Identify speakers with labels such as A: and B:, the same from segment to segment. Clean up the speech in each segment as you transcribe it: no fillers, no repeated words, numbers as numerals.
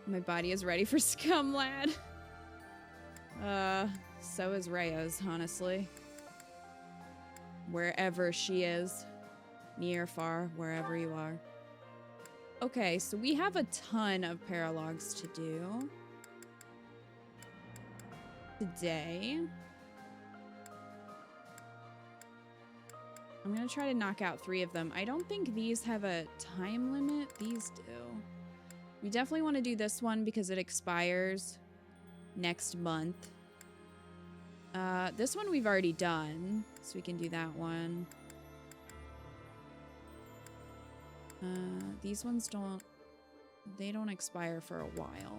A: My body is ready for scum, lad. So is Raya's, honestly. Wherever she is. Near, far, wherever you are. Okay, so we have a ton of paralogs to do today. I'm gonna try to knock out 3 of them. I don't think these have a time limit. These do. We definitely want to do this one because it expires next month. This one we've already done, so we can do that one. These ones don't expire for a while.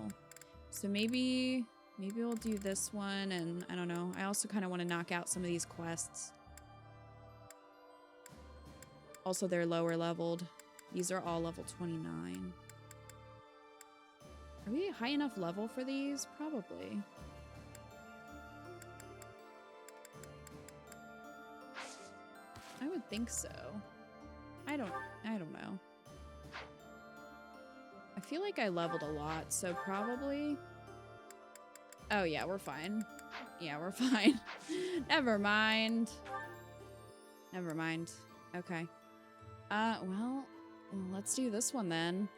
A: So maybe we'll do this one, and I don't know. I also kind of want to knock out some of these quests. Also, they're lower leveled. These are all level 29. Are we high enough level for these? Probably. I would think so. I don't know. I feel like I leveled a lot, so probably... Oh yeah, we're fine. Yeah, we're fine. Never mind. Never mind. Okay. Well, let's do this one then.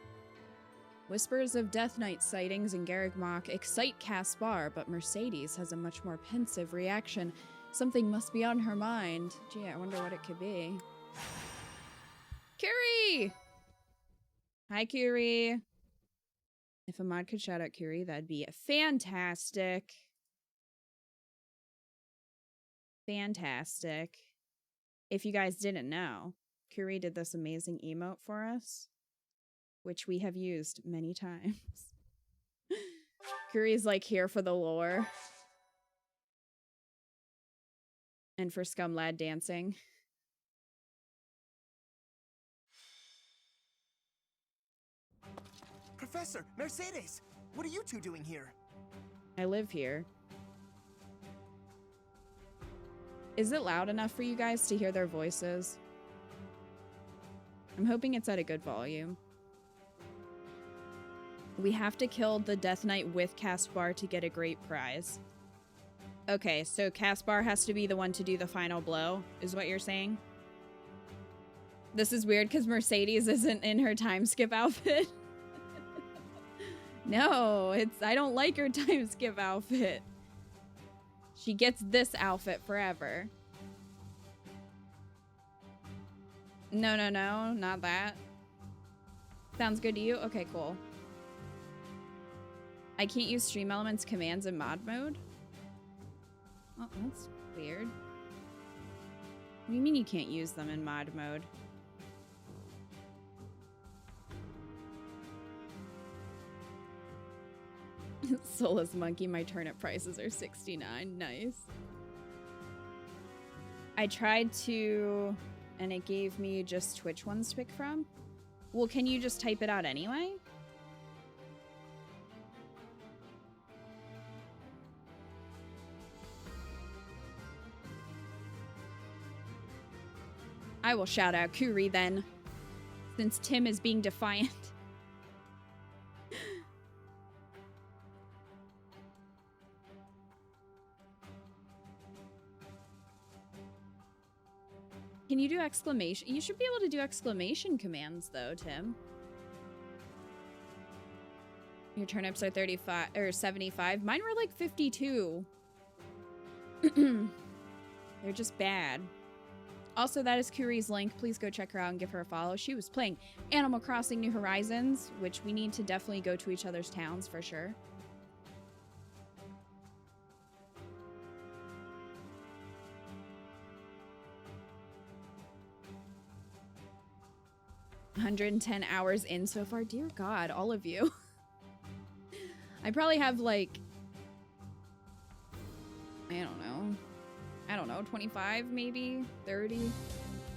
A: Whispers of Death Knight sightings in Garreg Mach excite Caspar, but Mercedes has a much more pensive reaction. Something must be on her mind. Gee, I wonder what it could be. Curie! Hi, Curie. If a mod could shout out Curie, that'd be fantastic. Fantastic. If you guys didn't know, Curie did this amazing emote for us, which we have used many times. Curie's like here for the lore. And for Scum Lad dancing.
B: Professor, Mercedes, what are you two doing here?
A: I live here. Is it loud enough for you guys to hear their voices? I'm hoping it's at a good volume. We have to kill the Death Knight with Caspar to get a great prize. Okay, so Caspar has to be the one to do the final blow, is what you're saying? This is weird because Mercedes isn't in her time skip outfit. No, I don't like her time skip outfit. She gets this outfit forever. No, not that. Sounds good to you? Okay, cool. I can't use Stream Elements commands in mod mode? Oh, that's weird. What do you mean you can't use them in mod mode? Soulless monkey, my turnip prices are 69. Nice. I tried to, and it gave me just Twitch ones to pick from. Well, can you just type it out anyway? I will shout out Curie then, since Tim is being defiant. Can you do exclamation? You should be able to do exclamation commands though, Tim. Your turnips are 35 or 75. Mine were like 52. They're just bad. Also, that is Curie's link. Please go check her out and give her a follow. She was playing Animal Crossing New Horizons, which we need to definitely go to each other's towns for sure. $110 hours in so far. Dear God, all of you. I probably have like, I don't know, 25 maybe, 30.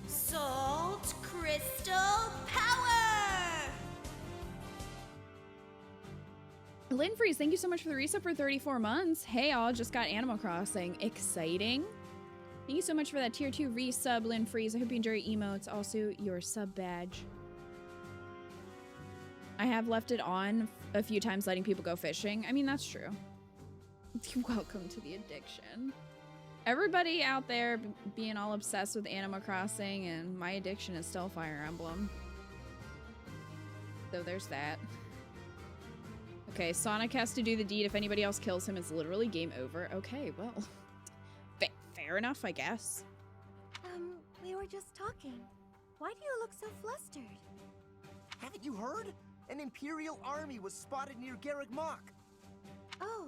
C: Salt Crystal Power!
A: Lynn Freeze, thank you so much for the resub for 34 months. Hey all, just got Animal Crossing. Exciting. Thank you so much for that tier 2 resub, Lynn Freeze. I hope you enjoy your emotes, also your sub badge. I have left it on a few times letting people go fishing. I mean, that's true. Welcome to the addiction. Everybody out there being all obsessed with Animal Crossing, and my addiction is still Fire Emblem. So there's that. Okay, Sonic has to do the deed. If anybody else kills him, it's literally game over. Okay, well, fair enough, I guess.
C: We were just talking. Why do you look so flustered?
B: Haven't you heard? An Imperial army was spotted near Garreg Mach.
C: Oh,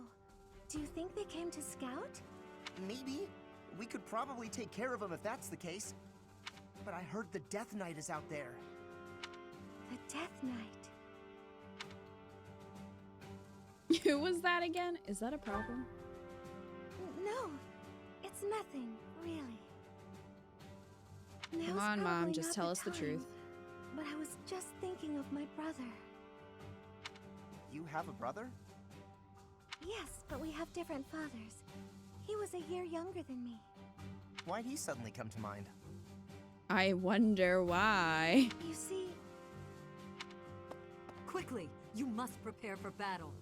C: do you think they came to scout?
B: Maybe. We could probably take care of them if that's the case. But I heard the Death Knight is out there.
C: The Death Knight.
A: Who was that again? Is that a problem?
C: No, it's nothing, really.
A: Come on, Mom, just tell us the truth.
C: But I was just thinking of my brother.
B: You have a brother?
C: Yes, but we have different fathers. He was a year younger than me.
B: Why'd he suddenly come to mind?
A: I wonder why.
C: You see...
D: Quickly, you must prepare for battle.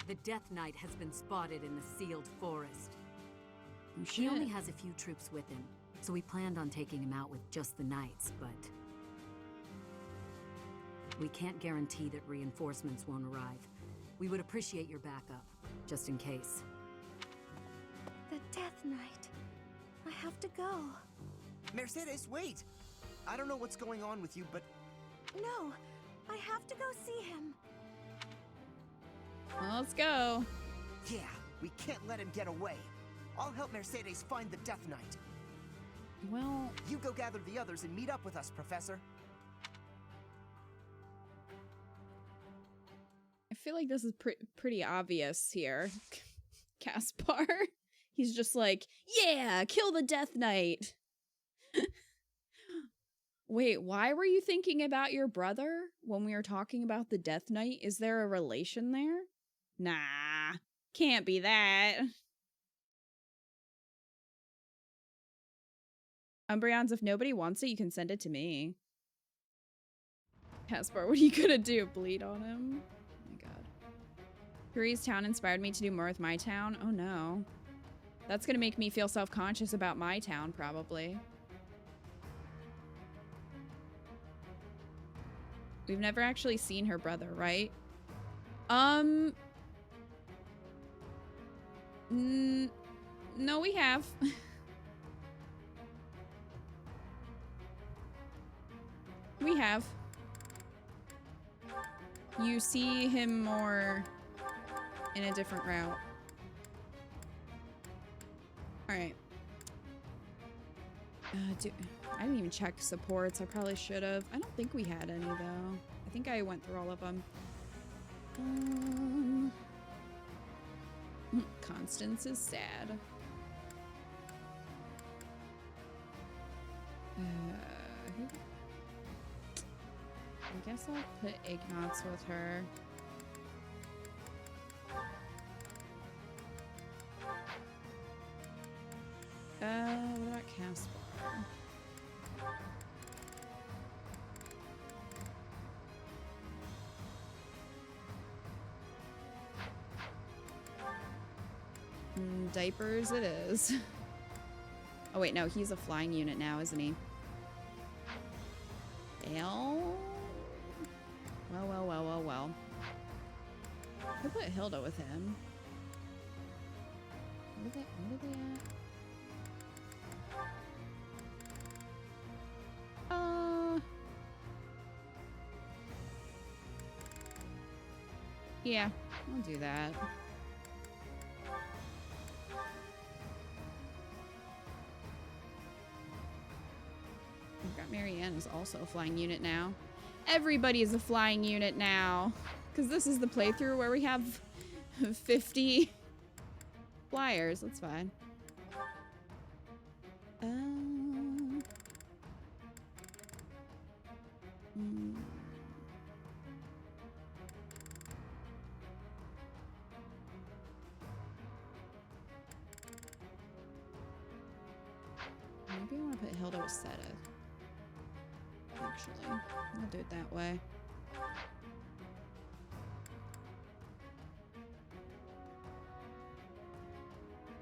D: The Death Knight has been spotted in the sealed forest.
A: Oh,
D: He only has a few troops with him, so we planned on taking him out with just the knights, but... we can't guarantee that reinforcements won't arrive. We would appreciate your backup, just in case.
C: The Death Knight. I have to go.
B: Mercedes, wait! I don't know what's going on with you, but...
C: No, I have to go see him.
A: Well, let's go.
B: Yeah, we can't let him get away. I'll help Mercedes find the Death Knight.
A: Well,
B: You go gather the others and meet up with us, Professor.
A: I feel like this is pretty obvious here. Caspar. He's just like, yeah, kill the Death Knight. Wait, why were you thinking about your brother when we were talking about the Death Knight? Is there a relation there? Nah, can't be that. Umbreons, if nobody wants it, you can send it to me. Caspar, what are you gonna do? Bleed on him? Oh my god. Curie's town inspired me to do more with my town? Oh no. That's gonna make me feel self-conscious about my town, probably. We've never actually seen her brother, right? No, we have. We have. You see him more in a different route. Alright. I didn't even check supports. I probably should have. I don't think we had any, though. I think I went through all of them. Constance is sad. I guess I'll put Ignatz with her. What about Caspar? Diapers it is. Oh wait, no, he's a flying unit now, isn't he? Well. I put Hilda with him. What are they at? Yeah, I'll do that. I've got Marianne is also a flying unit now. Everybody is a flying unit now. Because this is the playthrough where we have 50 flyers. That's fine. Maybe I want to put Hilda with Seta. Actually, I'll do it that way.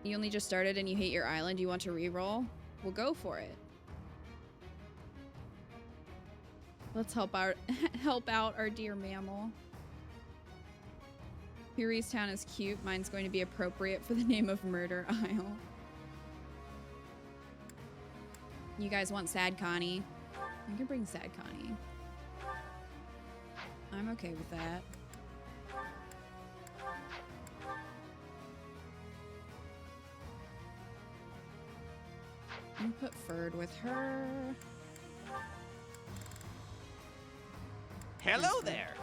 A: You only just started and you hate your island. You want to re-roll? Well, go for it. Let's help out our dear mammal. Fury's town is cute. Mine's going to be appropriate for the name of Murder Isle. You guys want Sad Connie? I can bring Sad Connie. I'm okay with that. And put Ferd with her.
B: Hello there.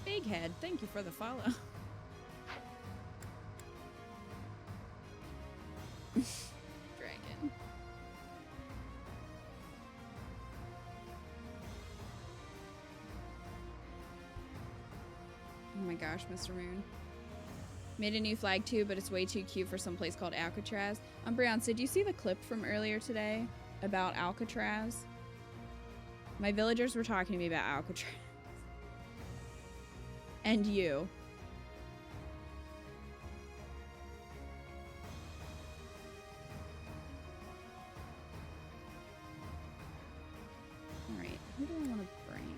A: Big Head, thank you for the follow. Dragon. Oh my gosh, Mr. Moon. Made a new flag too, but it's way too cute for some place called Alcatraz. Brianna, did you see the clip from earlier today about Alcatraz? My villagers were talking to me about Alcatraz. And you. Alright, who do I want to bring?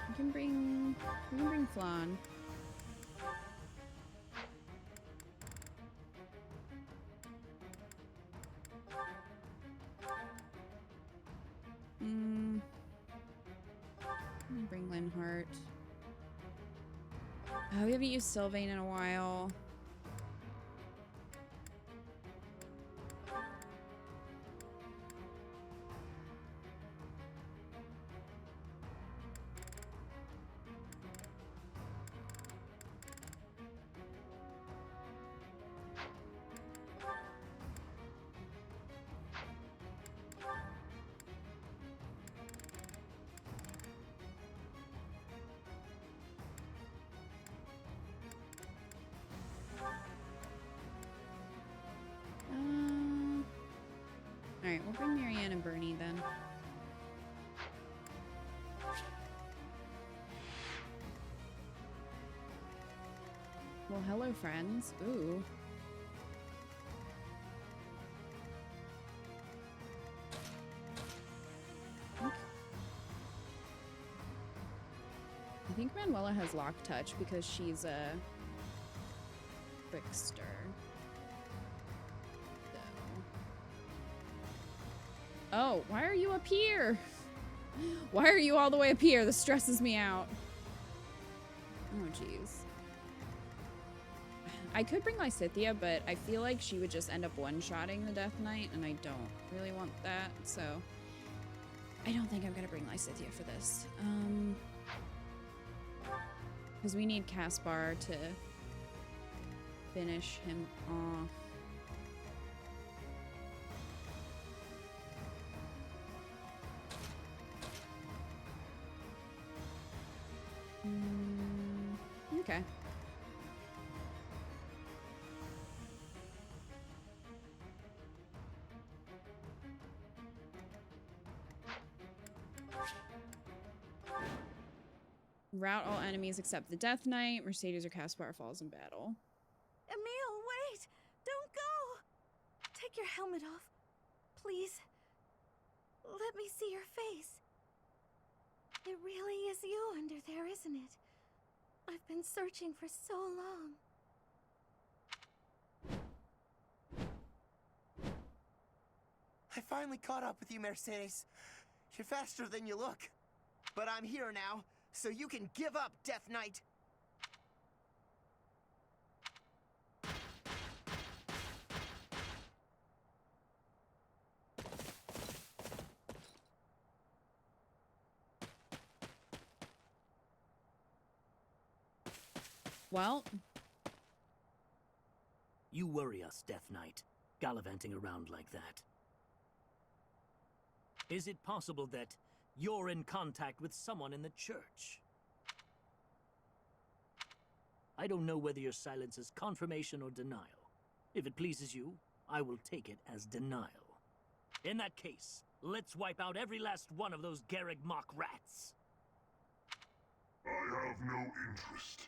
A: We can bring Flan. Bring Linhart. Oh, we haven't used Sylvain in a while. Alright, we'll bring Marianne and Bernie then. Well, hello, friends. Ooh. I think Manuela has lock touch because she's a trickster. Oh, why are you up here? Why are you all the way up here? This stresses me out. Oh, jeez. I could bring Lysithea, but I feel like she would just end up one-shotting the Death Knight, and I don't really want that, so I don't think I'm gonna bring Lysithea for this. Because we need Caspar to finish him off. Okay. Rout all enemies except the Death Knight. Mercedes or Caspar falls in battle.
C: Emil, wait! Don't go! Take your helmet off. Please. Let me see your face. It really is you under there, isn't it? I've been searching for so long.
B: I finally caught up with you, Mercedes. You're faster than you look. But I'm here now, so you can give up, Death Knight.
A: Well,
E: you worry us, Death Knight, gallivanting around like that. Is it possible that you're in contact with someone in the church? I don't know whether your silence is confirmation or denial. If it pleases you, I will take it as denial. In that case, let's wipe out every last one of those Garrig mock rats.
F: I have no interest.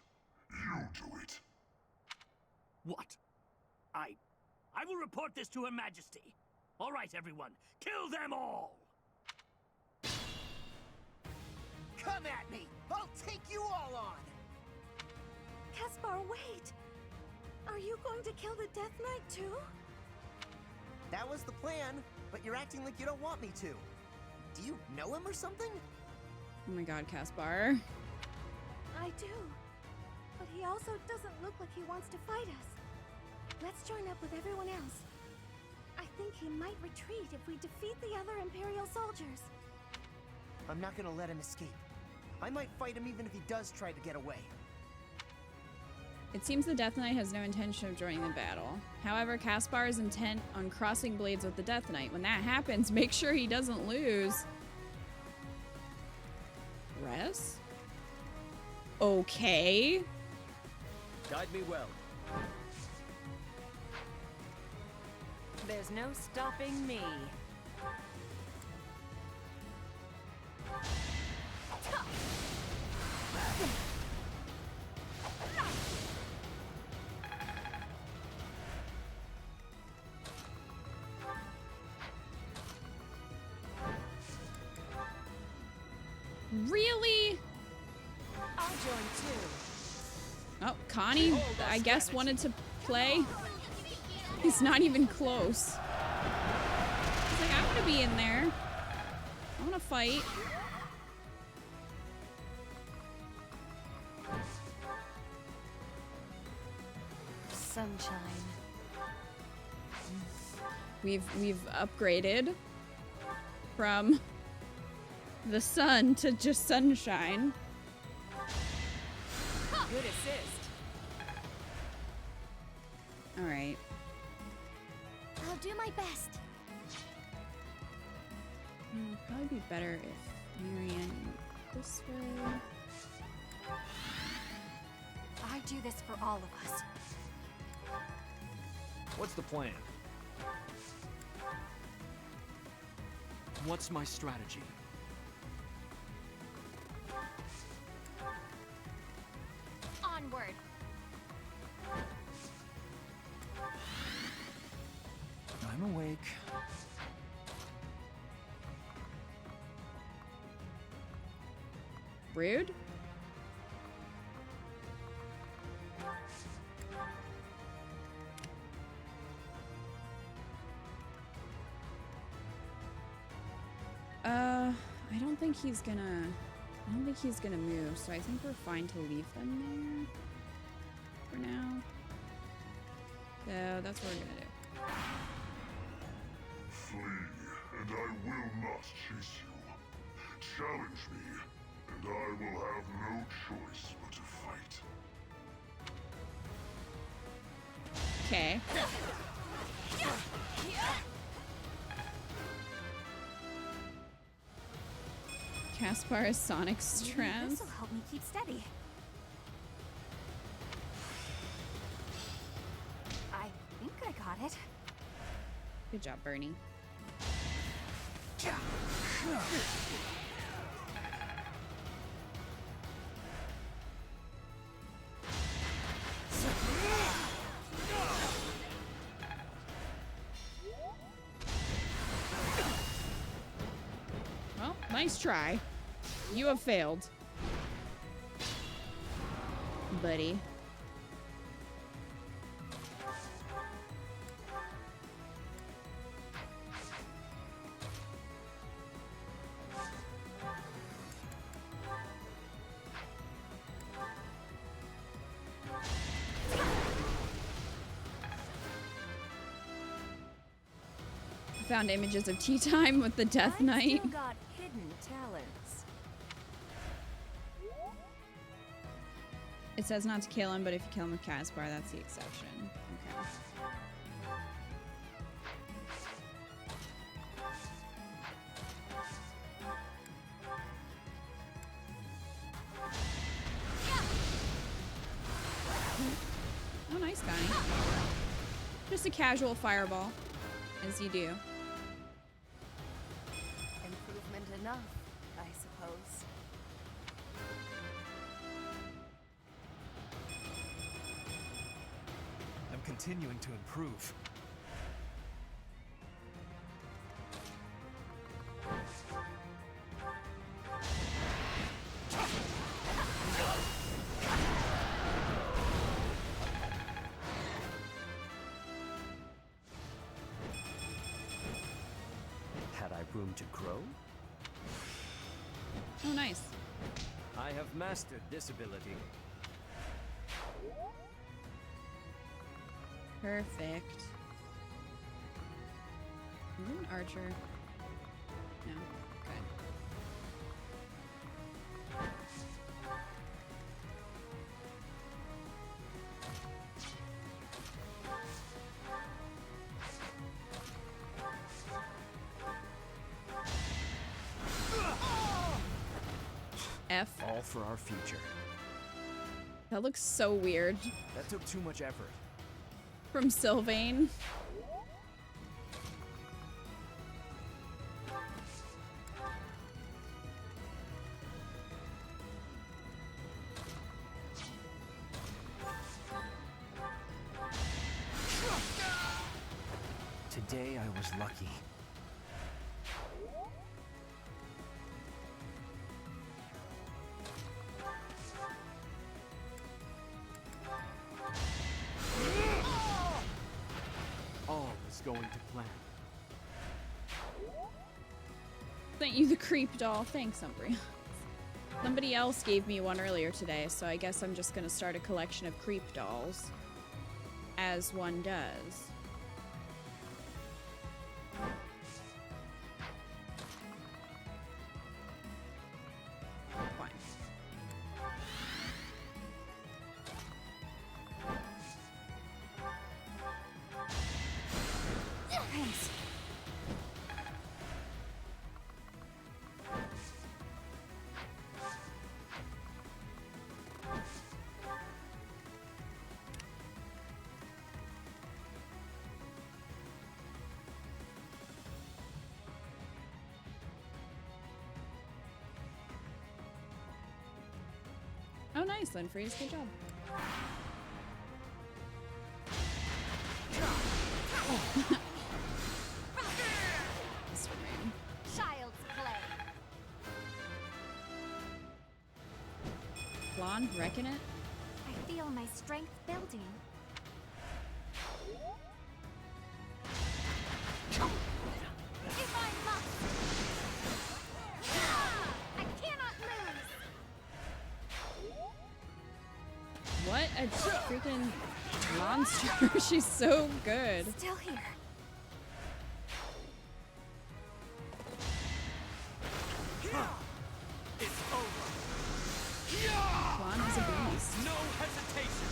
F: You do it.
E: What? I will report this to Her Majesty. All right, everyone, kill them all!
B: Come at me! I'll take you all on!
C: Caspar, wait! Are you going to kill the Death Knight too?
B: That was the plan, but you're acting like you don't want me to. Do you know him or something?
A: Oh my god, Caspar.
C: I do. But he also doesn't look like he wants to fight us. Let's join up with everyone else. I think he might retreat if we defeat the other Imperial soldiers.
B: I'm not gonna let him escape. I might fight him even if he does try to get away.
A: It seems the Death Knight has no intention of joining the battle. However, Caspar is intent on crossing blades with the Death Knight. When that happens, make sure he doesn't lose. Res? Okay.
F: Guide me well.
D: There's no stopping me.
A: Really?
D: I'll join too.
A: Oh, Connie, I guess, wanted to play. He's not even close. He's like, I want to be in there. I want to fight.
C: Sunshine.
A: We've upgraded from the sun to just sunshine.
D: Good assist.
A: All right.
C: I'll do my best.
A: It'd probably be better if Marianne went this way.
C: I do this for all of us.
F: What's the plan? What's my strategy?
C: Onward.
F: I'm awake.
A: Rude? I don't think he's gonna move, so I think we're fine to leave them there for now. So that's what we're gonna do.
G: Flee, and I will not chase you. Challenge me, and I will have no choice but to fight.
A: Okay. Caspar is Sonic Stress.
C: This will help me keep steady. I think I got it.
A: Good job, Bernie. Well, nice try. You have failed, buddy. Found images of tea time with the Death Knight.
D: Still got hidden talents.
A: It says not to kill him, but if you kill him with Caspar, that's the exception. Okay. Oh, nice, Connie. Just a casual fireball, as you do.
C: Improvement enough, I suppose.
F: I'm continuing to improve. Had I room to grow?
A: Oh, nice.
F: I have mastered this ability.
A: Perfect. Is it an archer? No. Okay. F.
F: All for our future.
A: That looks so weird.
F: That took too much effort.
A: From Sylvain.
F: Today I was lucky. All is going to plan.
A: Sent you the creep doll. Thanks, Umbria. Somebody else gave me one earlier today, so I guess I'm just gonna start a collection of creep dolls. As one does. Fine.
C: Thanks.
A: Oh, nice, then, Freeze. Good job. Scream.
C: Child's play.
A: Blonde, reckon it?
C: I feel my strength building. If I must. I cannot lose.
A: What a freaking monster. She's so good.
C: Still here.
F: It's over.
A: Blonde is a beast.
F: No hesitation.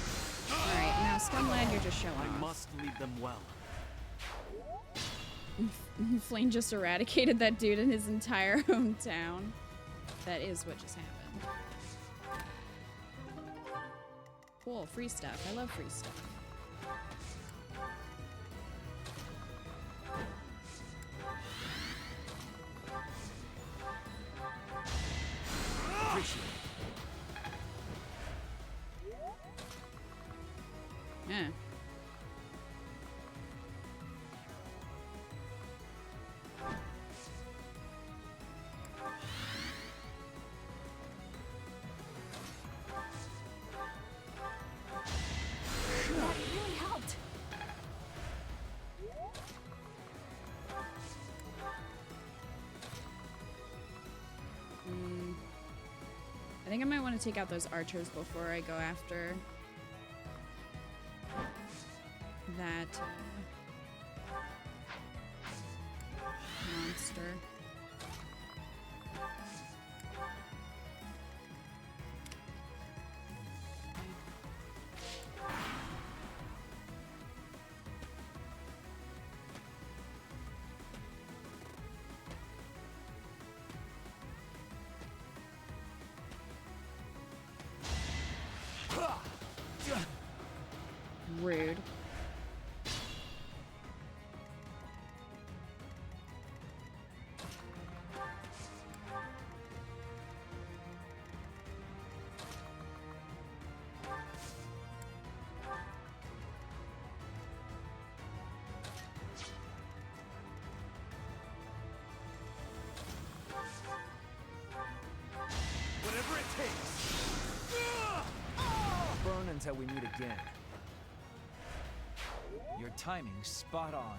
A: Alright, now Scumlad, you're just showing
F: I
A: off.
F: must lead them well.
A: Flame just eradicated that dude in his entire hometown. That is what just happened. Cool, free stuff. I love free stuff.
F: Appreciate it.
A: Yeah.
C: That really helped.
A: I think I might want to take out those archers before I go after that monster. Rude.
H: until we meet again. Your timing's spot on.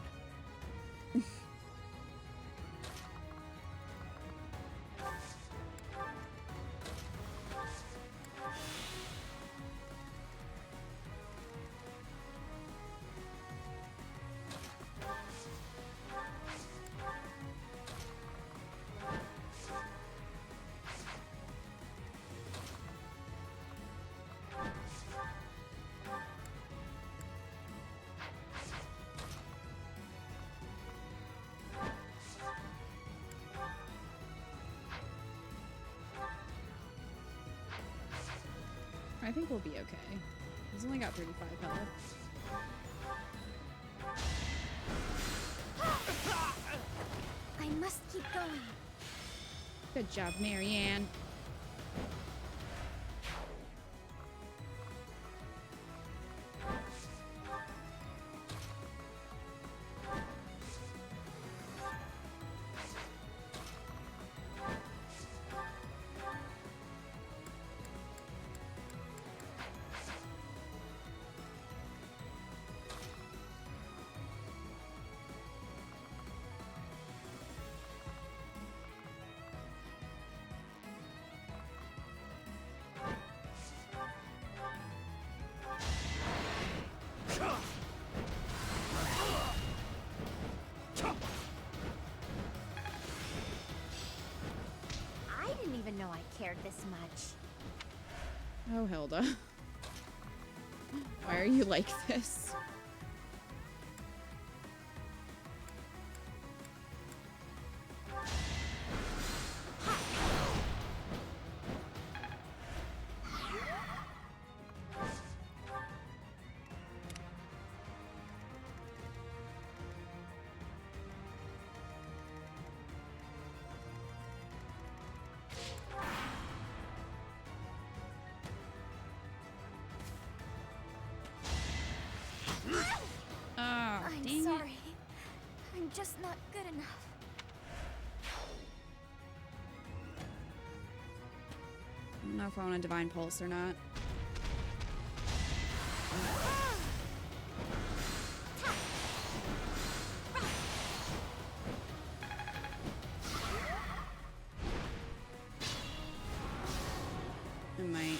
A: I think we'll be okay. He's only got 35 health.
C: I must keep going.
A: Good job, Marianne.
C: I didn't even know I cared this much.
A: Oh, Hilda. Why are you like this?
C: I'm sorry. I'm just not good enough.
A: I don't know if I want a Divine Pulse or not. I might.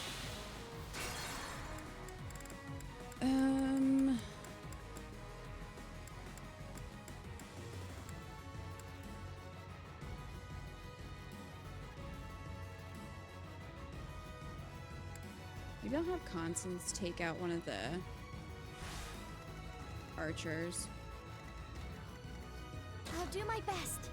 A: Maybe I'll have Constance take out one of the archers.
C: I'll do my best.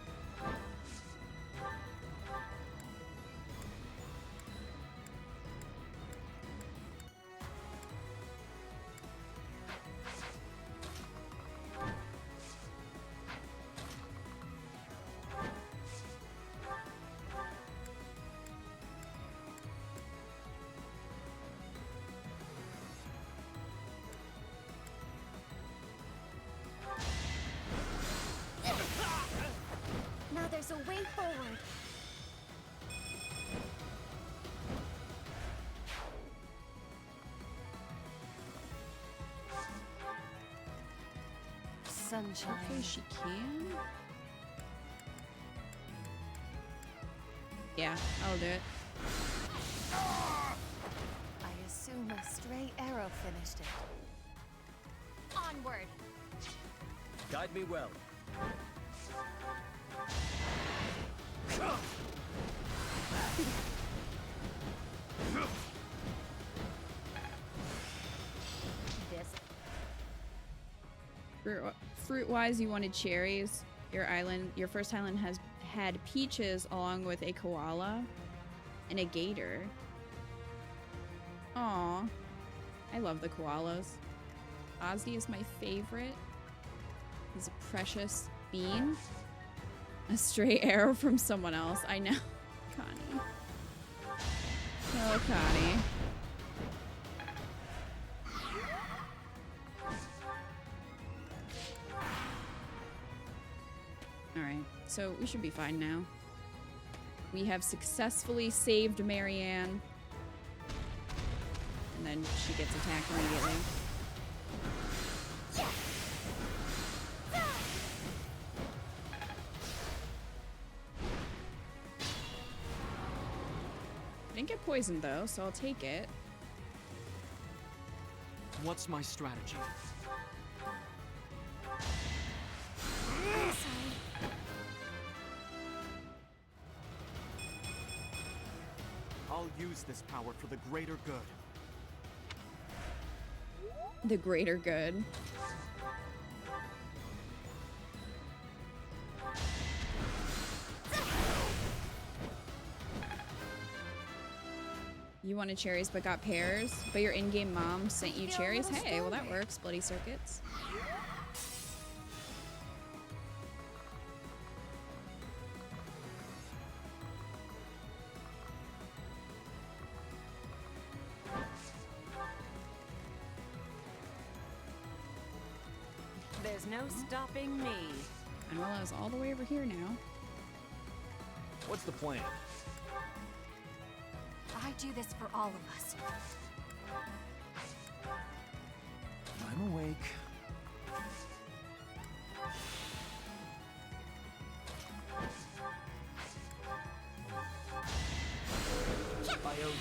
C: Now there's a way forward. Sunshine.
A: Hopefully she can. Yeah, I'll do it.
C: I assume a stray arrow finished it. Onward.
H: Guide me well.
C: This.
A: Fruit-wise, you wanted cherries. Your first island has had peaches along with a koala and a gator. Aw, I love the koalas. Ozzy is my favorite. He's a precious bean. A stray arrow from someone else. I know. Connie. Oh, Connie. Alright, so we should be fine now. We have successfully saved Marianne. and then she gets attacked immediately. I didn't get poisoned though, so I'll take it.
F: What's my strategy?
C: I'm sorry.
F: I'll use this power for the greater good.
A: The greater good. You wanted cherries but got pears, but your in-game mom sent you cherries? Hey, well that works. Bloody circuits.
I: There's no stopping me.
A: And well, I was all the way over here now.
F: What's the plan?
C: I do this for all of us.
F: I'm awake.
H: I owe you.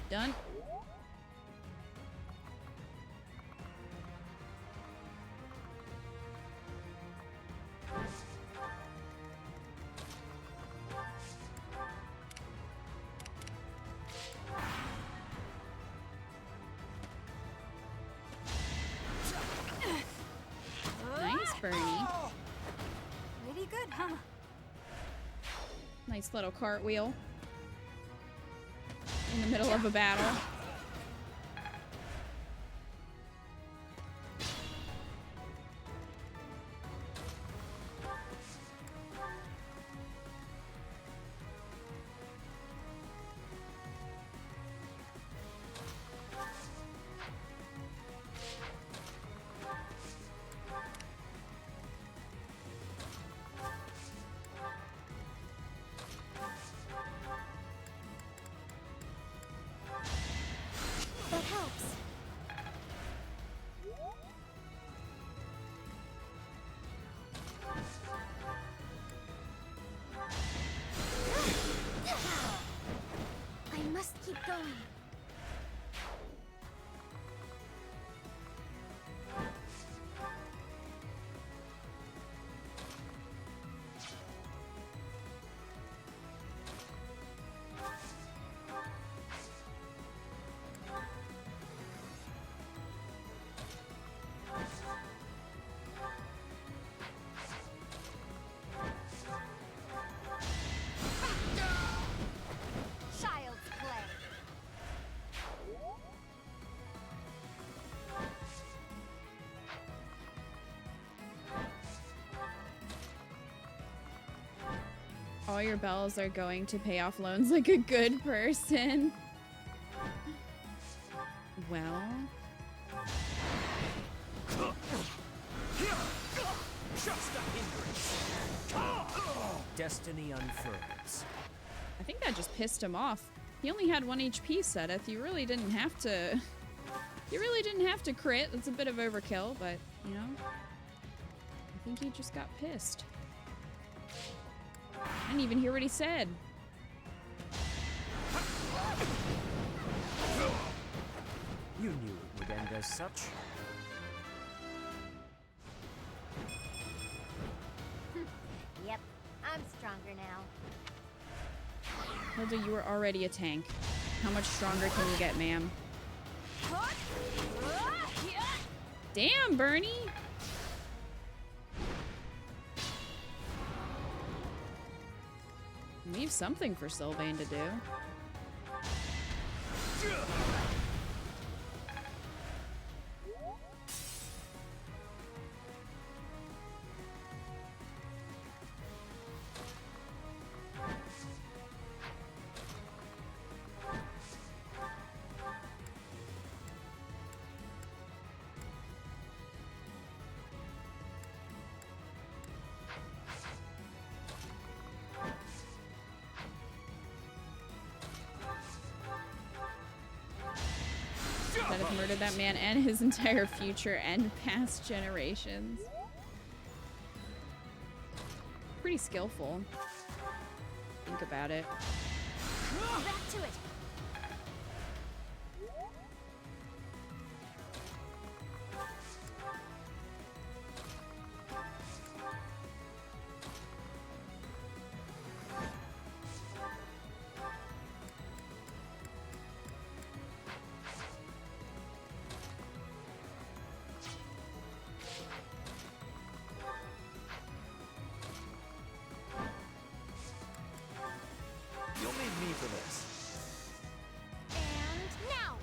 A: Done. Nice, Bernie.
C: Pretty good, huh?
A: Nice little cartwheel in the middle of a battle.
C: That helps. I must keep going. Child's play.
A: All your bells are going to pay off loans like a good person. Well,
E: Just a hindrance.
H: Destiny unfurls.
A: I think that just pissed him off. He only had 1 HP, Sedith. You really didn't have to... You really didn't have to crit. That's a bit of overkill, but, you know. I think he just got pissed. I didn't even hear what he said.
H: You knew it would end as such.
C: Yep, I'm stronger now.
A: Hilda, you were already a tank. How much stronger can you get, ma'am? Damn, Bernie! Leave something for Sylvain to do. murdered that man and his entire future and past generations. Pretty skillful. Think about it.
C: Back to it.
F: You'll need me for this.
C: And now.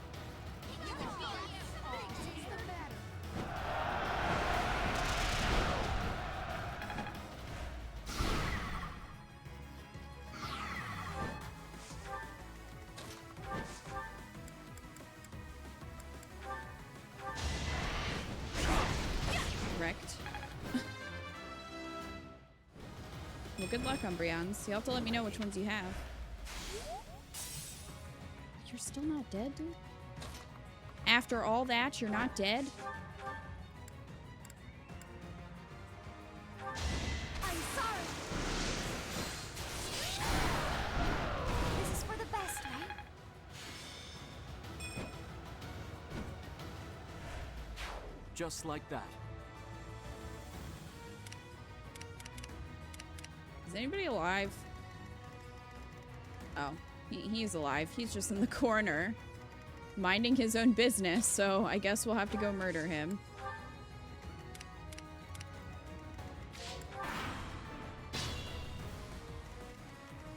A: Wrecked. Well, good luck, Umbreons. You'll have to let me know which ones you have. You're still not dead, dude? After all that, you're not dead?
C: I'm sorry. This is for the best, right?
F: Just like that.
A: Is anybody alive? Oh, he's alive. He's just in the corner, minding his own business, so I guess we'll have to go murder him.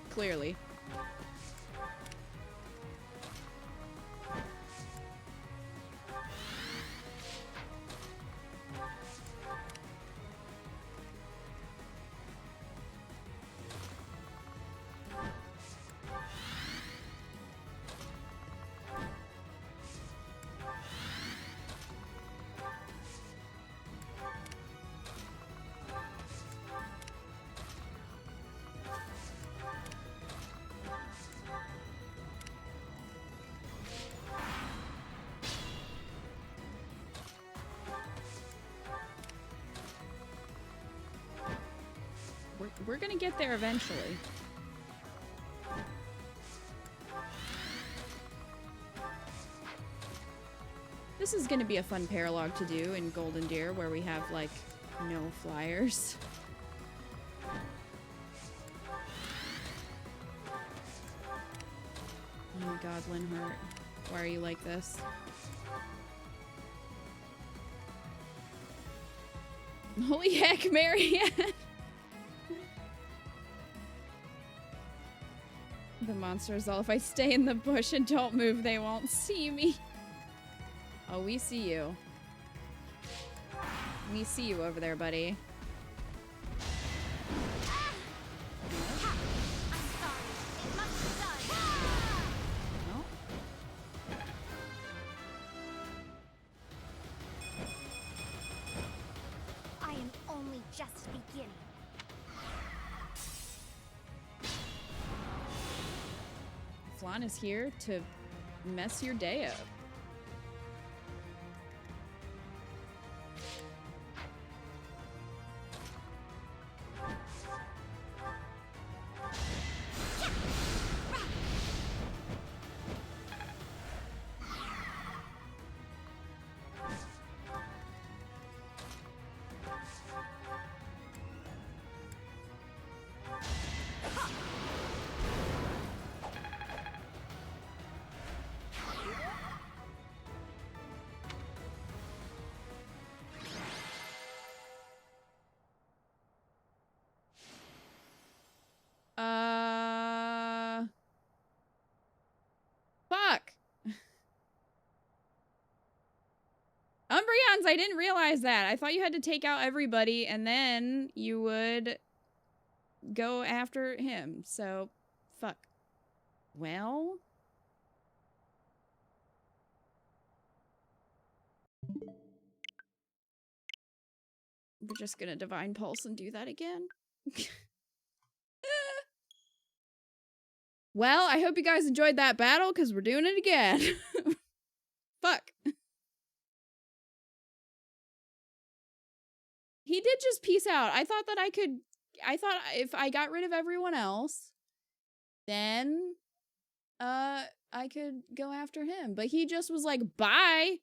A: Clearly. We're gonna get there eventually. This is gonna be a fun paralogue to do in Golden Deer where we have, like, no flyers. Oh my god, Linhart. Why are you like this? Holy heck, Marianne! The monsters all, if I stay in the bush and don't move, they won't see me. Oh, we see you. We see you over there, buddy. No?
C: I am only just beginning.
A: Flan is here to mess your day up. Fuck. Umbreons, I didn't realize that. I thought you had to take out everybody and then you would go after him. So, fuck. Well... we're just gonna Divine Pulse and do that again. Well, I hope you guys enjoyed that battle, because we're doing it again. Fuck. He did just peace out. I thought if I got rid of everyone else, then I could go after him. But he just was like, bye.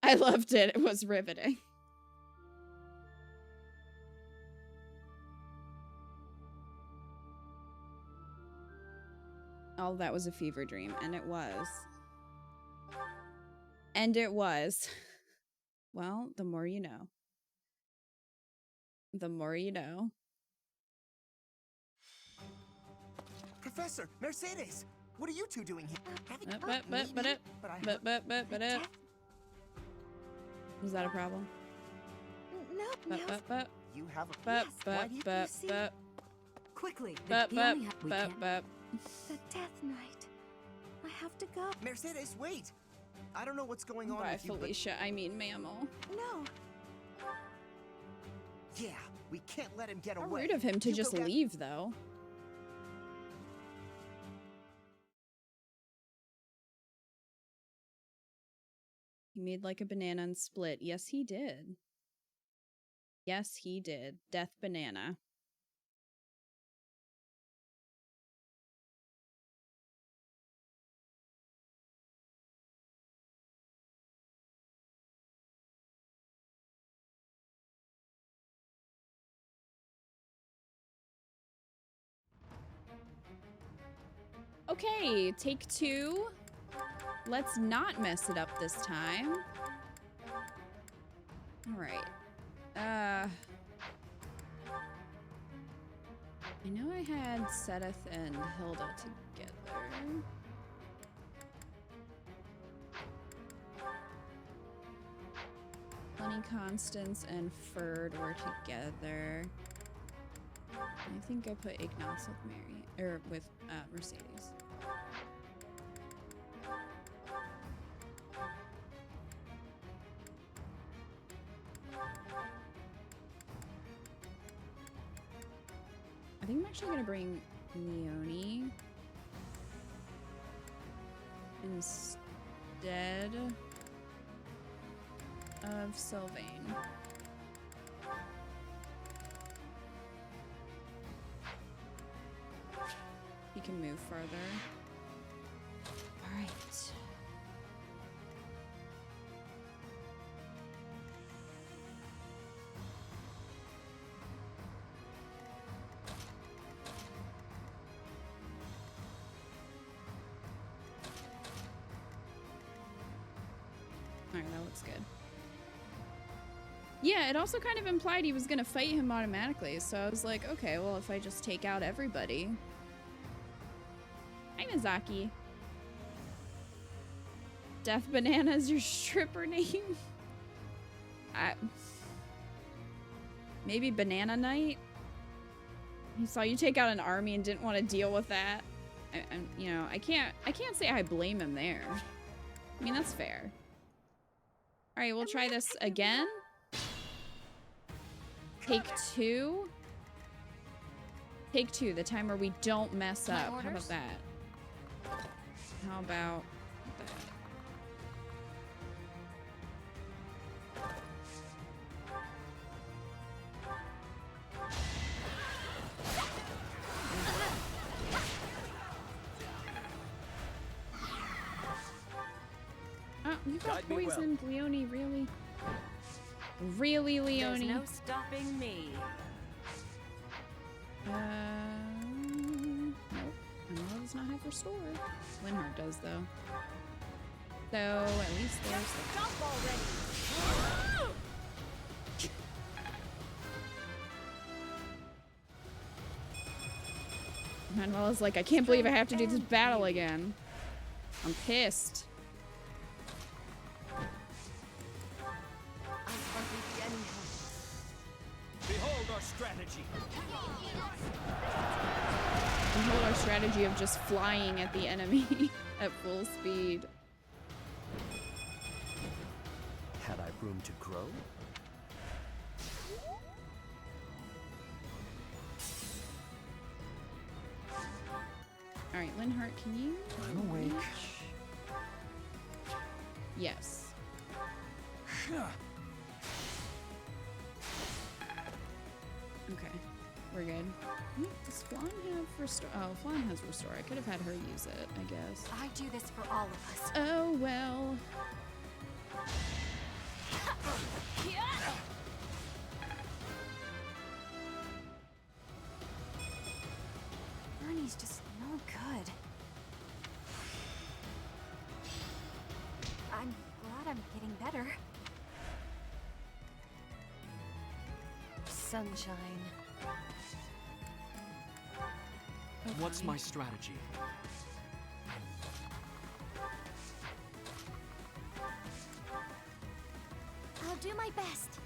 A: I loved it. It was riveting. All that was a fever dream, and it was. And it was. Well, the more you know. The more you know.
B: Professor, Mercedes, what are you two doing here? Having
A: Was that a problem?
C: No,
B: You have a
A: But,
B: Why do you
A: but.
D: Quickly,
A: We can't.
C: the death knight. I have to go.
B: Mercedes, wait! I don't know what's going on
A: Bye,
B: with you, but
A: Felicia. I mean, Mammal.
C: No.
B: yeah, we can't let him get
A: How
B: away.
A: rude of him to
B: You
A: just
B: go down-
A: leave, though. He made like a banana and split. Yes, he did. Yes, he did. Death banana. Okay, take two. Let's not mess it up this time. All right. I know I had Seth and Hilda together. Funny Constance and Ferd were together. I think I put Ignatz with Mary, or with Mercedes. I think I'm actually gonna bring Leonie instead of Sylvain. He can move further. All right. All right, that looks good. Yeah, it also kind of implied he was gonna fight him automatically, so I was like, okay, well, if I just take out everybody. Hi, Mizaki. Death Banana is your stripper name? Maybe Banana Knight? He saw you take out an army and didn't want to deal with that. You know, I can't say I blame him there. I mean, that's fair. All right, we'll try this again. Take two. Take two, the time where we don't mess up. How about that? How about that? Oh, you got poisoned, Leonie, really? Really, Leonie?
D: There's no stopping me.
A: Nope. Emma does not have restore. Linhardt does, though. So, at least there's the...
C: Stop already!
A: Manuela's like, I can't believe I have to do this battle again. I'm pissed.
E: Behold our strategy.
A: Behold our strategy of just flying at the enemy at full speed.
H: Had I room to grow?
A: All right, Linhardt, can you?
F: I'm awake.
A: Yes. Okay, we're good. Does Flan have restore? Oh, Flan has restore. I could have had her use it, I guess.
C: I do this for all of us.
A: Oh well.
C: Bernie's just no good. I'm glad I'm getting better. Sunshine.
F: What's my strategy?
C: I'll do my best.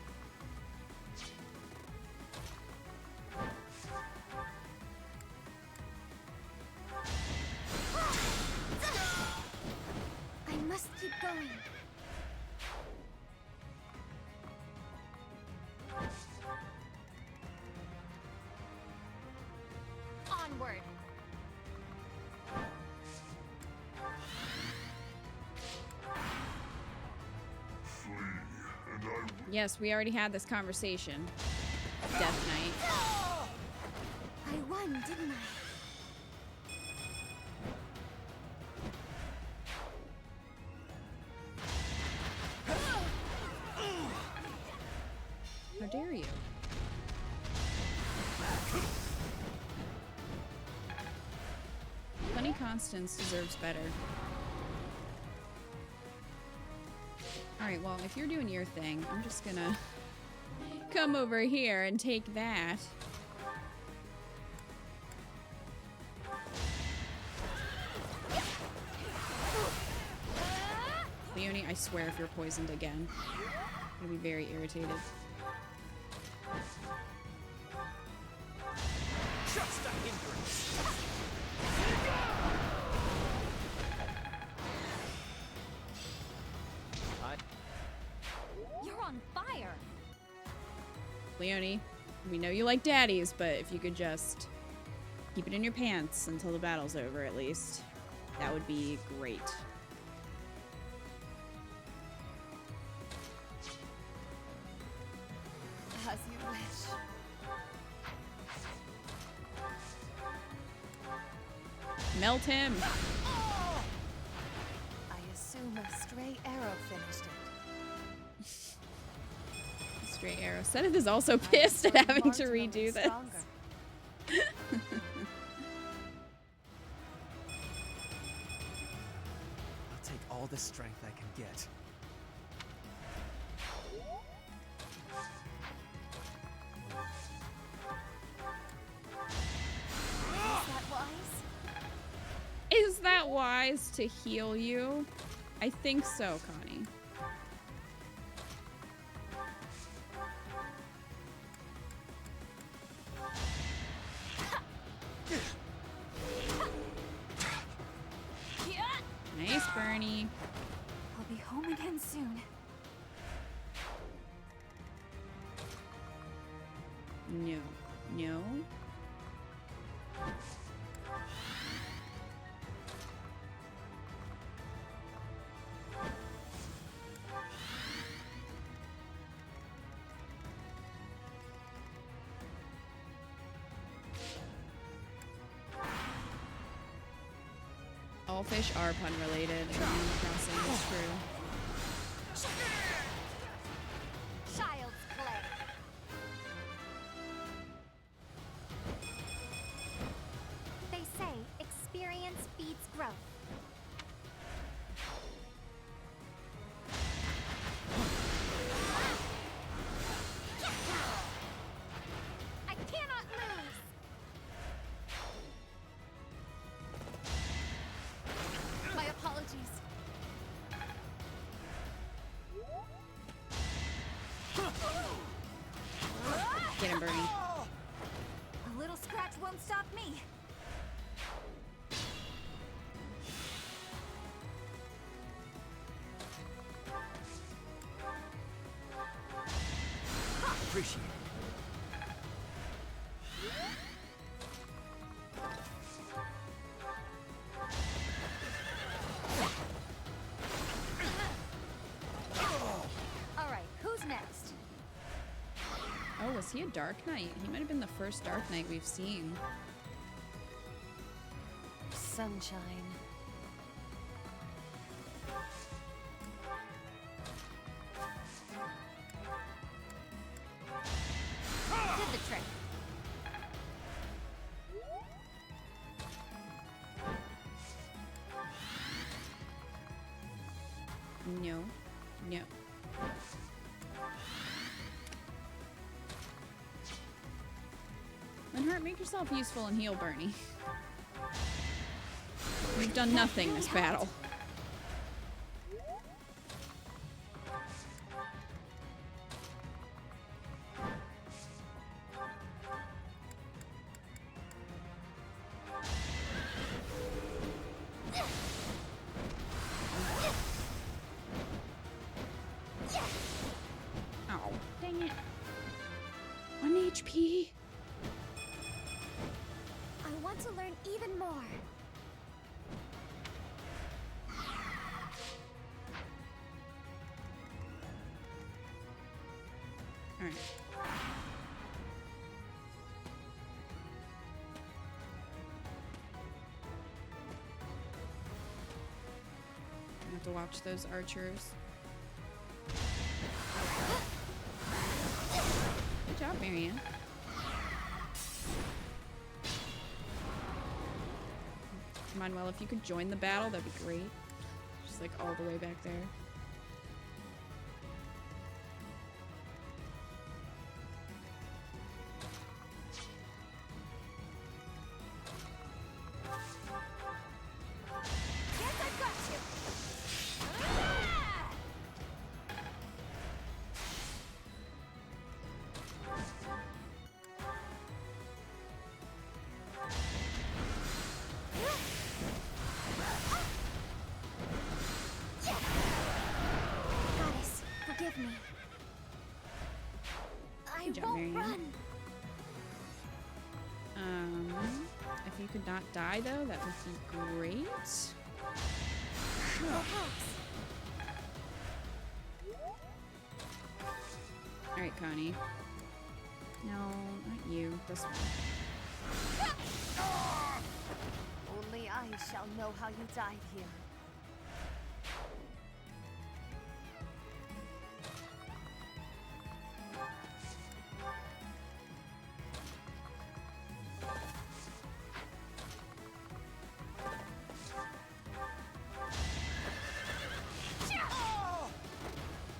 C: I must keep going. Onward.
G: Flee, and I will.
A: Yes, we already had this conversation. Death Knight.
C: I won, didn't I?
A: How dare you? Funny Constance deserves better. Alright, well, if you're doing your thing, I'm just gonna come over here and take that. Leonie, I swear if you're poisoned again, I'm gonna be very irritated.
F: Just a hindrance.
C: You're on fire.
A: Leonie, we know you like daddies, but if you could just keep it in your pants until the battle's over at least, that would be great.
C: As you wish.
A: Melt him!
C: I assume a stray arrow finished it.
A: Stray arrow. Seth is also pissed at having to redo this.
F: I'll take all the strength I can get.
C: Is that wise?
A: Is that wise to heal you? I think so, Connie. Nice, Bernie.
C: I'll be home again soon.
A: No. No. All fish are pun related in Animal Crossing, it's true.
C: Child's play. They say experience feeds growth. I cannot lose. My apologies.
A: Get him, Bernie.
C: A little scratch won't stop me.
A: Is he a Dark Knight? He might have been the first Dark Knight we've seen.
C: Sunshine. Did the trick.
A: No. No. Linhart, make yourself useful and heal Bernie. You've done nothing this battle. Oh, dang it. 1 HP.
C: I want to learn even more.
A: Alright. I have to watch those archers. Good job, Marianne. Manuel, if you could join the battle, that'd be great. Just like all the way back there.
C: Yes, I've got you. Goddess, forgive me. I
A: Good job,
C: won't
A: Marianne.
C: run.
A: If you could not die though, that would be great.
C: Perhaps.
A: Alright, Connie. No, not you. This one.
C: Only I shall know how you died here.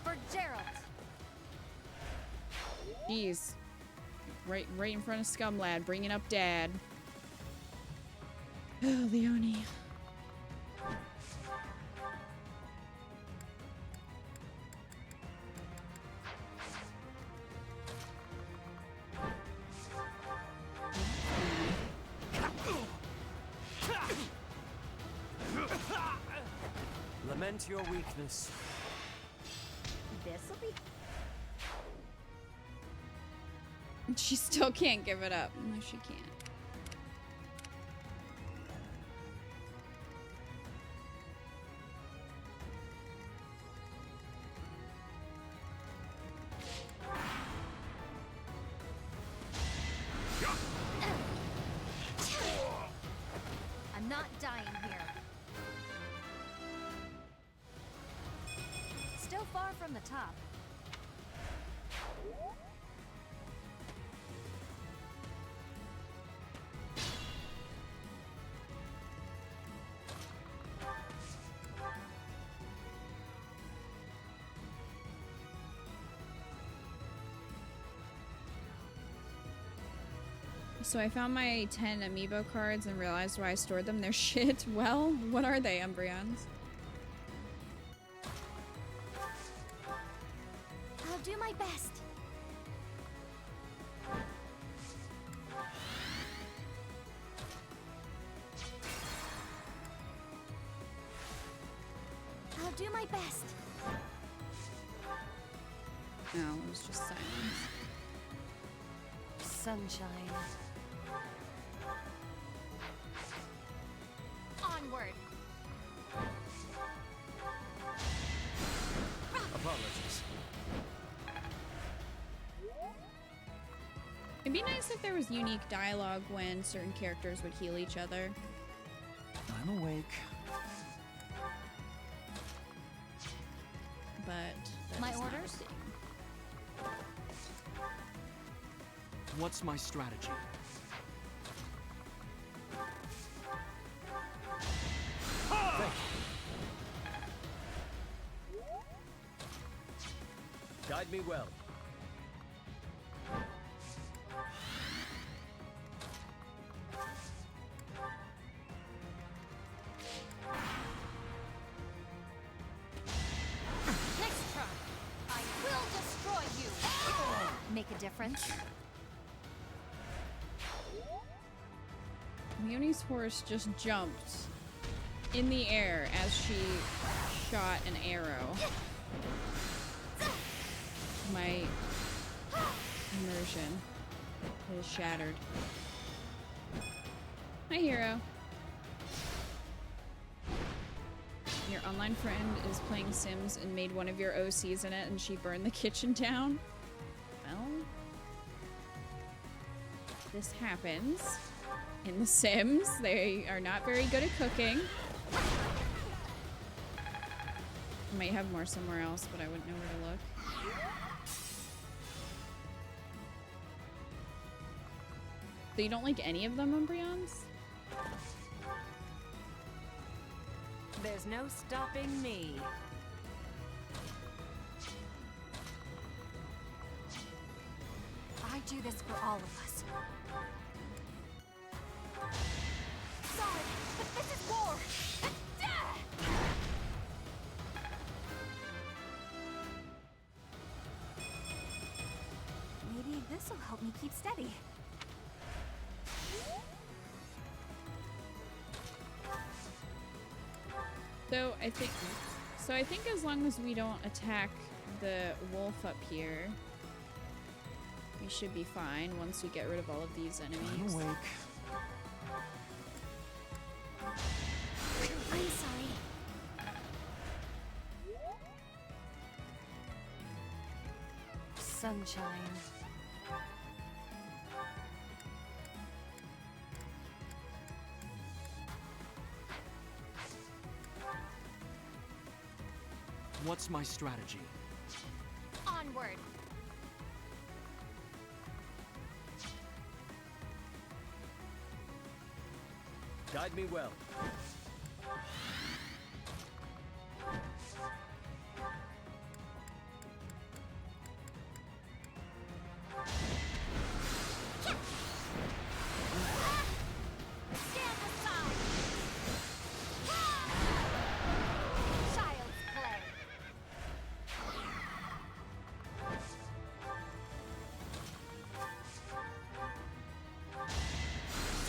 C: For Gerald.
A: Jeez. Right in front of Scumlad, bringing up Dad. Oh, Leonie.
H: Lament your weakness.
C: This'll be.
A: She still can't give it up. No, she can't.
C: I'm not dying here. Still far from the top.
A: So I found my 10 amiibo cards and realized why I stored them. They're shit. Well, what are they, Umbreons?
C: I'll do my best. I'll do my best.
A: No, it was just silence.
C: Sunshine. Onward.
H: Apologies.
A: It'd be nice if there was unique dialogue when certain characters would heal each other.
F: I'm awake.
A: But that
C: My
A: is not a
C: orders?
A: thing.
F: What's my strategy? Thank you.
H: Guide me well.
C: Next try. I will destroy you. Make a difference.
A: Muni's horse just jumped in the air as she shot an arrow. My immersion is shattered. Hi, hero. Your online friend is playing Sims and made one of your OCs in it, and she burned the kitchen down. Well, this happens in The Sims. They are not very good at cooking. Might have more somewhere else, but I wouldn't know where to look. So you don't like any of them, Umbreons?
D: There's no stopping me.
C: I do this for all of us. Sorry, but this is war. Maybe this'll help me keep steady.
A: So I think as long as we don't attack the wolf up here, we should be fine once we get rid of all of these
F: I'm
A: enemies.
F: awake.
C: I'm sorry. Sunshine.
F: What's my strategy?
C: Onward.
H: Guide me well.
C: Stand aside. Child's play.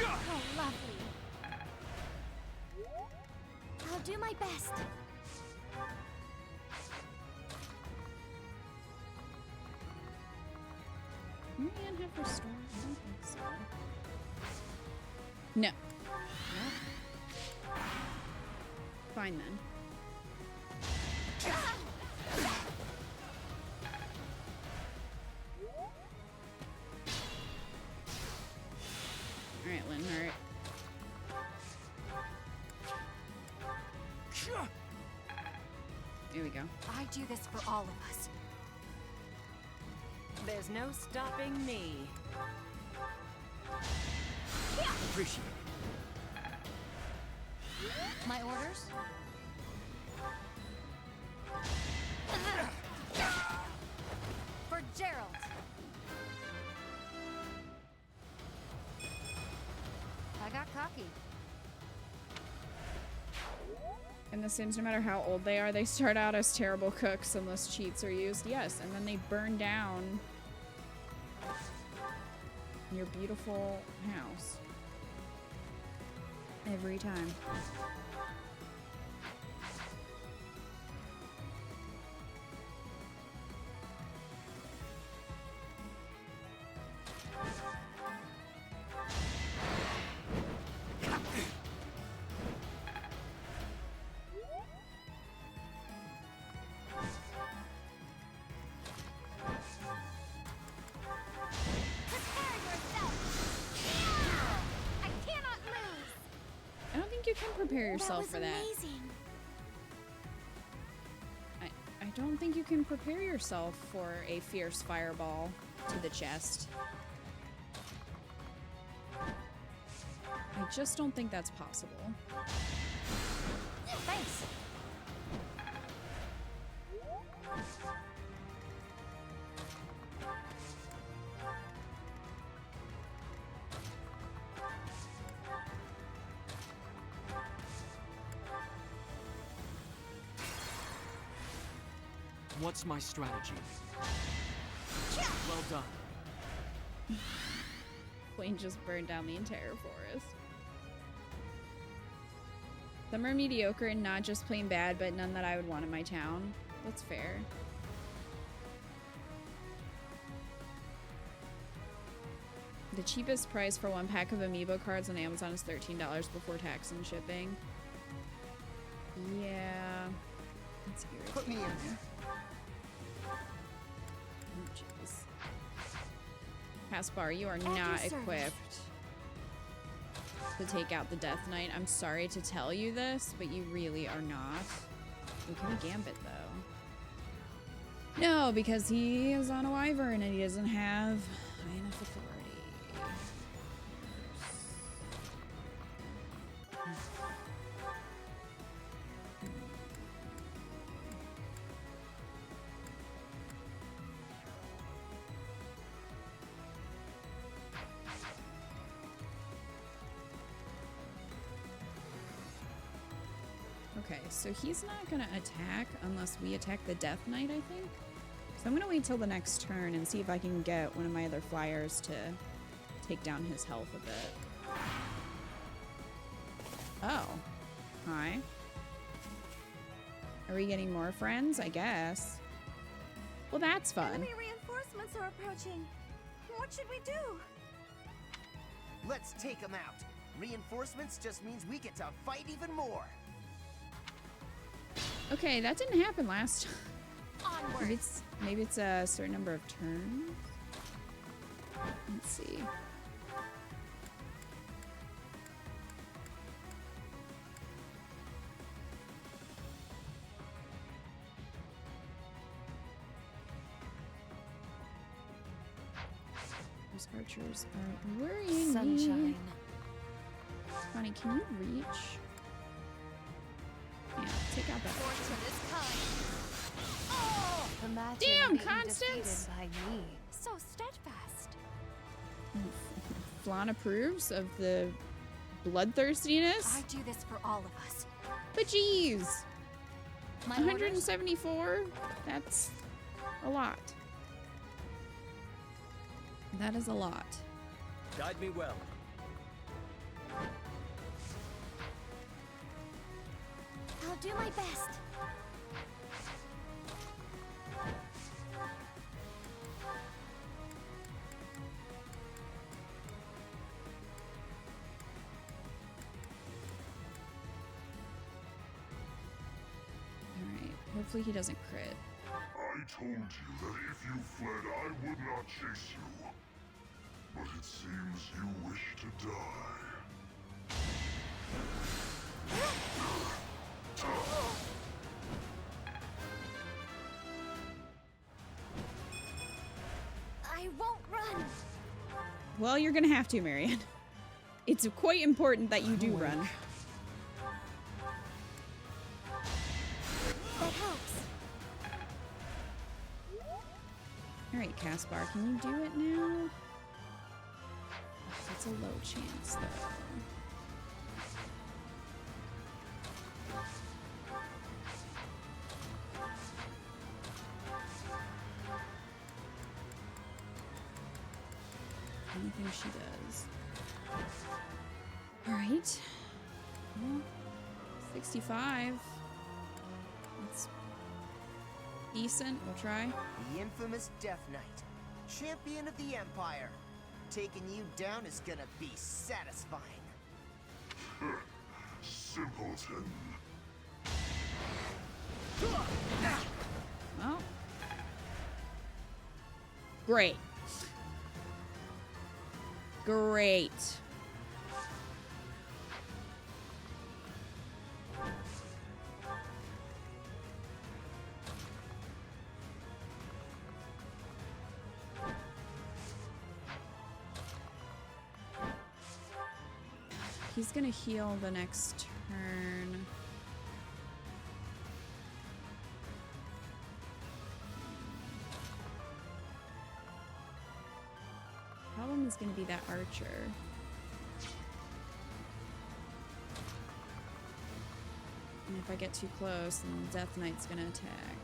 C: Oh, lovely. I'll do my best.
A: Can Marianne have restored? I don't think so. No. No. Fine then. Alright, Linhart. Here we go.
C: I do this for all of us.
D: There's no stopping me.
H: Appreciate it.
C: My orders? For Gerald. I got cocky.
A: In The Sims, no matter how old they are, they start out as terrible cooks unless cheats are used. Yes, and then they burn down your beautiful house. Every time.
C: Prepare
A: you can prepare yourself for that.
C: Amazing.
A: I don't think you can prepare yourself for a fierce fireball to the chest. I just don't think that's possible.
C: Thanks.
F: What's my strategy? Well done.
A: Flame just burned down the entire forest. Some are mediocre and not just plain bad, but none that I would want in my town. That's fair. The cheapest price for one pack of amiibo cards on Amazon is $13 before tax and shipping. Yeah. That's irritating.
B: Put me in there.
A: Oh, jeez. Caspar, you are
C: At
A: not
C: your service.
A: equipped to take out the Death Knight. I'm sorry to tell you this, but you really are not. We can Gambit, though. No, because he is on a Wyvern and he doesn't have high enough authority. Okay, so he's not gonna attack unless we attack the Death Knight, I think. So I'm gonna wait till the next turn and see if I can get one of my other flyers to take down his health a bit. Oh. Hi. Are we getting more friends? I guess. Well, that's fun.
C: Enemy reinforcements are approaching. What should we do?
B: Let's take them out. Reinforcements just means we get to fight even more.
A: Okay, that didn't happen last time.
C: Onward.
A: Maybe it's a certain number of turns. Let's see. Those archers are worrying me.
C: Sunshine.
A: Funny, can you reach? Yeah, take out that archer.
C: Fortune is kind. Oh! Imagine
A: Damn,
C: being
A: Constance!
C: defeated by me. So steadfast.
A: Flan approves of the bloodthirstiness.
C: I do this for all of us.
A: But geez,
C: My orders?
A: 174? That's a lot. That is a lot.
H: Guide me well.
C: I'll do my best.
A: Alright, hopefully he doesn't crit.
G: I told you that if you fled, I would not chase you. But it seems you wish to die.
C: I won't run.
A: Well, you're gonna have to, Marianne. It's quite important that you do run.
C: That helps.
A: Alright, Caspar, can you do it now? That's a low chance, though. Anything she does. Alright. Well, 65. That's decent. We'll try.
B: The infamous Death Knight, champion of the Empire. Taking you down is gonna be satisfying.
G: Simpleton.
A: Well. Great. Great. he's gonna heal the next turn. Problem is gonna be that archer. And if I get too close, then the Death Knight's gonna attack.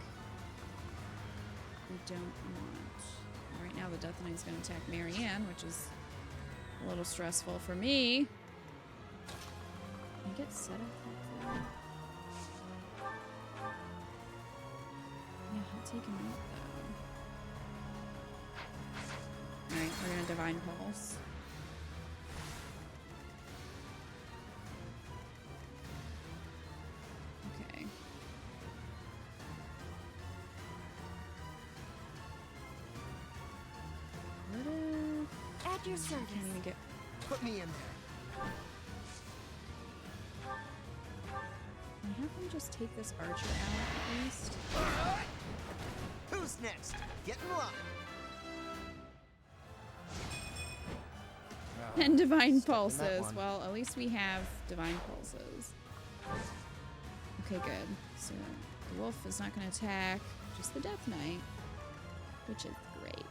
A: We don't want. Right now, the Death Knight's gonna attack Marianne, which is a little stressful for me. Can I get set up there? Yeah, I'll take him out though. Alright, we're gonna Divine Pulse. Okay. What if...
C: At your service.
A: Can't even get...
B: Put me in there.
A: Can I have him just take this archer out at least?
B: Who's next? Get in line.
A: And Divine
B: Skipping that
A: Pulses.
B: one.
A: Well, at least we have Divine Pulses. Okay, good. So the wolf is not going to attack, just the Death Knight, which is great.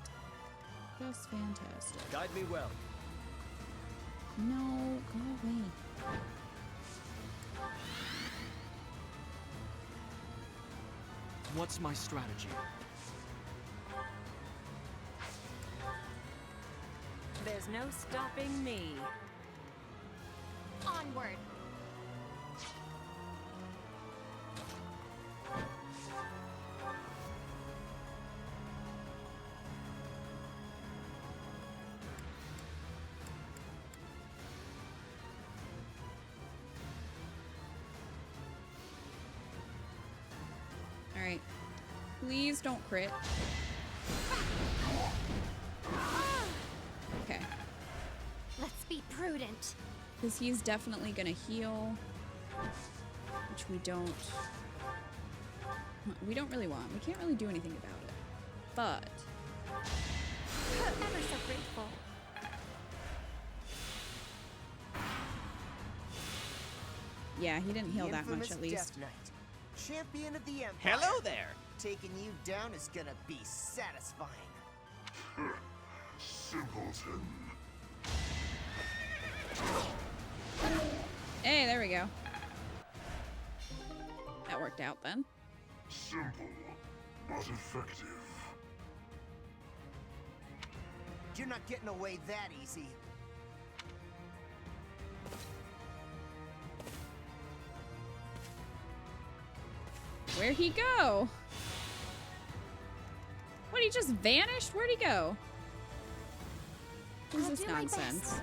A: Just fantastic.
H: Guide me well.
A: No, go away.
F: What's my strategy?
D: There's no stopping me.
C: Onward.
A: All right. Please don't crit. Okay.
C: Let's be prudent.
A: Because he's definitely going to heal, which we don't really want. We can't really do anything about it. But
C: Ever so grateful.
A: yeah, he didn't heal
B: The
A: that much
B: infamous
A: at least.
B: Death Knight, champion of the Empire.
I: Hello there!
B: Taking you down is gonna be satisfying.
G: Simpleton.
A: Hey, there we go. That worked out then.
G: Simple, but effective.
B: You're not getting away that easy.
A: Where'd he go? What, he just vanished? Where'd he go? What is
C: I'll
A: this
C: do my best.
A: nonsense?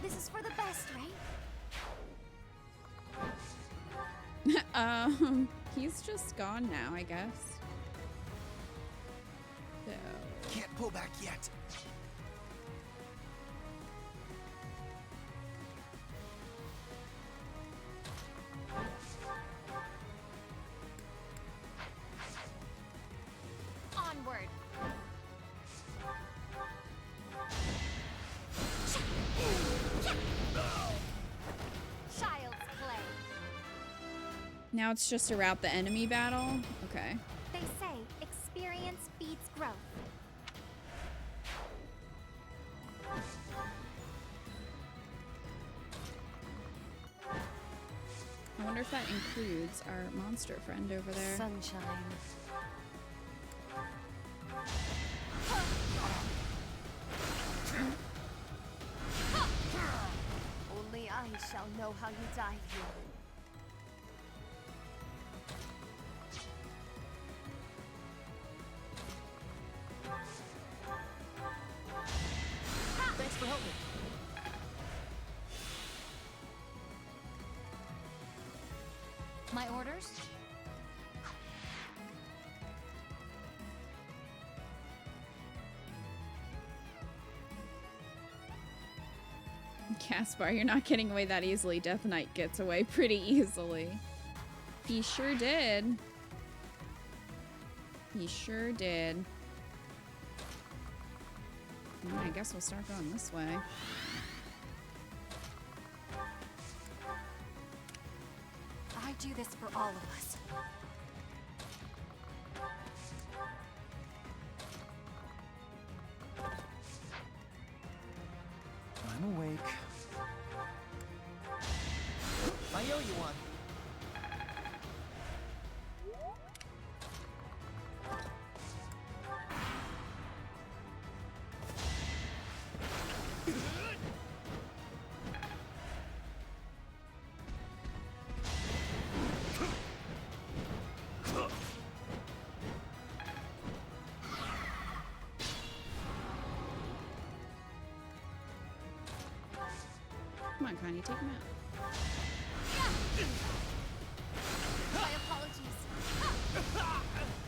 C: This is for the best, right?
A: He's just gone now, I guess. So,
B: Can't pull back yet.
C: Onward. Child's play.
A: now it's just to route the enemy battle? Okay.
C: They say experience beats growth.
A: I wonder if that includes our monster friend over there.
D: Sunshine.
C: Only I shall know how you died here.
E: Thanks for helping.
C: My orders?
A: Caspar, you're not getting away that easily. Death Knight gets away pretty easily. He sure did. He sure did. I guess we'll start going this way.
C: I do this for all of us.
B: I'm awake. I owe you one.
A: Come on, Connie, take him out.
C: My apologies.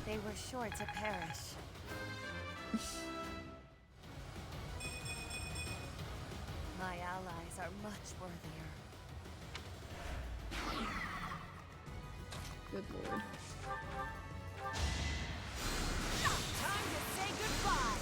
C: They were sure to perish. My allies are much worthier.
A: Good lord.
C: Time to say goodbye.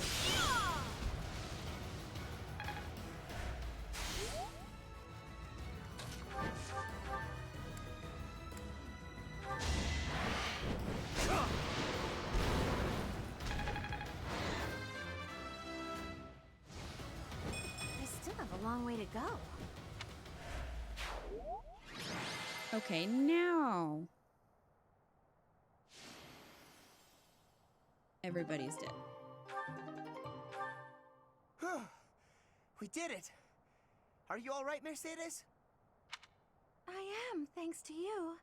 C: I still have a long way to go.
A: Okay, now. Everybody's dead.
B: We did it. Are you all right, Mercedes?
C: I am, thanks to you.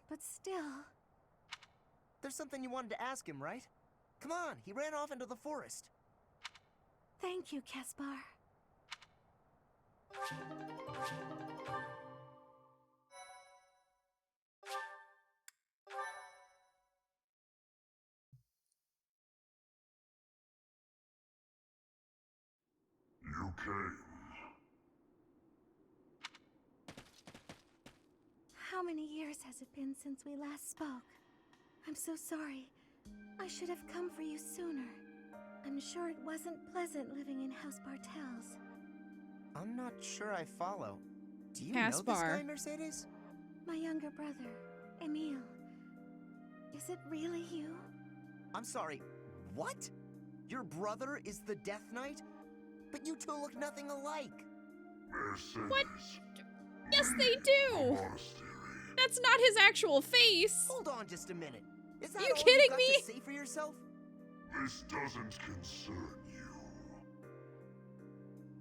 C: But still...
B: There's something you wanted to ask him, right? Come on, he ran off into the forest.
C: Thank you, Caspar.
G: You came.
C: How many years has it been since we last spoke? I'm so sorry. I should have come for you sooner. I'm sure it wasn't pleasant living in House Bartels.
B: I'm not sure I follow. Do you know
A: Caspar.
B: this guy, Mercedes?
C: My younger brother, Emile. Is it really you?
B: I'm sorry, what? Your brother is the Death Knight? But you two look nothing alike.
G: Mercedes.
A: What? Yes, they do!
G: Monastery.
A: That's not his actual face!
B: Hold on just a minute. Is that
A: You
B: all
A: kidding
B: you've got
A: me?
B: to say for yourself?
G: This doesn't concern you.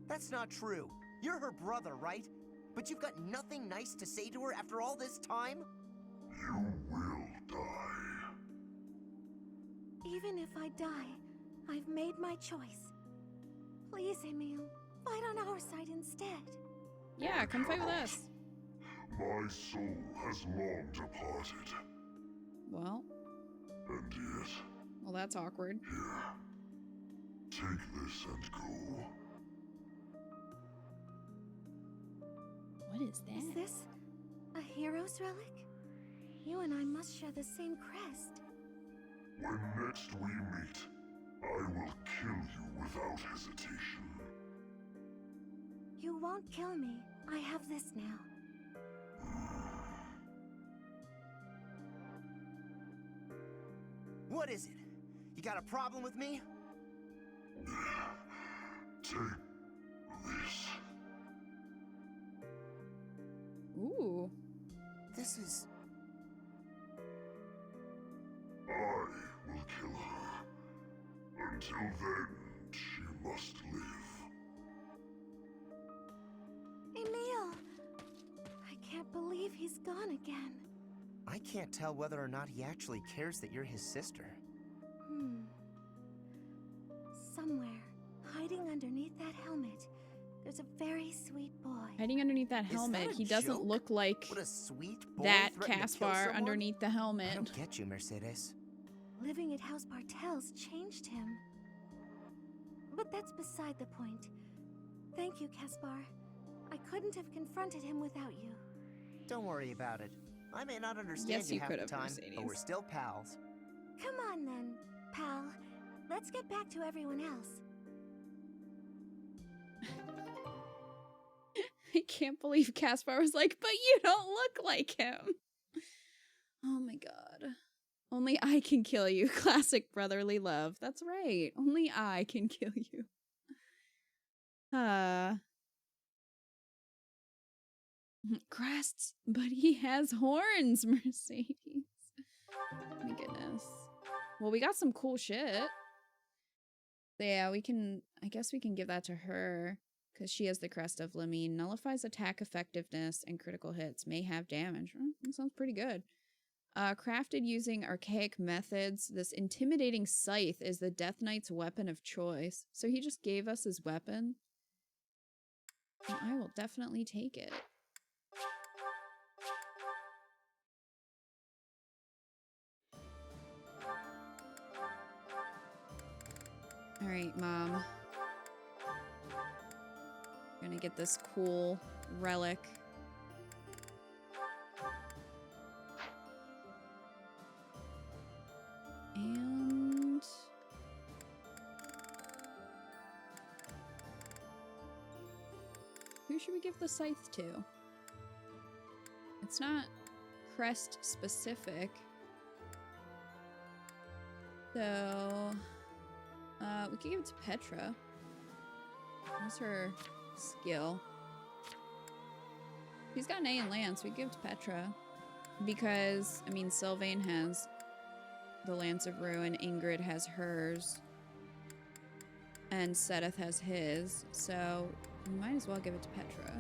B: That's not true. You're her brother, right? But you've got nothing nice to say to her after all this time?
G: You will die.
C: Even if I die, I've made my choice. Please, Emile, fight on our side instead.
A: Yeah, come fight with us.
G: My soul has long departed.
A: Well,
G: And yet,
A: well, that's awkward.
G: here. Take this and go.
A: What is
C: Is
A: that?
C: this a hero's relic? You and I must share the same crest.
G: When next we meet, I will kill you without hesitation.
C: You won't kill me. I have this now.
B: What is it? You got a problem with me?
G: Take this.
A: Ooh.
B: This is...
G: I will kill her. Until then, she must live.
C: Emile! I can't believe he's gone again.
B: I can't tell whether or not he actually cares that you're his sister.
C: Somewhere, hiding underneath that helmet, there's a very sweet boy.
A: Hiding underneath that
B: Is that
A: helmet,
B: a
A: he doesn't
B: joke?
A: look like
B: Would a sweet boy
A: that
B: threaten to kill
A: Caspar
B: someone?
A: underneath the
B: I
A: helmet.
B: don't get you, Mercedes.
C: Living at House Bartels changed him. But that's beside the point. Thank you, Caspar. I couldn't have confronted him without you.
B: Don't worry about it. I may not understand
A: Yes,
B: you
A: you
B: half
A: could
B: the
A: have,
B: time,
A: Mercedes.
B: but we're still pals.
C: Come on then, pal. Let's get back to everyone else.
A: I can't believe Caspar was like, but you don't look like him. Oh my god. Only I can kill you. Classic brotherly love. That's right. Only I can kill you. Crests, but he has horns, Mercedes. Oh my goodness. Well, we got some cool shit. So yeah, we can, I guess we can give that to her. Because she has the crest of Lamine. Nullifies attack effectiveness and critical hits. May have damage. That sounds pretty good. Crafted using archaic methods. This intimidating scythe is the Death Knight's weapon of choice. So he just gave us his weapon. And I will definitely take it. Alright, Mom. Gonna get this cool relic. And who should we give the scythe to? It's not crest specific. So we could give it to Petra. What's her skill? She's got an A in Lance. We give it to Petra. Because, I mean, Sylvain has the Lance of Ruin, Ingrid has hers, and Seth has his, so we might as well give it to Petra.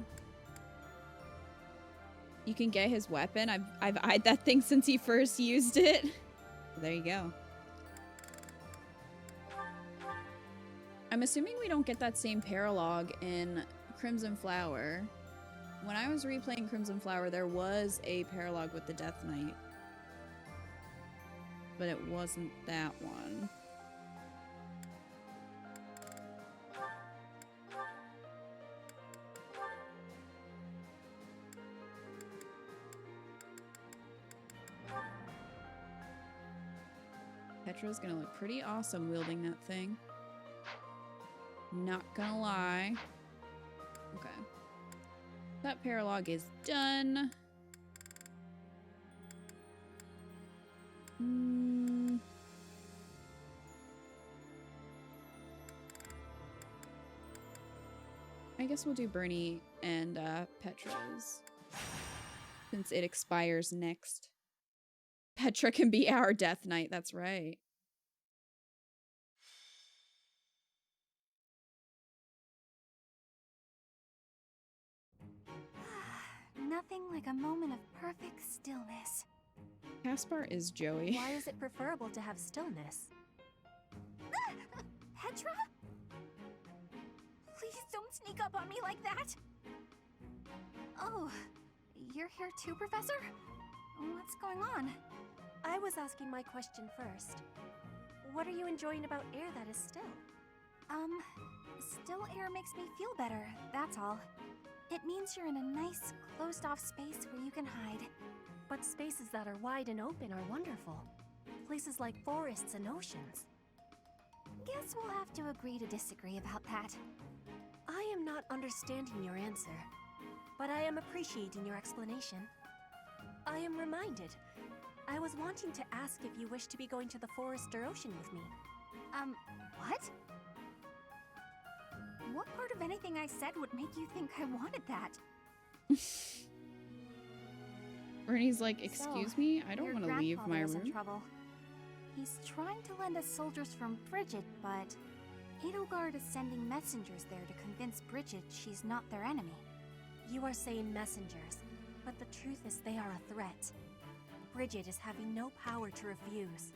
A: You can get his weapon. I've eyed that thing since he first used it. There you go. I'm assuming we don't get that same Paralogue in Crimson Flower. When I was replaying Crimson Flower, there was a Paralogue with the Death Knight. But it wasn't that one. Petra's gonna look pretty awesome wielding that thing. Not gonna lie. Okay. That Paralogue is done. I guess we'll do Bernie and Petra's. Since it expires next. Petra can be our Death Knight, that's right.
C: Nothing like a moment of perfect stillness.
A: Caspar is Joey.
I: Why is it preferable to have stillness?
C: Petra? Please don't sneak up on me like that! Oh, you're here too, Professor? What's going on?
I: I was asking my question first. What are you enjoying about air that is still?
C: Still air makes me feel better, that's all. It means you're in a nice, closed-off space where you can hide.
I: But spaces that are wide and open are wonderful. Places like forests and oceans.
C: Guess we'll have to agree to disagree about that.
I: I am not understanding your answer, but I am appreciating your explanation. I am reminded. I was wanting to ask if you wish to be going to the forest or ocean with me.
C: What? What part of anything I said would make you think I wanted that?
A: Bernie's like, excuse me? I don't want to leave my room.
C: In trouble. He's trying to lend us soldiers from Bridget, but Edelgard is sending messengers there to convince Bridget she's not their enemy.
I: You are saying messengers, but the truth is they are a threat. Bridget is having no power to refuse.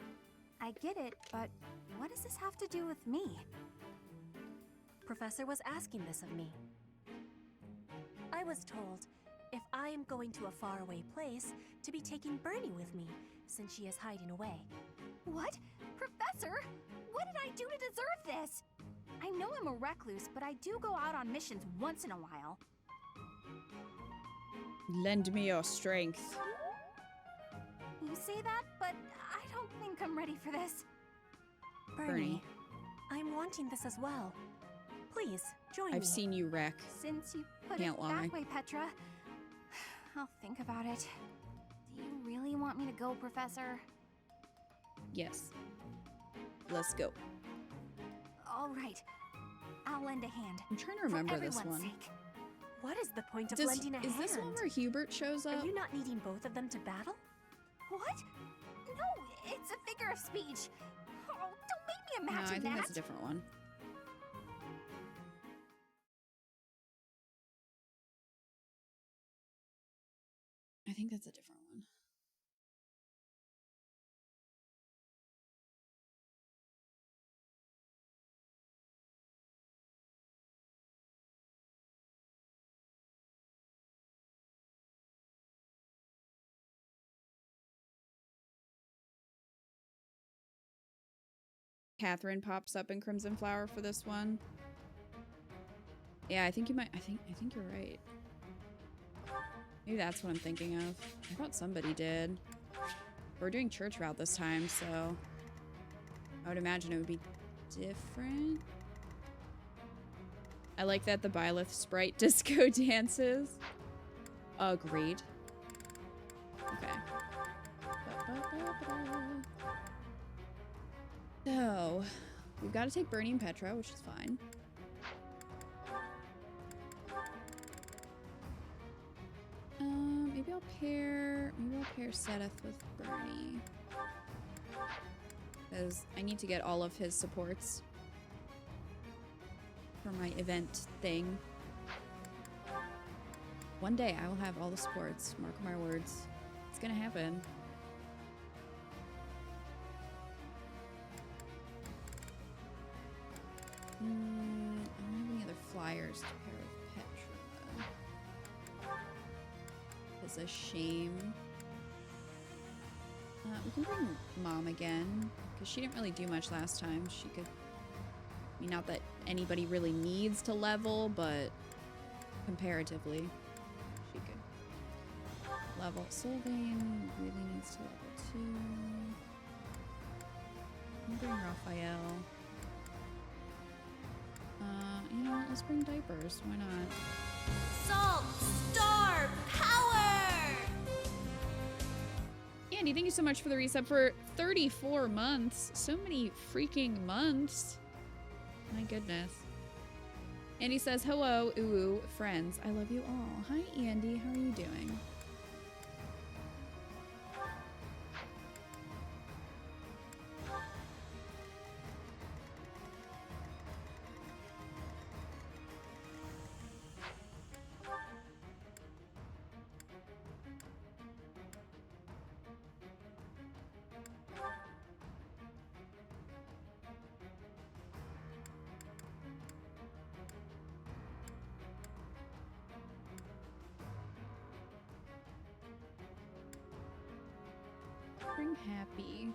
C: I get it, but what does this have to do with me?
I: Professor was asking this of me. I was told, if I am going to a faraway place, to be taking Bernie with me, since she is hiding away.
C: What? Professor? What did I do to deserve this? I know I'm a recluse, but I do go out on missions once in a while.
A: Lend me your strength.
C: You say that, but I don't think think I'm ready for this.
A: Bernie.
I: I'm wanting this as well. Please, join me.
A: I've seen you wreck.
C: Since you put
A: Can't
C: it
A: lie.
C: that way, Petra, I'll think about it. Do you really want me to go, Professor?
A: Yes. Let's go.
C: All right. I'll lend a hand.
A: I'm trying to remember
C: for
A: this
C: everyone's
A: one.
C: sake.
I: What is the point of lending a hand?
A: Is this one where Hubert shows up?
I: Are you not needing both of them to battle?
C: What? No, it's a figure of speech. Oh, don't make me
A: No,
C: imagine
A: I think
C: that.
A: that's a different one. I think that's a different one. Catherine pops up in Crimson Flower for this one. Yeah, I think you might. I think you're right. Maybe that's what I'm thinking of. I thought somebody did. We're doing church route this time, so I would imagine it would be different. I like that the Byleth sprite disco dances. Agreed. Okay. So, we've got to take Bernie and Petra, which is fine. Maybe I'll pair Seth with Bernie. Because I need to get all of his supports for my event thing. One day I will have all the supports, mark my words. It's gonna happen. I don't have any other flyers to pair with Petra. It's a shame. We can bring Mom again, because she didn't really do much last time. She could... I mean, not that anybody really needs to level, but comparatively, she could level. Sylvain really needs to level too. I'll bring Raphael. You know what? Let's bring diapers. Why not?
C: Salt, Star, Power!
A: Andy, thank you so much for the resub for 34 months. So many freaking months. My goodness. Andy says, hello, ooh, friends. I love you all. Hi, Andy. How are you doing? Bring Happy.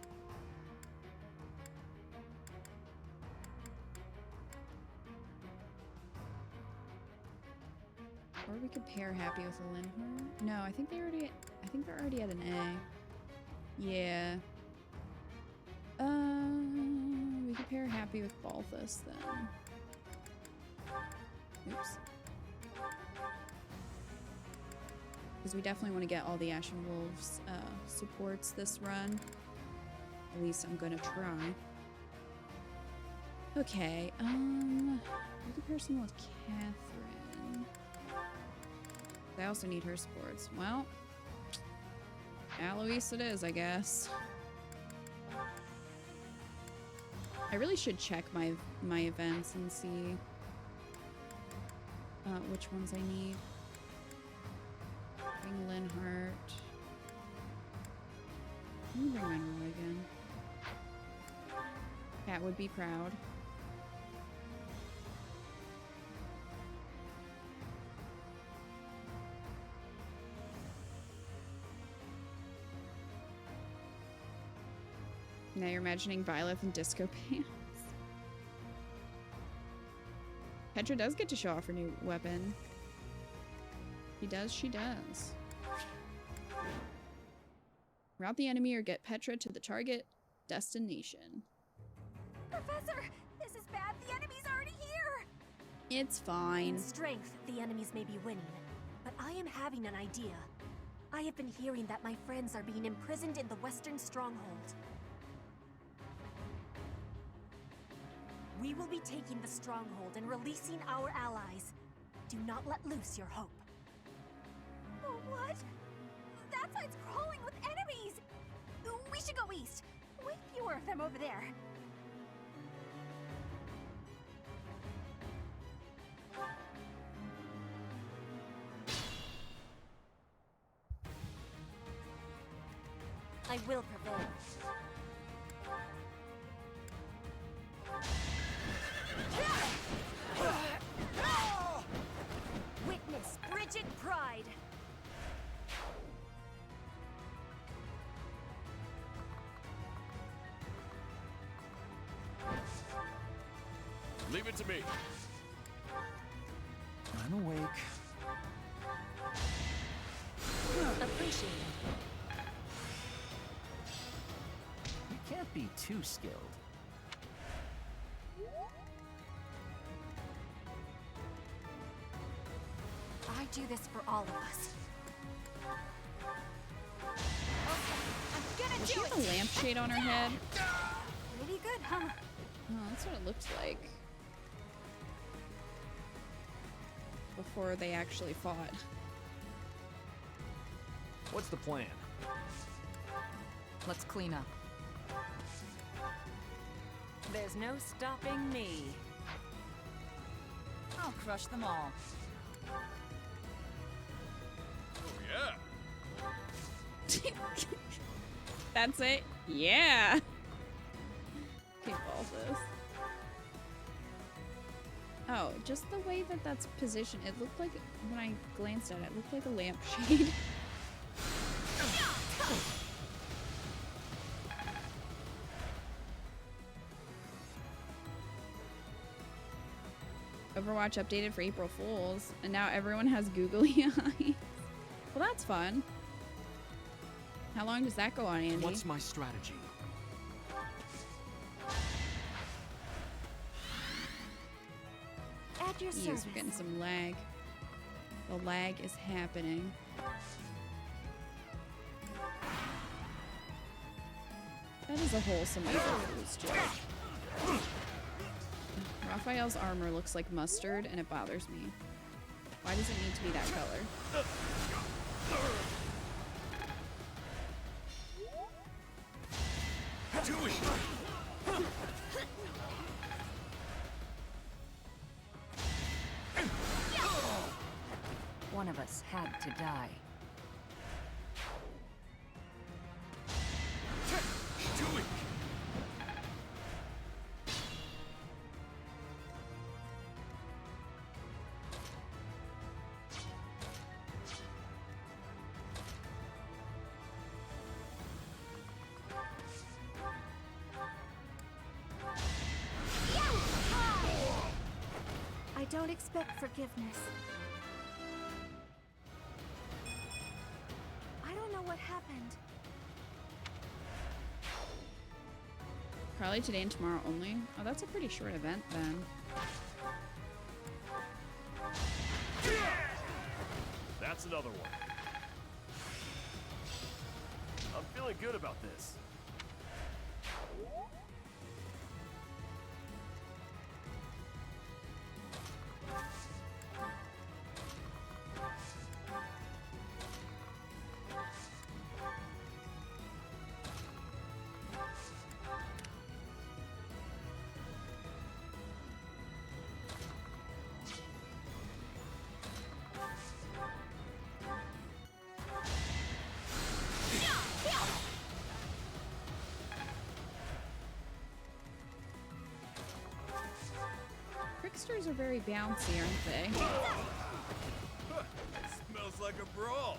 A: Or we could pair Happy with a Linhorn. No, I think they're already at an A. Yeah. We could pair Happy with Balthus then. Oops. Because we definitely want to get all the Ashen Wolves supports this run. At least I'm gonna try. Okay, we could pair someone with Catherine. I also need her supports. Well, Alois it is, I guess. I really should check my events and see which ones I need. Bring Linhart. Let me bring Monroe again. Cat would be proud. Now you're imagining Byleth in disco pants. Petra does get to show off her new weapon. She does. Rout the enemy or get Petra to the target. destination.
C: Professor, this is bad. The enemy's already here.
A: It's fine.
I: In strength, the enemies may be winning, but I am having an idea. I have been hearing that my friends are being imprisoned in the Western Stronghold. We will be taking the stronghold and releasing our allies. Do not let loose your hope.
C: What? That side's crawling with enemies. We should go east. Way fewer of them over there.
I: I will prevail. Witness Bridget Pride.
J: Leave it to me.
H: I'm awake.
I: Appreciate it.
H: You can't be too skilled.
I: I do this for all of us.
A: Does she have a lampshade on her head?
C: Pretty good, huh?
A: Oh, that's what it looked like. Before they actually fought.
F: What's the plan?
K: Let's clean up. There's no stopping me. I'll crush them all.
J: Oh, yeah.
A: That's it? Yeah! Okay, this. Oh, just the way that that's positioned. It looked like, when I glanced at it, it looked like a lampshade. Overwatch updated for April Fools, and now everyone has googly eyes. Well, that's fun. How long does that go on, Andy?
F: What's my strategy?
C: At your service.
A: Yes, we're getting some lag. The lag is happening. That is a wholesome April Fool's joke. Raphael's armor looks like mustard, and it bothers me. Why does it need to be that color?
K: One of us had to die.
C: I don't expect forgiveness. I don't know what happened.
A: Probably today and tomorrow only. Oh, that's a pretty short event then.
J: That's another one. I'm feeling good about this.
A: Tricksters are very bouncy, aren't they?
J: Smells like a brawl.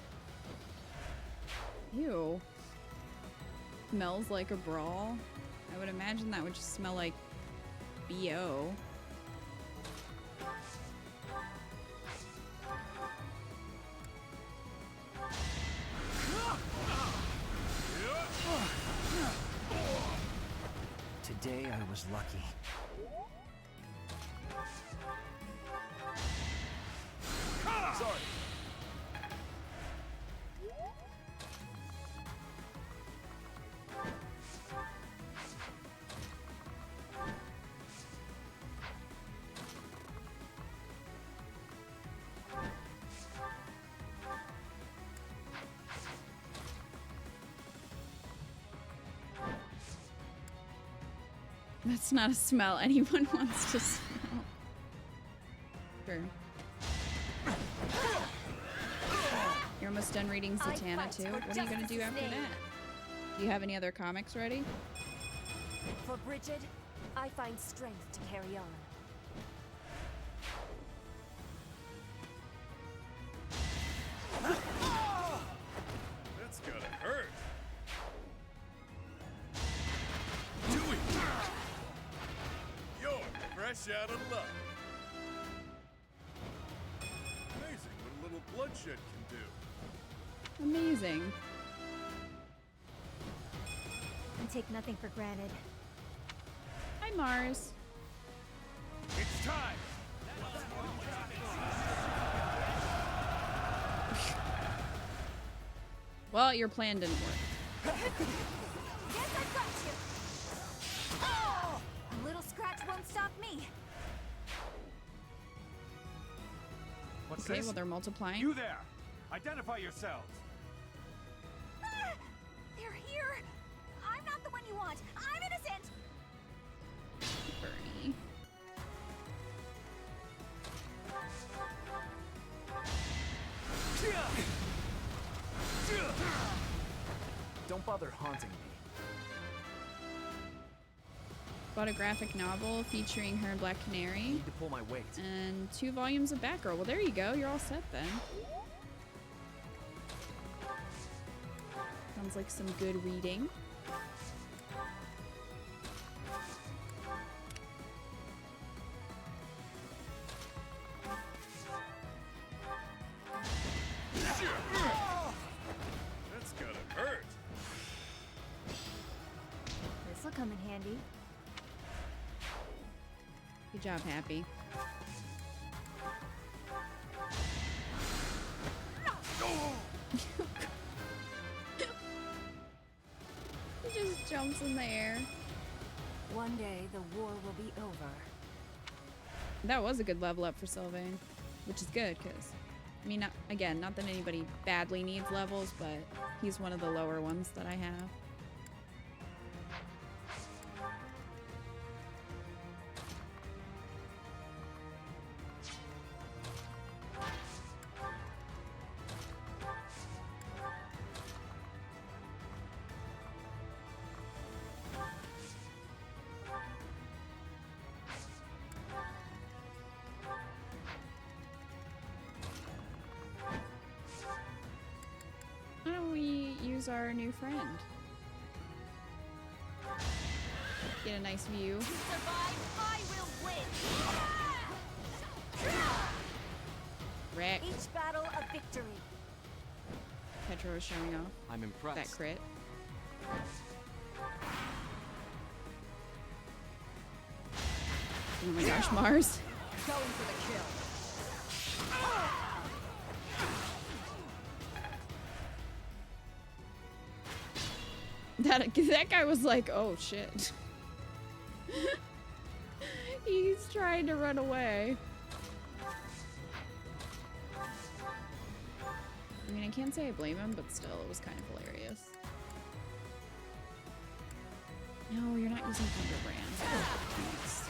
A: Ew. Smells like a brawl. I would imagine that would just smell like BO.
H: was lucky.
J: Sorry.
A: That's not a smell anyone wants to smell. Sure. You're almost done reading Zatanna too? What are you gonna do after that? Do you have any other comics ready?
I: For Bridget, I find strength to carry on.
J: That's gotta hurt. Do it! You're fresh out of luck. Amazing what a little bloodshed can do.
A: Amazing.
C: And take nothing for granted.
A: Hi, Mars.
J: It's time!
A: Well, your plan didn't work.
C: Yes, I've got you! Oh! A little scratch won't stop me.
F: What's
A: Okay,
F: this?
A: well, they're multiplying.
F: You there! Identify yourselves!
C: Ah! They're here! I'm not the one you want! I'm innocent!
A: Bernie.
H: Don't bother haunting me.
A: Bought a graphic novel featuring her and Black
H: I
A: Canary.
H: need to pull my weight.
A: And 2 volumes of Batgirl. Well, there you go. You're all set then. Sounds like some good reading.
J: That's gotta hurt.
C: This'll come in handy.
A: Good job, Happy. He just jumps in the air.
I: One day, the war will be over.
A: That was a good level up for Sylvain, which is good because, I mean, not, again, not that anybody badly needs levels, but he's one of the lower ones that I have. Why don't we use our new friend? Get a nice view.
C: To survive, I will win!
A: Wreck.
I: Each battle a victory.
A: Petro is showing off
H: I'm impressed.
A: that crit. Oh my gosh, Mars.
K: Going for the kill.
A: That guy was like, oh shit. He's trying to run away. I mean, I can't say I blame him, but still, it was kind of hilarious. No, you're not using Thunderbrand. Thanks.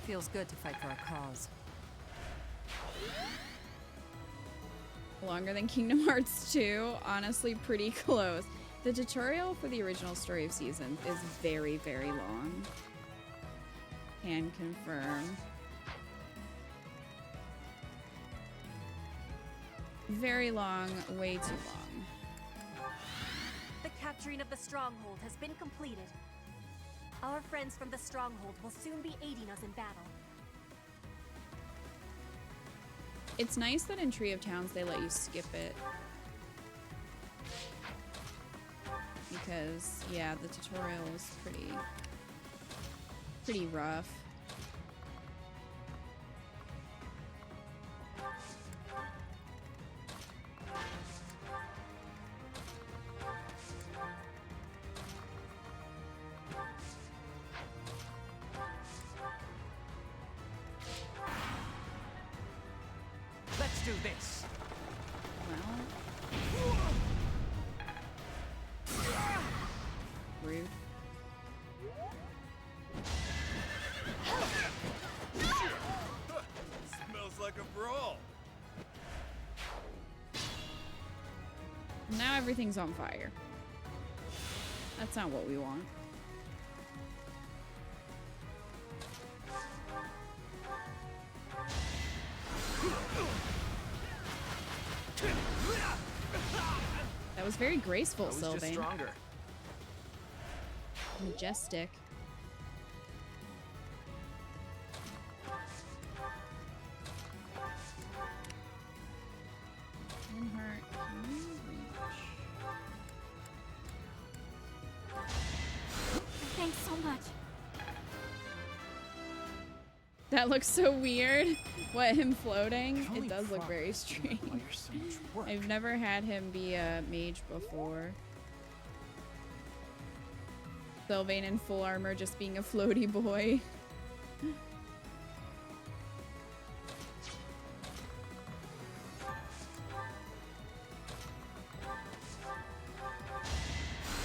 K: Feels good to fight for a cause.
A: Longer than Kingdom Hearts 2, honestly pretty close. The tutorial for the original Story of Seasons is very, very long. Can confirm. Very long, way too long.
I: The capturing of the stronghold has been completed. Our friends from the Stronghold will soon be aiding us in battle.
A: It's nice that in Tree of Towns they let you skip it. Because, yeah, the tutorial is pretty rough.
H: Let's do this.
A: Well. Rude.
J: Smells like a brawl.
A: Now everything's on fire. That's not what we want. That was very graceful, Sylvain.
H: Just stronger.
A: Majestic. One heart. Can you reach?
C: Thanks so much.
A: That looks so weird. What, him floating? It does look very strange. I've never had him be a mage before. Sylvain in full armor just being a floaty boy.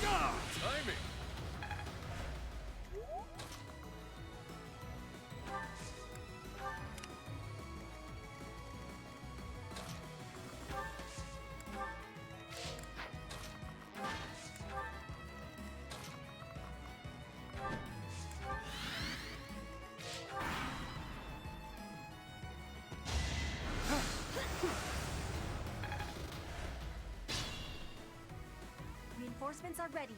J: Timing.
I: Reinforcements are ready.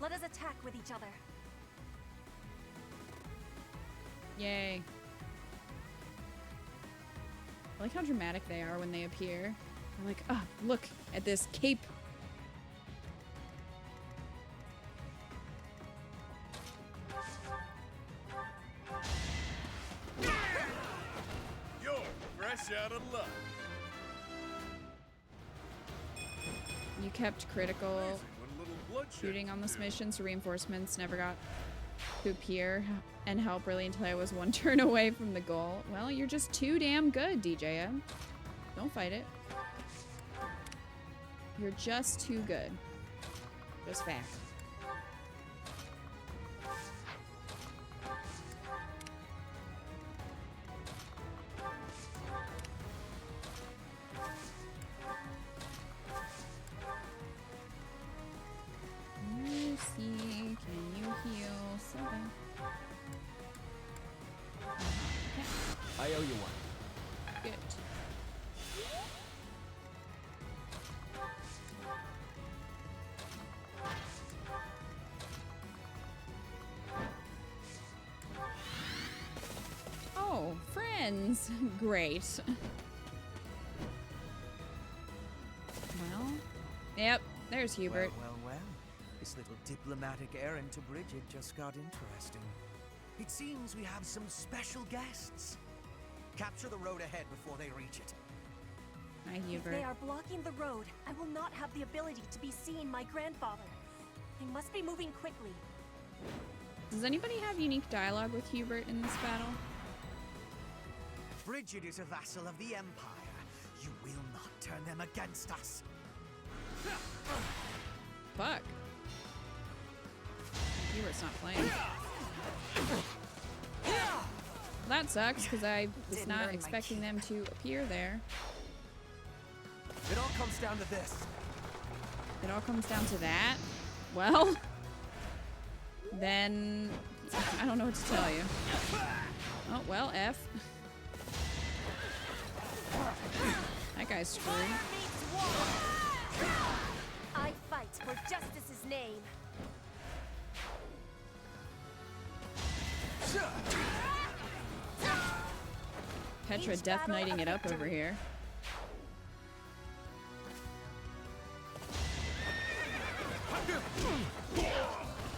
I: Let us attack with each other.
A: Yay. I like how dramatic they are when they appear. I'm like, ah, look at this cape.
J: You're fresh out of luck.
A: You kept critical
J: Amazing what a little bloodshed
A: shooting on
J: can
A: this
J: do.
A: mission, so reinforcements never got to appear and help really until I was one turn away from the goal. Well, you're just too damn good, DJM. Don't fight it. You're just too good. Just fact. Mercy, can you heal something? Okay,
H: I owe you one.
A: good. Oh, friends. Great. Well, yep, there's Hubert.
L: Well. This little diplomatic errand to Bridget just got interesting. It seems we have some special guests. Capture the road ahead before they reach it.
A: Hi,
I: If
A: Hubert.
I: they are blocking the road, I will not have the ability to be seeing my grandfather. They must be moving quickly.
A: Does anybody have unique dialogue with Hubert in this battle?
L: Bridget is a vassal of the Empire. You will not turn them against us.
A: Fuck. Hubert's not playing. That sucks, because I was
L: Didn't
A: not
L: earn my
A: expecting them to appear there.
L: It all comes down to this.
A: It all comes down to that? Well, then I don't know what to tell you. Oh, well, F. That guy's screwed.
I: I fight for justice's name.
A: Petra death knighting it up over here.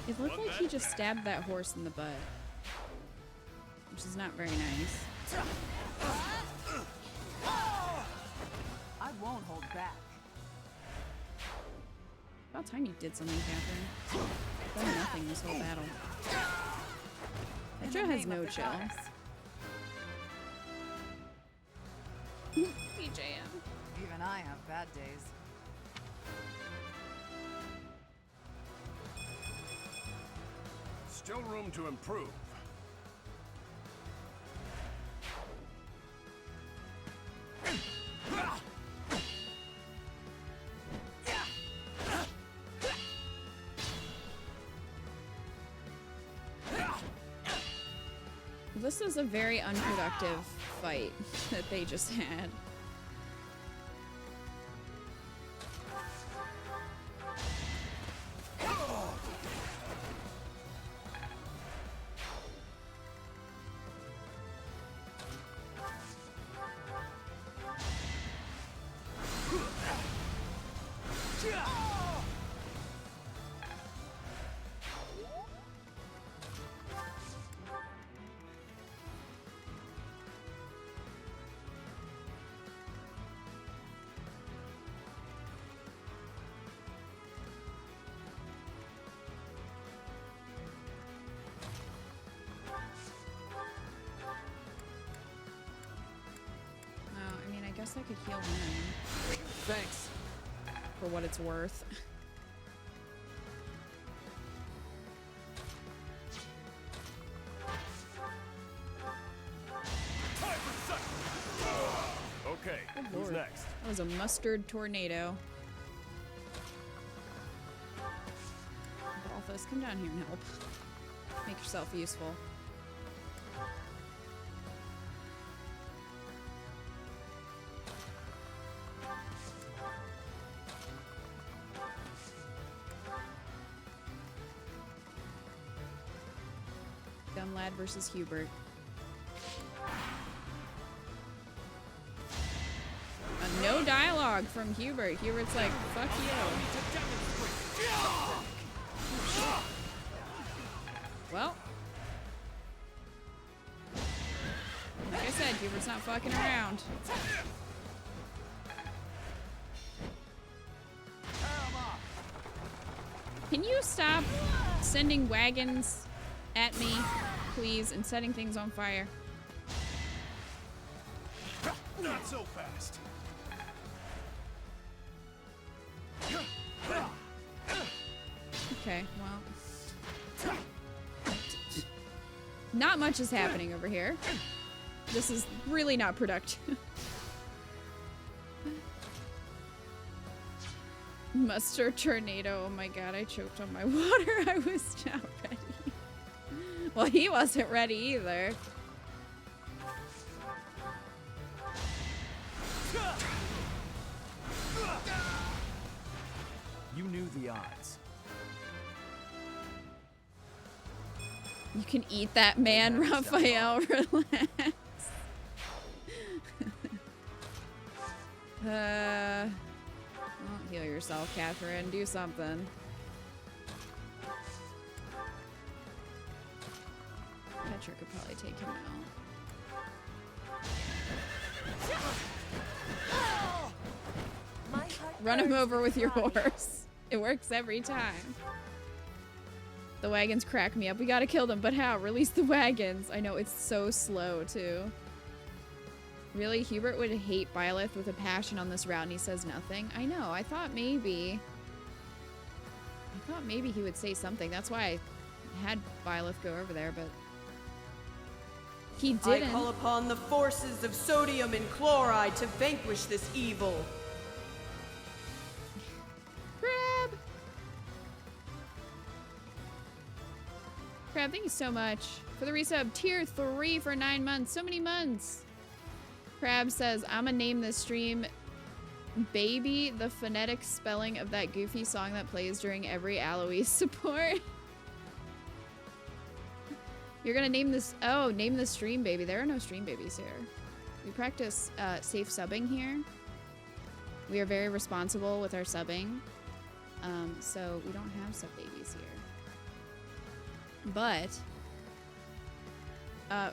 A: It looked like he just stabbed that horse in the butt, which is not very nice.
K: I won't hold back.
A: About time you did something, Catherine. Done nothing this whole battle. Petra has no chill. PJM.
K: Even I have bad days.
J: Still room to improve.
A: This was a very unproductive fight that they just had. I guess I could heal him.
F: Thanks.
A: For what it's worth.
J: Okay,
A: Good
J: who's
A: Lord.
J: next?
A: That was a mustard tornado. Balthus, come down here and help. Make yourself useful. Lad versus Hubert. No dialogue from Hubert. Hubert's like, fuck you. Well. Like I said, Hubert's not fucking around. Can you stop sending wagons at me, please, and setting things on fire?
J: Not so fast.
A: Okay, well. Not much is happening over here. This is really not productive. Mustard tornado. Oh my god, I choked on my water. I was not ready. Well, he wasn't ready either.
H: You knew the odds.
A: You can eat that man, Raphael. Relax. Well, heal yourself, Catherine. Do something. Petra could probably take him out. Run him over with your horse. It works every time. The wagons crack me up. We gotta kill them, but how? Release the wagons. I know, it's so slow, too. Really? Hubert would hate Byleth with a passion on this route, and he says nothing? I know. I thought maybe he would say something. That's why I had Byleth go over there, but he didn't.
M: I call upon the forces of sodium and chloride to vanquish this evil.
A: Crab, thank you so much for the resub. Tier 3 for 9 months. So many months. Crab says, I'm gonna name this stream Baby, the phonetic spelling of that goofy song that plays during every Alois support. You're gonna name this, oh, name the stream baby. There are no stream babies here. We practice safe subbing here. We are very responsible with our subbing. So we don't have sub babies here. But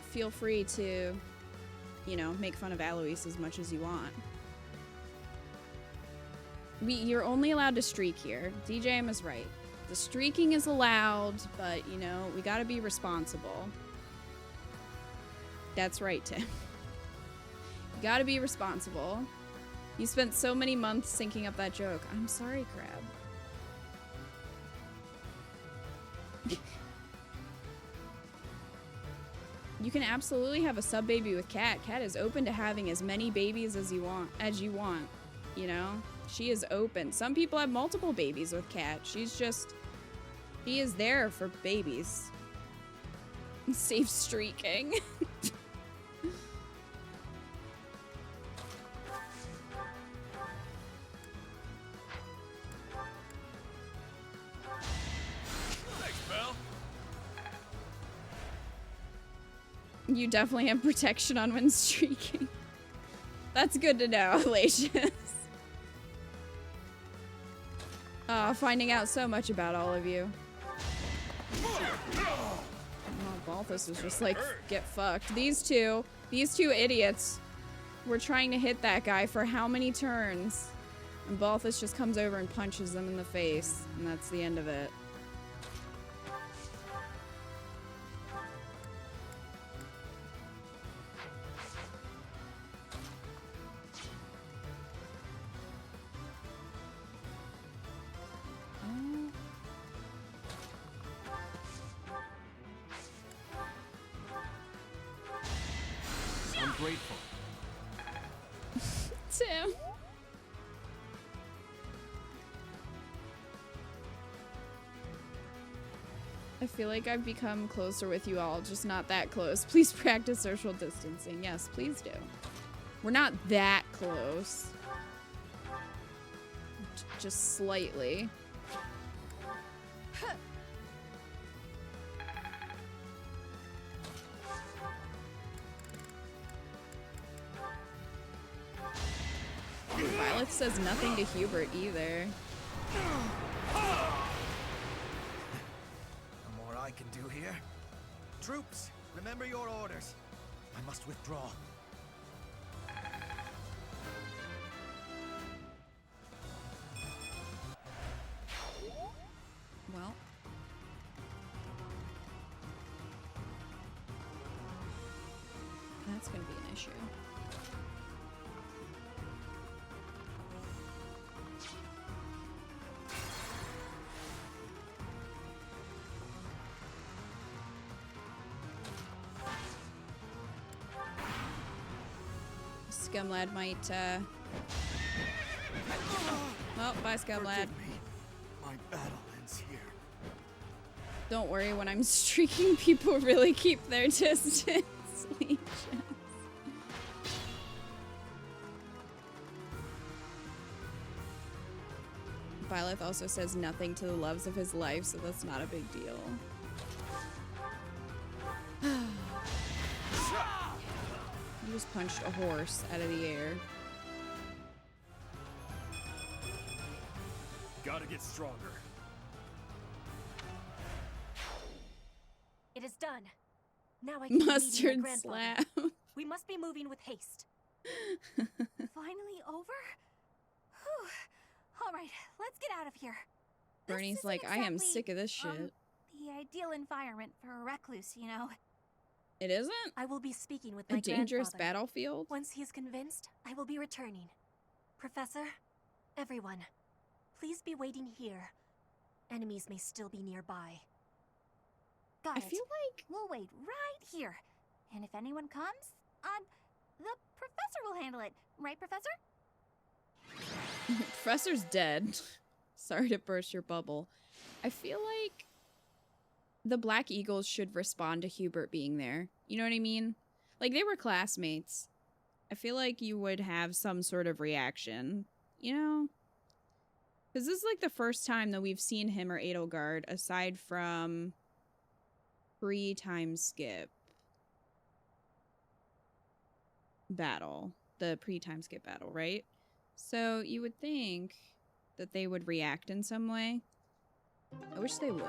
A: feel free to, you know, make fun of Alois as much as you want. You're only allowed to streak here. DJM is right. The streaking is allowed, but, you know, we gotta be responsible. That's right, Tim. You gotta be responsible. You spent so many months syncing up that joke. I'm sorry, Crab. You can absolutely have a sub baby with Cat. Cat is open to having as many babies as you want, you know? She is open. Some people have multiple babies with Cat. She is there for babies. Safe streaking.
J: Thanks, pal.
A: You definitely have protection on when streaking. That's good to know, Lacius. Finding out so much about all of you. Oh, Balthus was just like, get fucked. These two idiots were trying to hit that guy for how many turns? And Balthus just comes over and punches them in the face. And that's the end of it.
F: I'm grateful.
A: Tim. I feel like I've become closer with you all, just not that close. Please practice social distancing. Yes, please do. We're not that close. Just slightly. Violet says nothing to Hubert either.
L: No more I can do here. Troops, remember your orders. I must withdraw.
A: Well. That's gonna be an issue. Scumlad might, Oh, bye, Scumlad.
F: My battle ends here.
A: Don't worry, when I'm streaking, people really keep their distance. Legions. Violet also says nothing to the loves of his life, so that's not a big deal. You just punched a horse out of the air.
J: Gotta get stronger.
I: It is done. Now I can
A: Mustard slap.
I: We must be moving with haste.
C: Finally over? Whew. All right, let's get out of here.
A: Bernie's like, I am sick of this shit.
C: The ideal environment for a recluse, you know.
A: It isn't?
I: I will be speaking with my
A: A dangerous
I: grandfather.
A: battlefield?
I: Once he is convinced, I will be returning. Professor, everyone, please be waiting here. Enemies may still be nearby.
C: Got
A: I
C: it.
A: feel like
C: We'll wait right here. And if anyone comes, the professor will handle it. Right, Professor?
A: Professor's dead. Sorry to burst your bubble. I feel like the Black Eagles should respond to Hubert being there. You know what I mean? Like, they were classmates. I feel like you would have some sort of reaction, you know? Because this is like the first time that we've seen him or Edelgard, aside from pre-time skip battle. The pre-time skip battle, right? So you would think that they would react in some way. I wish they would.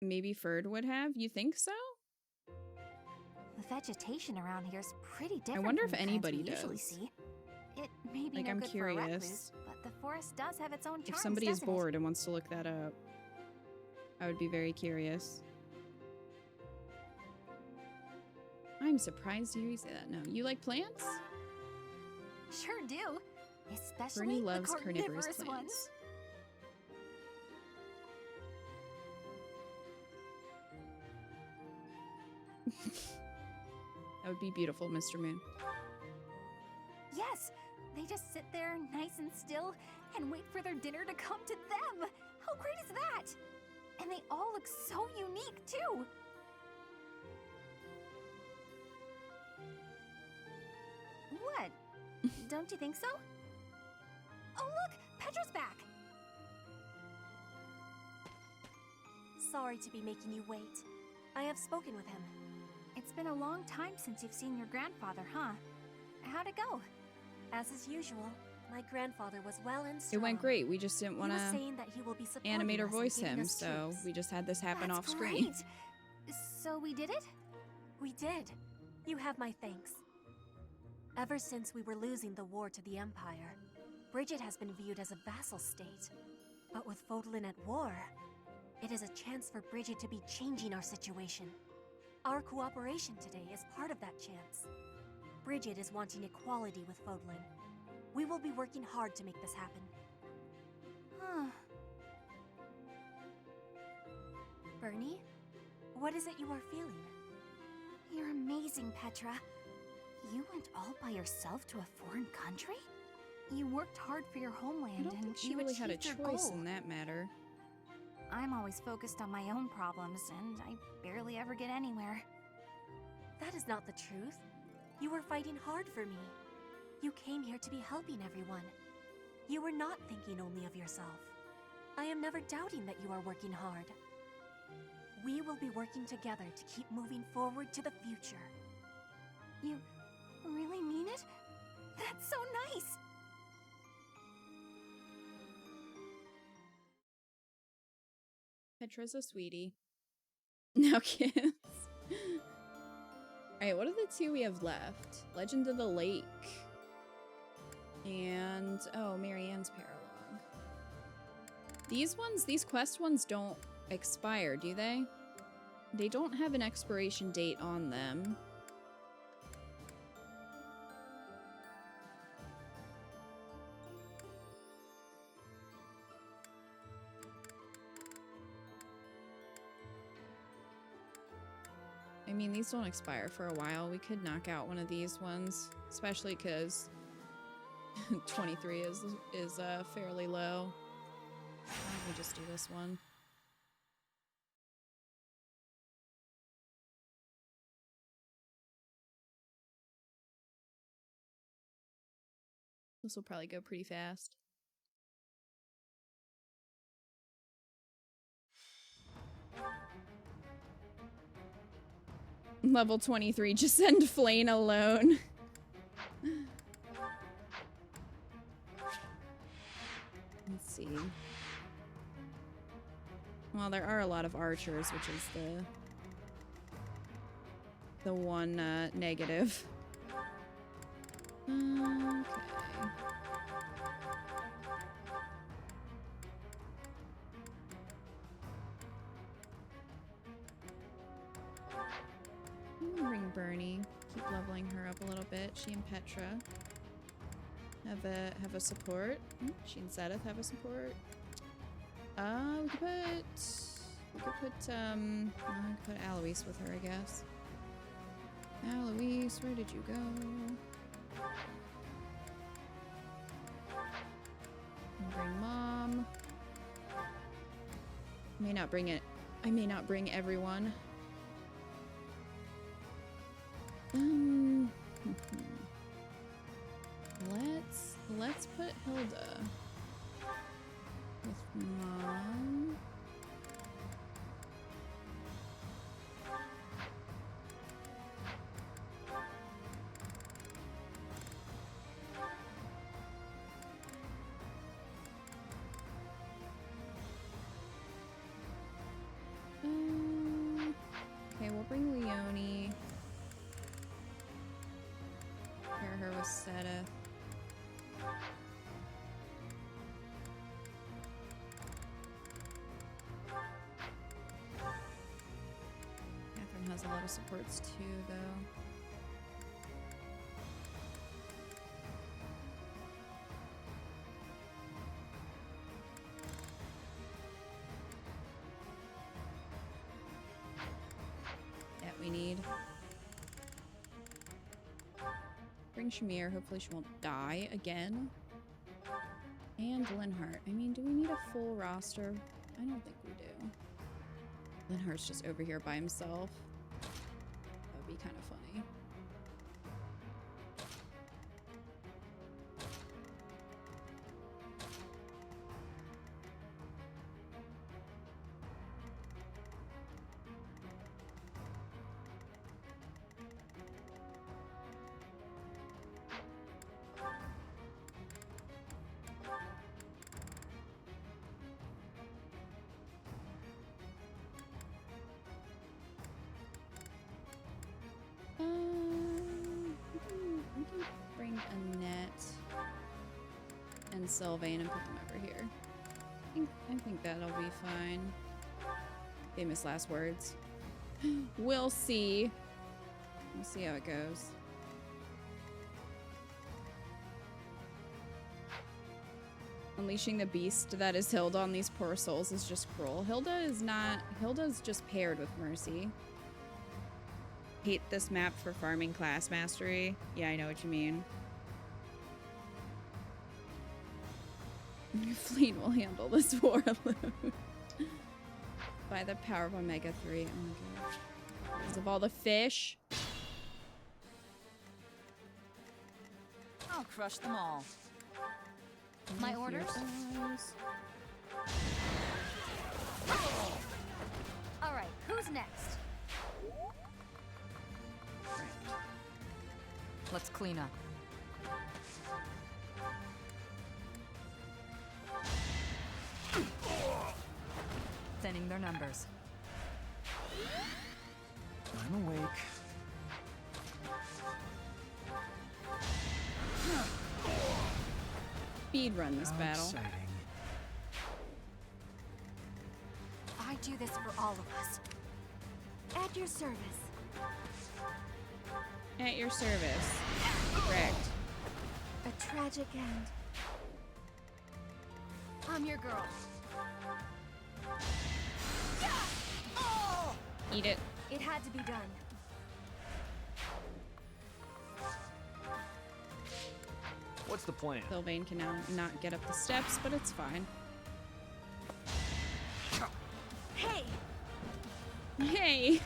A: Maybe Ferd would have? You think so?
C: The vegetation around here is pretty different.
A: I wonder if
C: from the plants
A: anybody
C: we usually
A: does.
C: see. It may be
A: Like,
C: no
A: I'm
C: good for a recluse,
A: curious.
C: but the forest does have its own charms,
A: If somebody is
C: doesn't it?
A: bored and wants to look that up, I would be very curious. I'm surprised to hear you say that. No, you like plants?
C: Sure do. Especially
A: Bernie
C: the
A: loves carnivorous
C: carnivorous
A: plants.
C: ones.
A: That would be beautiful, Mr. Moon.
C: Yes, they just sit there nice and still and wait for their dinner to come to them. How great is that? And they all look so unique, too. What? Don't you think so? Oh, look! Petra's back!
I: Sorry to be making you wait. I have spoken with him.
C: It's been a long time since you've seen your grandfather, huh? How'd it go?
I: As is usual, my grandfather was well and
A: It
I: strong.
A: went great. We just didn't want
I: He was
A: to
I: saying that he will be supporting
A: animate or
I: us and
A: voice
I: giving
A: him,
I: us
A: so
I: troops.
A: we just had this happen
C: That's
A: off screen.
C: great. So we did it?
I: We did. You have my thanks. Ever since we were losing the war to the Empire, Bridget has been viewed as a vassal state. But with Fodlan at war, it is a chance for Bridget to be changing our situation. Our cooperation today is part of that chance. Bridget is wanting equality with Fodlan. We will be working hard to make this happen.
C: Huh.
I: Bernie, what is it you are feeling?
C: You're amazing, Petra. You went all by yourself to a foreign country? You worked hard for your
A: I
C: homeland
A: don't
C: and
A: think she
C: you
A: really had a
C: achieved your
A: choice
C: goal.
A: in that matter.
C: I'm always focused on my own problems, and I barely ever get anywhere.
I: That is not the truth. You were fighting hard for me. You came here to be helping everyone. You were not thinking only of yourself. I am never doubting that you are working hard. We will be working together to keep moving forward to the future.
C: You really mean it? That's so nice!
A: Petra's a sweetie. No kids. Alright, what are the two we have left? Legend of the Lake. And, oh, Marianne's Paralogue. These quest ones don't expire, do they? They don't have an expiration date on them. I mean, these don't expire for a while. We could knock out one of these ones, especially because 23 is fairly low. Why don't we just do this one? This will probably go pretty fast. Level 23, just send Flane alone. Let's see. Well, there are a lot of archers, which is the one negative. Okay. Bring Bernie. Keep leveling her up a little bit. She and Petra have a support. She and Zedith have a support. We could put Alois with her, I guess. Alois, where did you go? Bring Mom. I may not bring everyone. Let's put Hilda with Mom. Okay, we'll bring Leonie. Pair her with Seta. Catherine has a lot of supports too, though. We need. Bring Shamir. Hopefully she won't die again. And Linhart. I mean, do we need a full roster? I don't think we do. Linhart's just over here by himself. That would be kind of funny. We can bring Annette and Sylvain and put them over here. I think that'll be fine. Famous last words. We'll see. We'll see how it goes. Unleashing the beast that is Hilda on these poor souls is just cruel. Hilda's just paired with Mercy. Hate this map for farming class mastery. Yeah, I know what you mean. Fleet will handle this war alone. By the power of Omega 3. Oh my gosh. Because of all the fish.
K: I'll crush them all. My orders? All right, who's next? Let's clean up. Thinning their numbers.
H: I'm awake.
A: Speed run this battle.
H: Exciting.
C: I do this for all of us. At your service.
A: At your service. Correct.
C: A tragic end. I'm your girl.
A: Eat it.
C: It had to be done.
F: What's the plan?
A: Sylvain can now not get up the steps, but it's fine.
C: Hey!
A: Hey!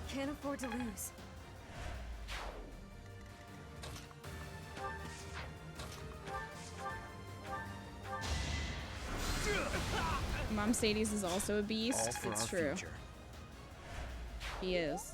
C: Can't afford to lose.
A: Mom Sadie's is also a beast.
H: All for
A: It's
H: our
A: true.
H: future.
A: He is.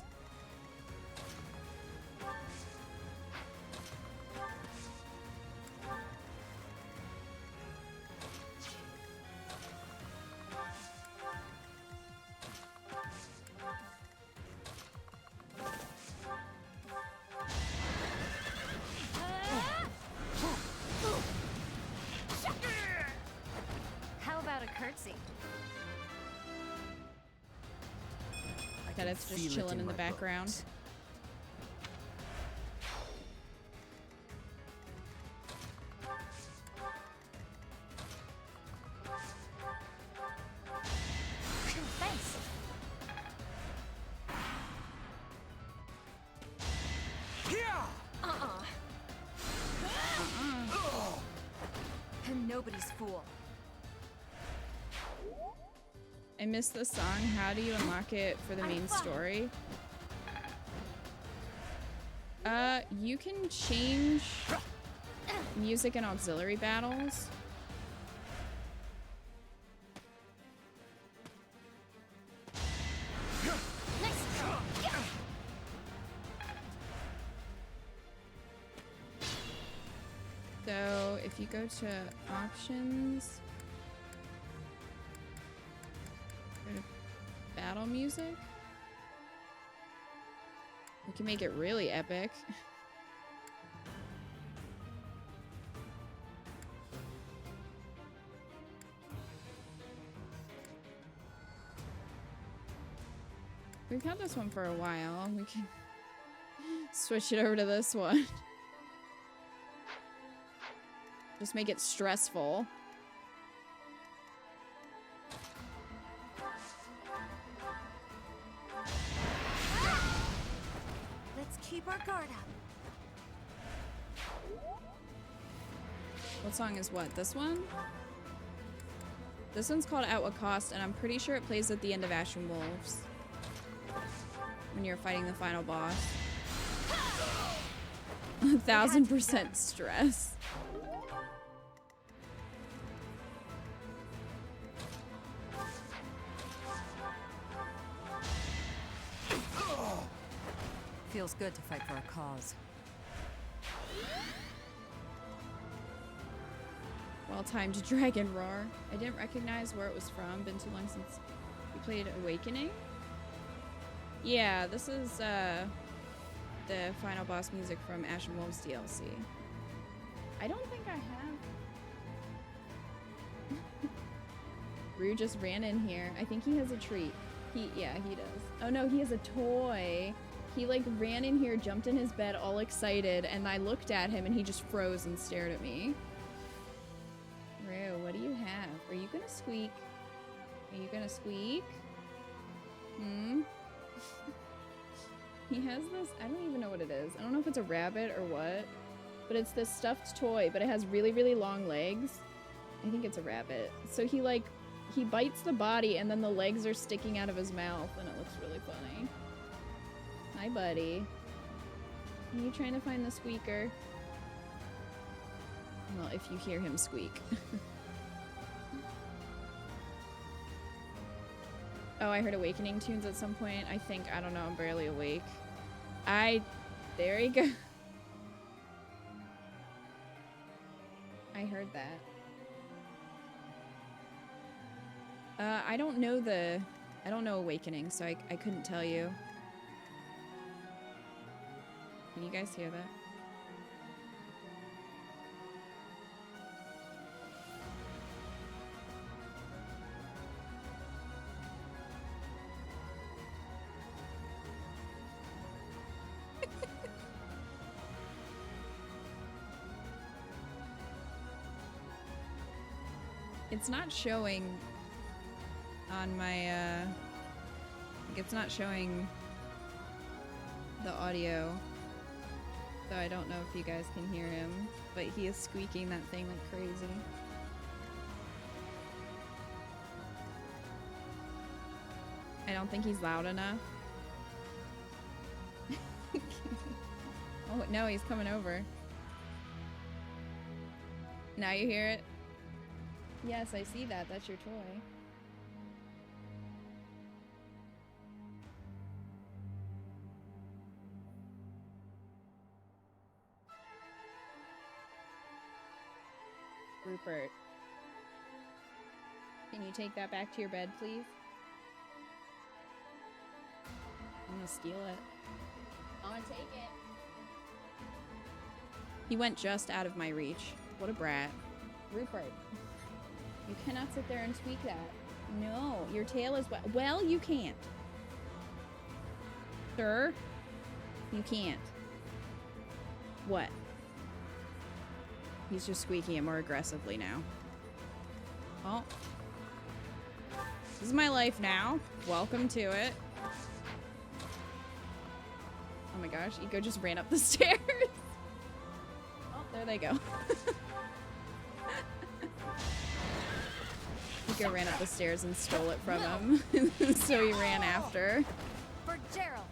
C: How about a curtsy?
A: That it's just chilling in the background.
C: Thanks.
A: I missed the song. How do you unlock it for the main story? You can change music and auxiliary battles. So if you go to options, go to battle music, we can make it really epic. We've had this one for a while. We can switch it over to this one. Just make it stressful.
C: Let's keep our guard up.
A: What song is what? This one? This one's called At What Cost, and I'm pretty sure it plays at the end of Ashen Wolves. When you're fighting the final boss. 1000% stress.
K: Feels good to fight for a cause.
A: Well-timed Dragon Roar. I didn't recognize where it was from. Been too long since we played Awakening. Yeah, this is the final boss music from Ashen Wolves DLC. I don't think I have. Rue just ran in here. I think he has a treat. Yeah, he does. Oh no, he has a toy. He like ran in here, jumped in his bed all excited, and I looked at him and he just froze and stared at me. Rue, what do you have? Are you gonna squeak? Are you gonna squeak? Hmm? He has this, I don't even know what it is. I don't know if it's a rabbit or what, but it's this stuffed toy, but it has really, really long legs. I think it's a rabbit. So he bites the body and then the legs are sticking out of his mouth and it looks really funny. Hi, buddy. Are you trying to find the squeaker? Well, if you hear him squeak. Oh, I heard Awakening tunes at some point. I think, I don't know, I'm barely awake. There you go. I heard that. I don't know Awakening, so I couldn't tell you. Can you guys hear that? It's not showing on my, it's not showing the audio, so I don't know if you guys can hear him, but he is squeaking that thing like crazy. I don't think he's loud enough. Oh, no, he's coming over. Now you hear it? Yes, I see that. That's your toy. Rupert. Can you take that back to your bed, please? I'm gonna steal it. I'm gonna take it. He went just out of my reach. What a brat. Rupert. You cannot sit there and squeak that. No, your tail is wet. Well, you can't. Sir, you can't. What? He's just squeaking it more aggressively now. Well, this is my life now. Welcome to it. Oh my gosh, Eco just ran up the stairs. Oh, there they go. Nico ran up the stairs and stole it from him, so he ran after.
C: For Gerald.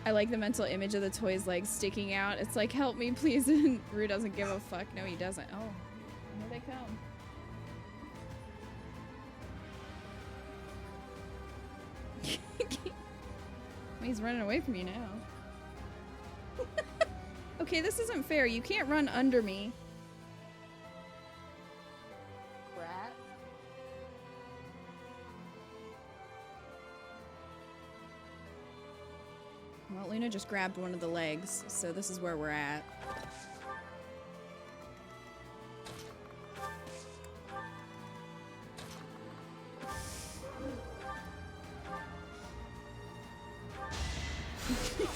A: I like the mental image of the toy's legs sticking out. It's like, help me, please. And Rue doesn't give a fuck. No, he doesn't. Oh, here they come. He's running away from you now. Okay, this isn't fair. You can't run under me. Brat. Well, Luna just grabbed one of the legs, so this is where we're at.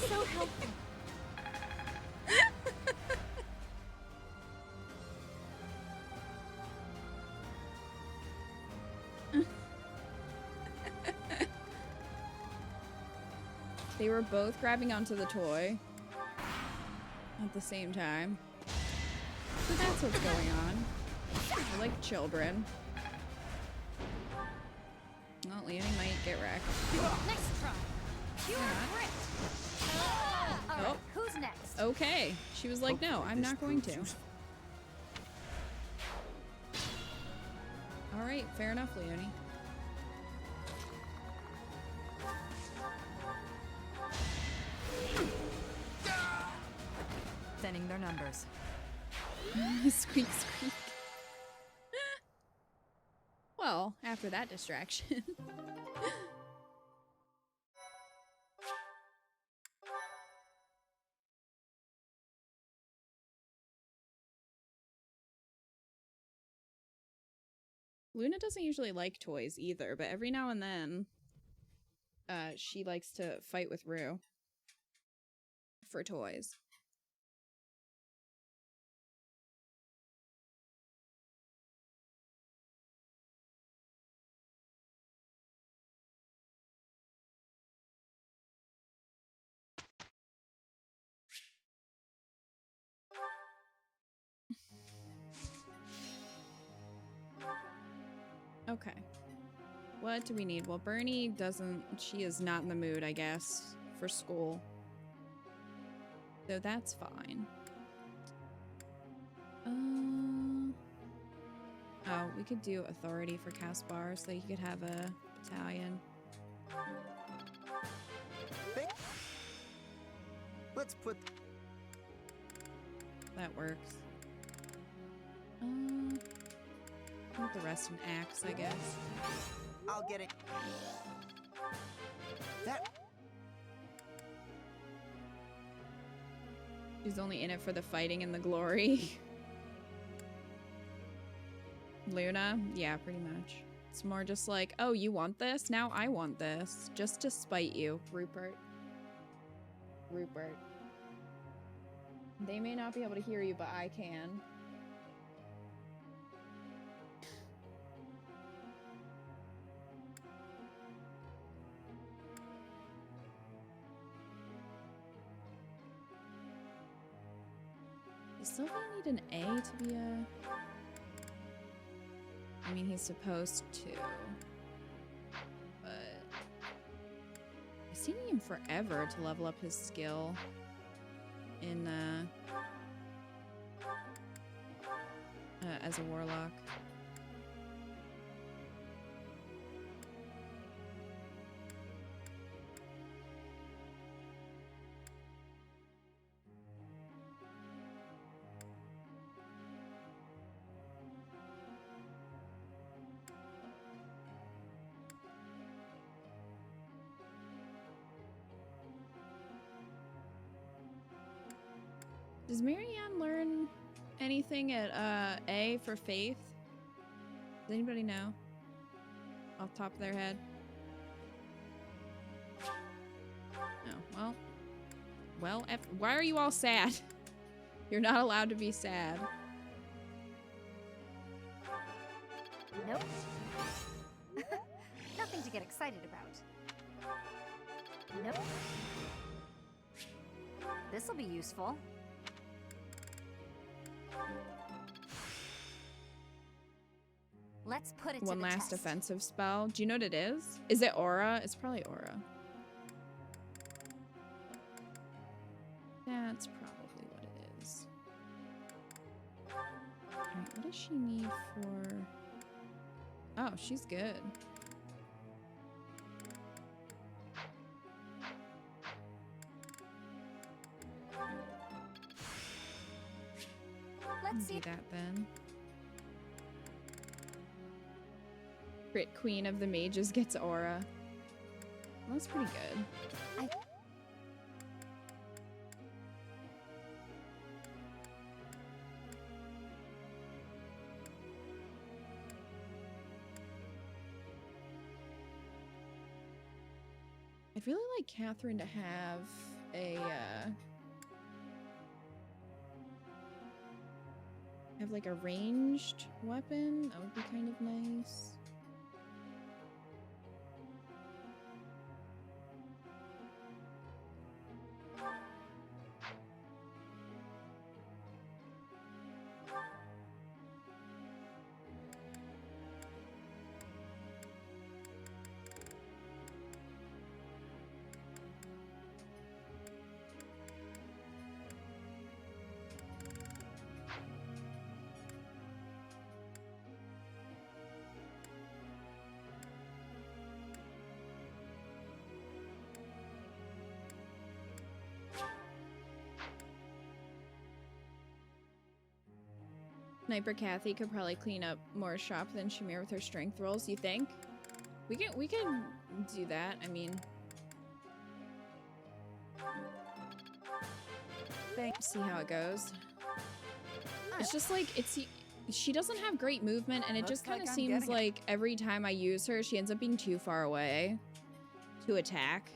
C: So helpful.
A: They were both grabbing onto the toy at the same time. So that's what's going on. They're like children. Well, Leonie might get wrecked.
C: Nice try. You are great. All right, who's next?
A: Okay. She was like, no, I'm not going to. Alright, fair enough, Leonie.
K: Thinning their numbers.
A: Squeak, squeak. Well, after that distraction. Luna doesn't usually like toys either, but every now and then she likes to fight with Rue for toys. Okay. What do we need? Well, Bernie doesn't... She is not in the mood, I guess, for school. So that's fine. Oh, we could do authority for Caspar so that he could have a battalion.
B: Let's put...
A: That works. Put the rest in axe, I guess.
B: I'll get it. That...
A: She's only in it for the fighting and the glory. Luna? Yeah, pretty much. It's more just like, oh, you want this? Now I want this. Just to spite you, Rupert. Rupert. They may not be able to hear you, but I can. Does Sylvia need an A to be a... I mean, he's supposed to. But... I've seen him forever to level up his skill in, as a warlock. Does Marianne learn anything at A for faith? Does anybody know? Off the top of their head? Oh, well, why are you all sad? You're not allowed to be sad.
C: Nope. Nothing to get excited about. Nope. This'll be useful.
I: Let's put it to
A: One
I: the
A: last
I: test.
A: offensive spell. Do you know what it is? Is it aura? It's probably aura. That's probably what it is. Alright, what does she need for... Oh, she's good.
I: Let's
A: do
I: see.
A: that then. Crit Queen of the Mages gets aura. Well, that's pretty good. I'd really like Catherine to have a, have like a ranged weapon. That would be kind of nice. Sniper Kathy could probably clean up more shop than Shamir with her strength rolls, you think? We can do that, I mean. See how it goes. It's just like, she doesn't have great movement, and it just kind of seems like every time I use her, she ends up being too far away to attack.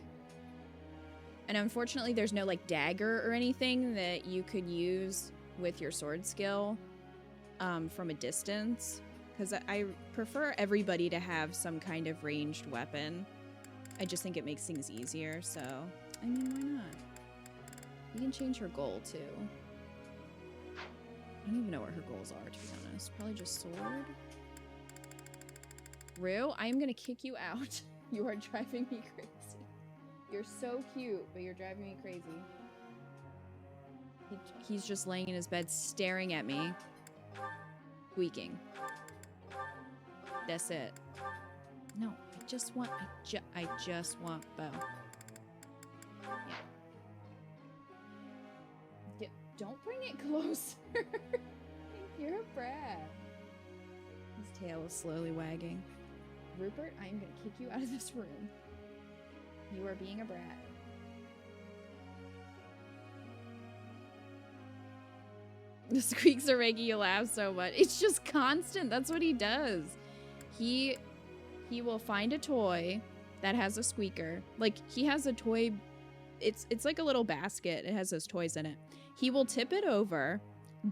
A: And unfortunately, there's no like dagger or anything that you could use with your sword skill. From a distance, because I prefer everybody to have some kind of ranged weapon. I just think it makes things easier, so I mean, why not? You can change her goal too. I don't even know what her goals are, to be honest. Probably just sword. Rue, I am gonna kick you out. You are driving me crazy. You're so cute, but you're driving me crazy. He's just laying in his bed staring at me. Squeaking. That's it. No, I just want Bo. Yeah. Don't bring it closer. You're a brat. His tail is slowly wagging. Rupert, I am gonna kick you out of this room. You are being a brat. The squeaks are making you laugh so much. It's just constant. That's what he does. He will find a toy that has a squeaker. Like, he has a toy. It's like a little basket. It has those toys in it. He will tip it over,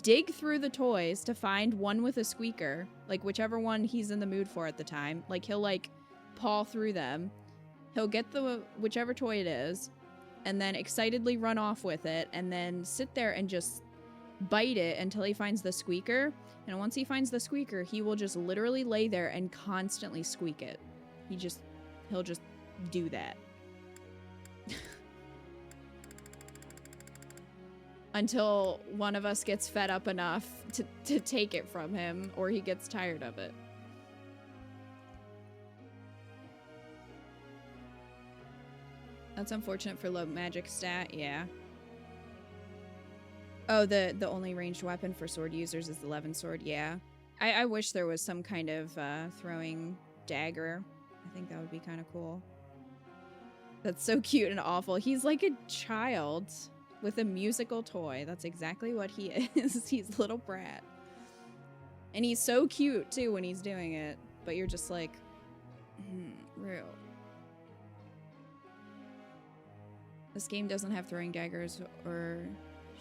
A: dig through the toys to find one with a squeaker. Like, whichever one he's in the mood for at the time. Like, he'll, like, paw through them. He'll get whichever toy it is, and then excitedly run off with it, and then sit there and just bite it until he finds the squeaker. And once he finds the squeaker, he will just literally lay there and constantly squeak it. He'll just do that. Until one of us gets fed up enough to take it from him, or he gets tired of it. That's unfortunate for low magic stat, yeah. Oh, the only ranged weapon for sword users is the Levin sword, yeah. I wish there was some kind of throwing dagger. I think that would be kind of cool. That's so cute and awful. He's like a child with a musical toy. That's exactly what he is. He's a little brat. And he's so cute, too, when he's doing it. But you're just like, real. This game doesn't have throwing daggers or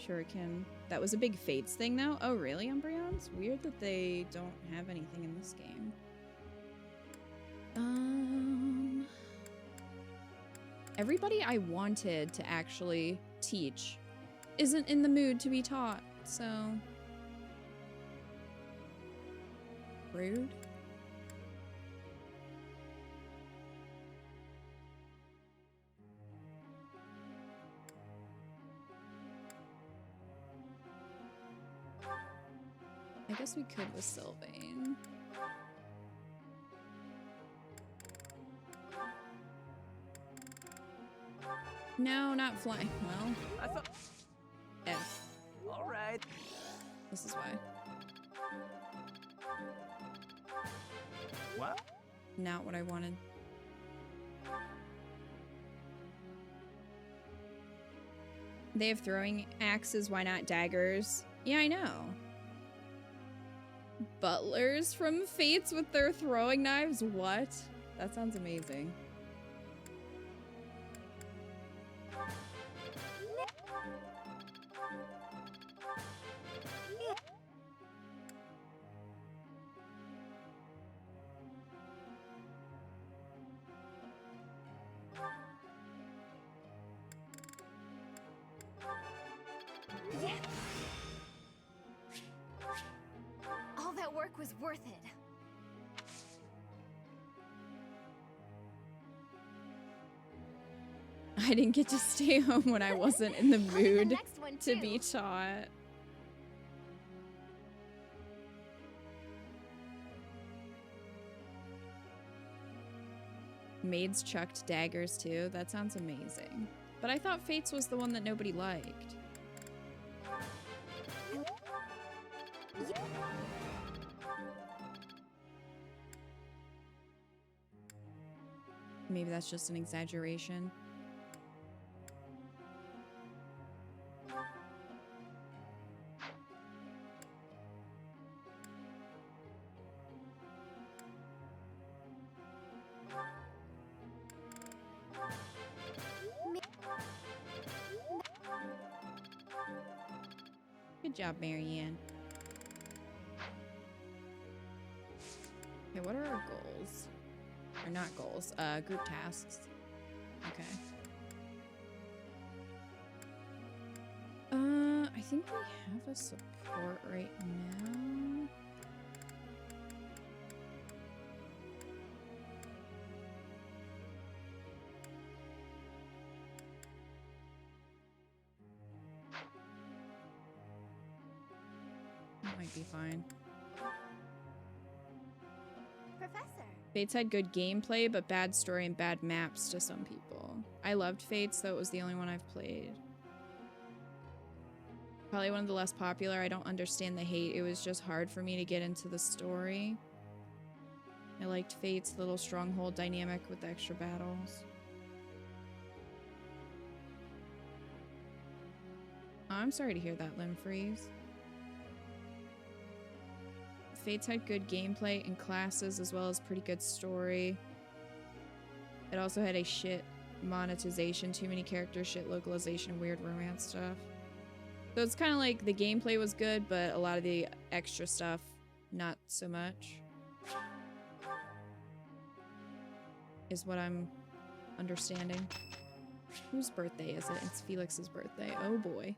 A: shuriken. That was a big Fates thing, though. Oh, really, Umbreons? Weird that they don't have anything in this game. Everybody I wanted to actually teach isn't in the mood to be taught, so Rude. I guess we could with Sylvain. No, not flying. Well,
L: I thought.
A: F.
L: All right.
A: This is why.
L: What?
A: Not what I wanted. They have throwing axes, why not daggers? Yeah, I know. Butlers from Fates with their throwing knives? What? That sounds amazing.
C: Yeah. All that work was worth it.
A: I didn't get to stay home when I wasn't in the mood to be taught. Maids chucked daggers too. That sounds amazing. But I thought Fates was the one that nobody liked. Maybe that's just an exaggeration. Good job, Marianne. Okay, what are our goals? Or not goals, group tasks. Okay. I think we have a support right now. That might be fine.
C: Professor.
A: Fates had good gameplay, but bad story and bad maps to some people. I loved Fates, though it was the only one I've played. Probably one of the less popular. I don't understand the hate. It was just hard for me to get into the story. I liked Fate's little stronghold dynamic with the extra battles. Oh, I'm sorry to hear that, Limb Freeze. Fates had good gameplay and classes as well as pretty good story. It also had a shit monetization, too many characters, shit localization, weird romance stuff. So it's kind of like the gameplay was good, but a lot of the extra stuff, not so much. Is what I'm understanding. Whose birthday is it? It's Felix's birthday. Oh boy.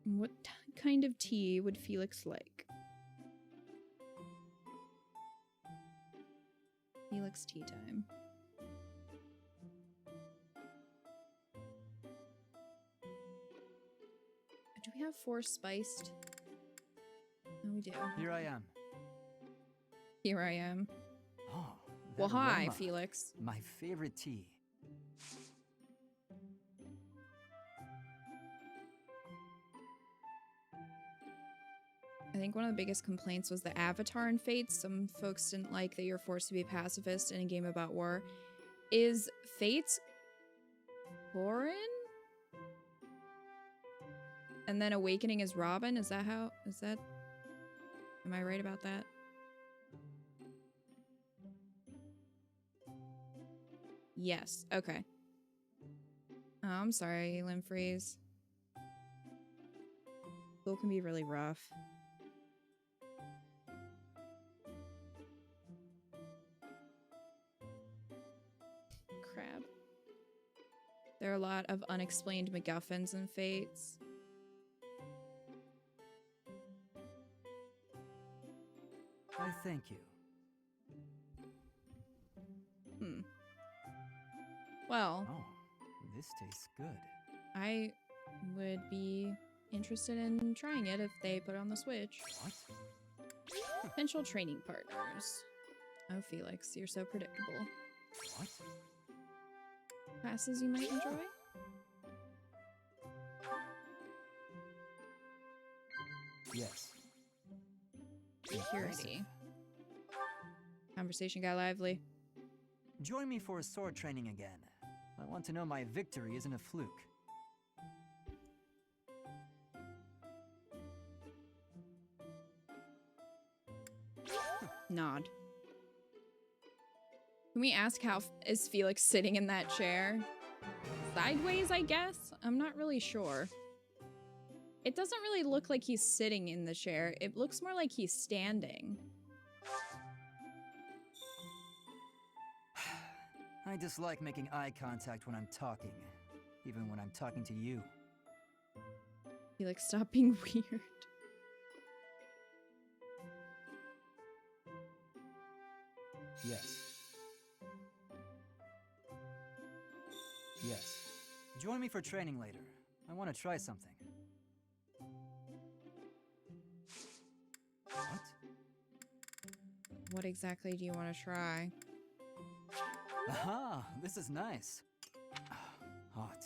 A: What kind of tea would Felix like? Felix tea time. Do we have 4 spiced? No, we do.
H: Here I am.
A: Here I am.
H: Oh,
A: well,
H: that
A: hi,
H: aroma.
A: Felix.
H: My favorite tea.
A: I think one of the biggest complaints was the avatar in Fates. Some folks didn't like that you're forced to be a pacifist in a game about war. Is Fates foreign? And then Awakening is Robin? Is that how? Is that? Am I right about that? Yes. Okay. Oh, I'm sorry, Limb Freeze. School can be really rough. Crap. There are a lot of unexplained MacGuffins and Fates.
H: I thank you.
A: Well,
H: Oh, this tastes good.
A: I would be interested in trying it if they put it on the Switch.
H: What?
A: Potential training partners. Oh, Felix, you're so predictable.
H: What?
A: Classes you might enjoy?
H: Yes.
A: Security. Conversation got lively.
H: Join me for a sword training again. I want to know my victory isn't a fluke.
A: Nod. Can we ask how is Felix sitting in that chair? Sideways, I guess? I'm not really sure. It doesn't really look like he's sitting in the chair. It looks more like he's standing.
H: I dislike making eye contact when I'm talking, even when I'm talking to you.
A: Felix, stop being weird.
H: Yes. Yes. Join me for training later. I want to try something. What?
A: What exactly do you want to try?
H: Aha! This is nice. Hot.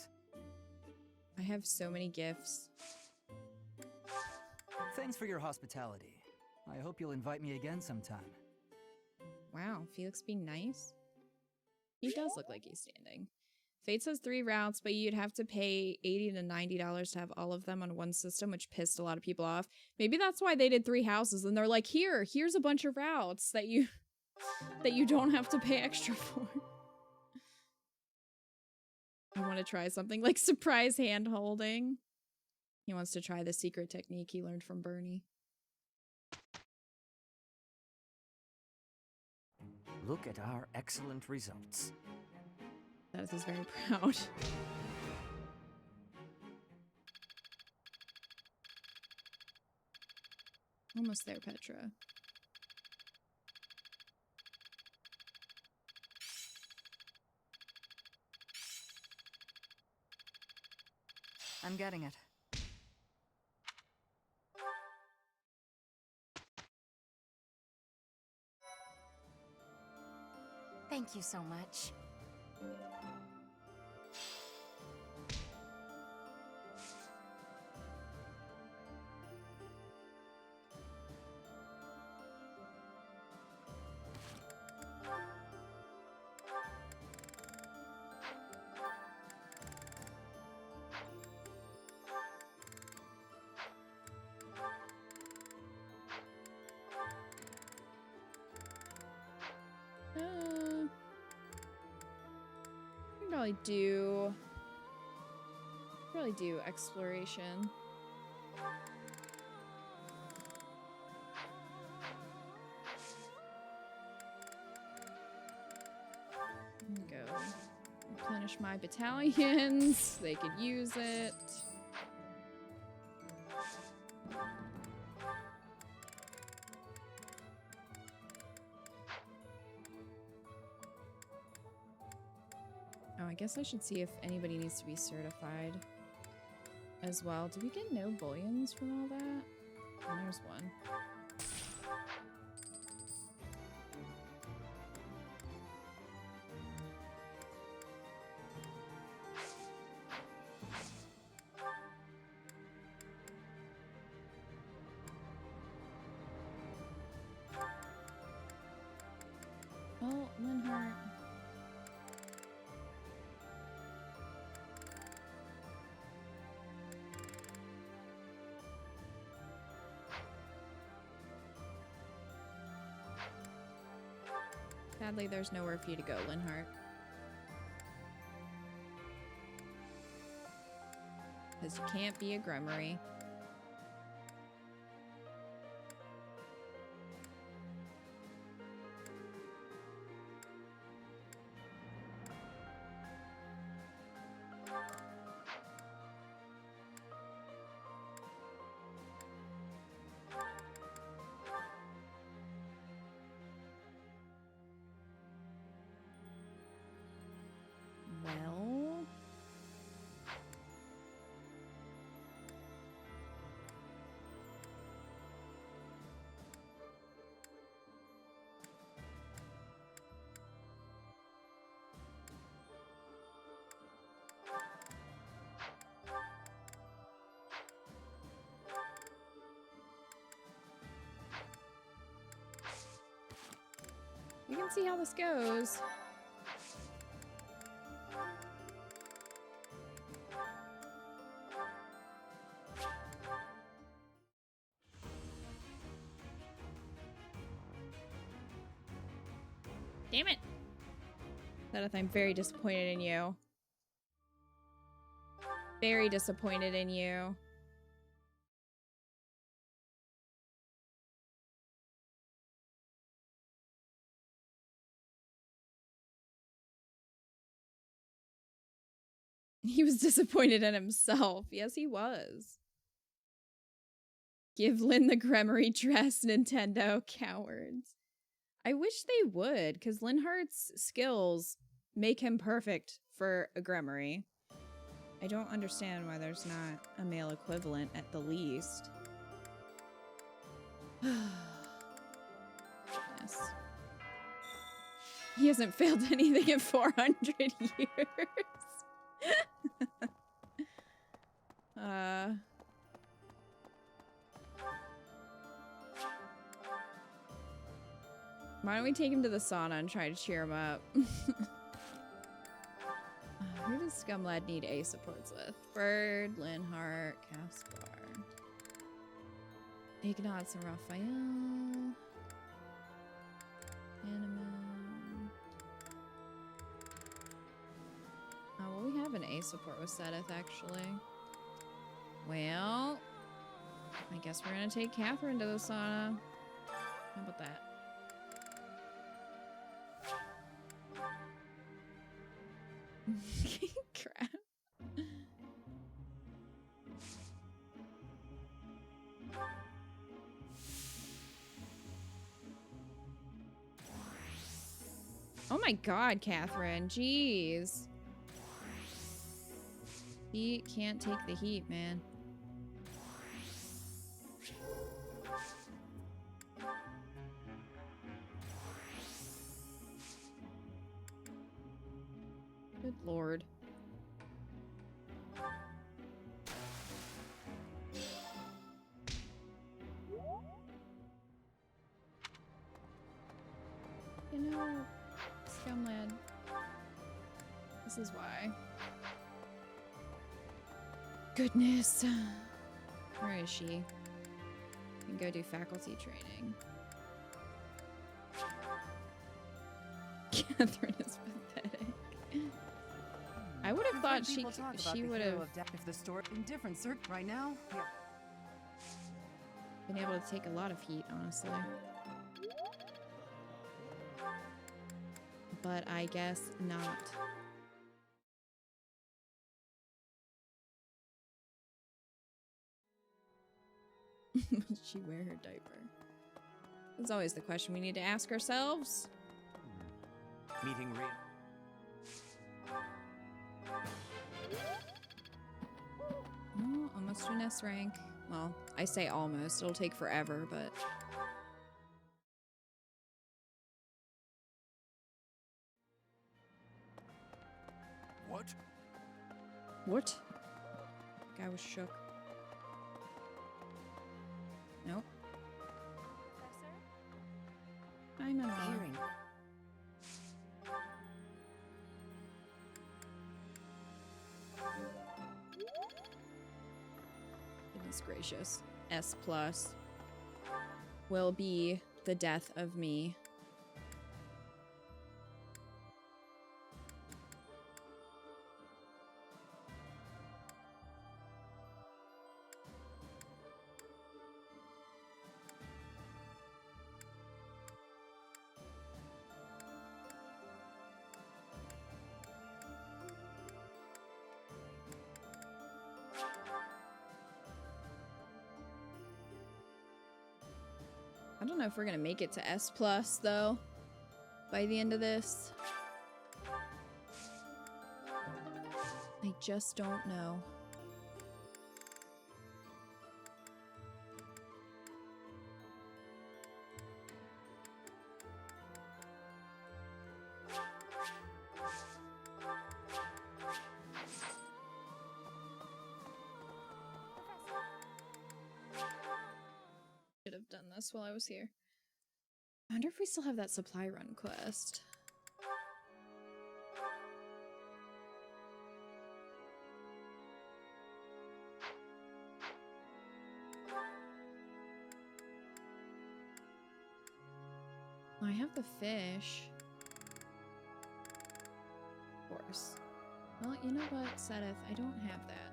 A: I have so many gifts.
H: Thanks for your hospitality. I hope you'll invite me again sometime.
A: Wow, Felix being nice? He does look like he's standing. Fate says 3 routes, but you'd have to pay $80 to $90 to have all of them on one system, which pissed a lot of people off. Maybe that's why they did 3 houses, and they're like, here's a bunch of routes that you don't have to pay extra for. I want to try something like surprise hand holding. He wants to try the secret technique he learned from Bernie.
H: Look at our excellent results.
A: That is very proud. Almost there, Petra.
K: I'm getting it.
I: Thank you so much.
A: Probably do exploration. Go replenish my battalions. They could use it. Oh, I guess I should see if anybody needs to be certified as well. Did we get no bullions from all that? Oh, there's one. Oh, Linhart. Sadly, there's nowhere for you to go, Linhart. Because you can't be a Grummery. We can see how this goes. Damn it! Zenith, I'm very disappointed in you. Very disappointed in you. He was disappointed in himself. Yes, he was. Give Lynn the Gremory dress, Nintendo. Cowards. I wish they would, because Linhardt's skills make him perfect for a Gremory. I don't understand why there's not a male equivalent at the least. Goodness. He hasn't failed anything in 400 years. Why don't we take him to the sauna and try to cheer him up? Who does Scumlad need A supports with? Bird, Linhardt, Caspar, Ignatz and Raphael, Anima. Oh, well, we have an A support with Sedith, actually. Well, I guess we're gonna take Catherine to the sauna. How about that? Crap. Oh my god, Catherine. Jeez. He can't take the heat, man. Good lord. You know, Scumlad. This is why. Goodness. Where is she? Can go do faculty training. Catherine is pathetic. I would have thought she would have
K: If the story in different search right now. Yeah.
A: been able to take a lot of heat, honestly. But I guess not. Will she wear her diaper? That's always the question we need to ask ourselves.
L: Meeting real.
A: Oh, almost an S rank. Well, I say almost. It'll take forever, but...
J: What?
A: What? Guy was shook. Nope. I'm in hearing. Goodness gracious. S+ will be the death of me. I don't know if we're gonna make it to S+ though by the end of this. I just don't know. Should have done this while I was here. I wonder if we still have that supply run quest. I have the fish. Of course. Well, you know what, Sedith? I don't have that.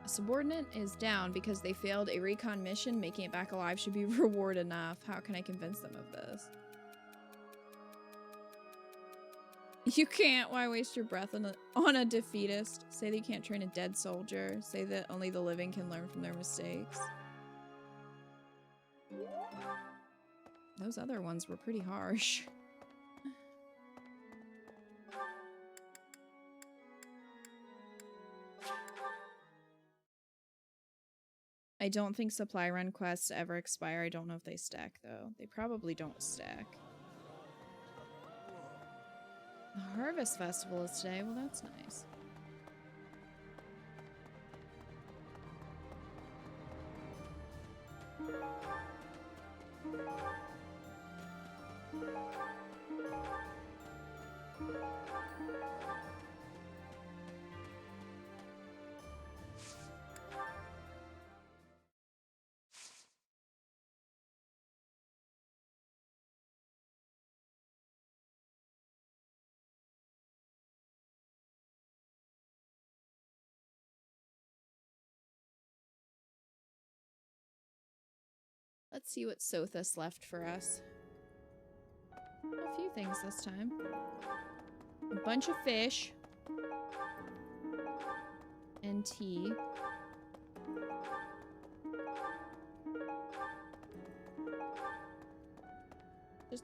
A: A subordinate is down because they failed a recon mission. Making it back alive should be reward enough. How can I convince them of this? You can't. Why waste your breath on a defeatist? Say that you can't train a dead soldier. Say that only the living can learn from their mistakes. Those other ones were pretty harsh. I don't think supply run quests ever expire. I don't know if they stack, though. They probably don't stack. The Harvest Festival is today. Well, that's nice. Let's see what Sothis left for us. A few things this time. A bunch of fish. And tea.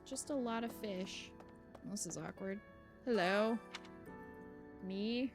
A: Just a lot of fish. This is awkward. Hello. Me.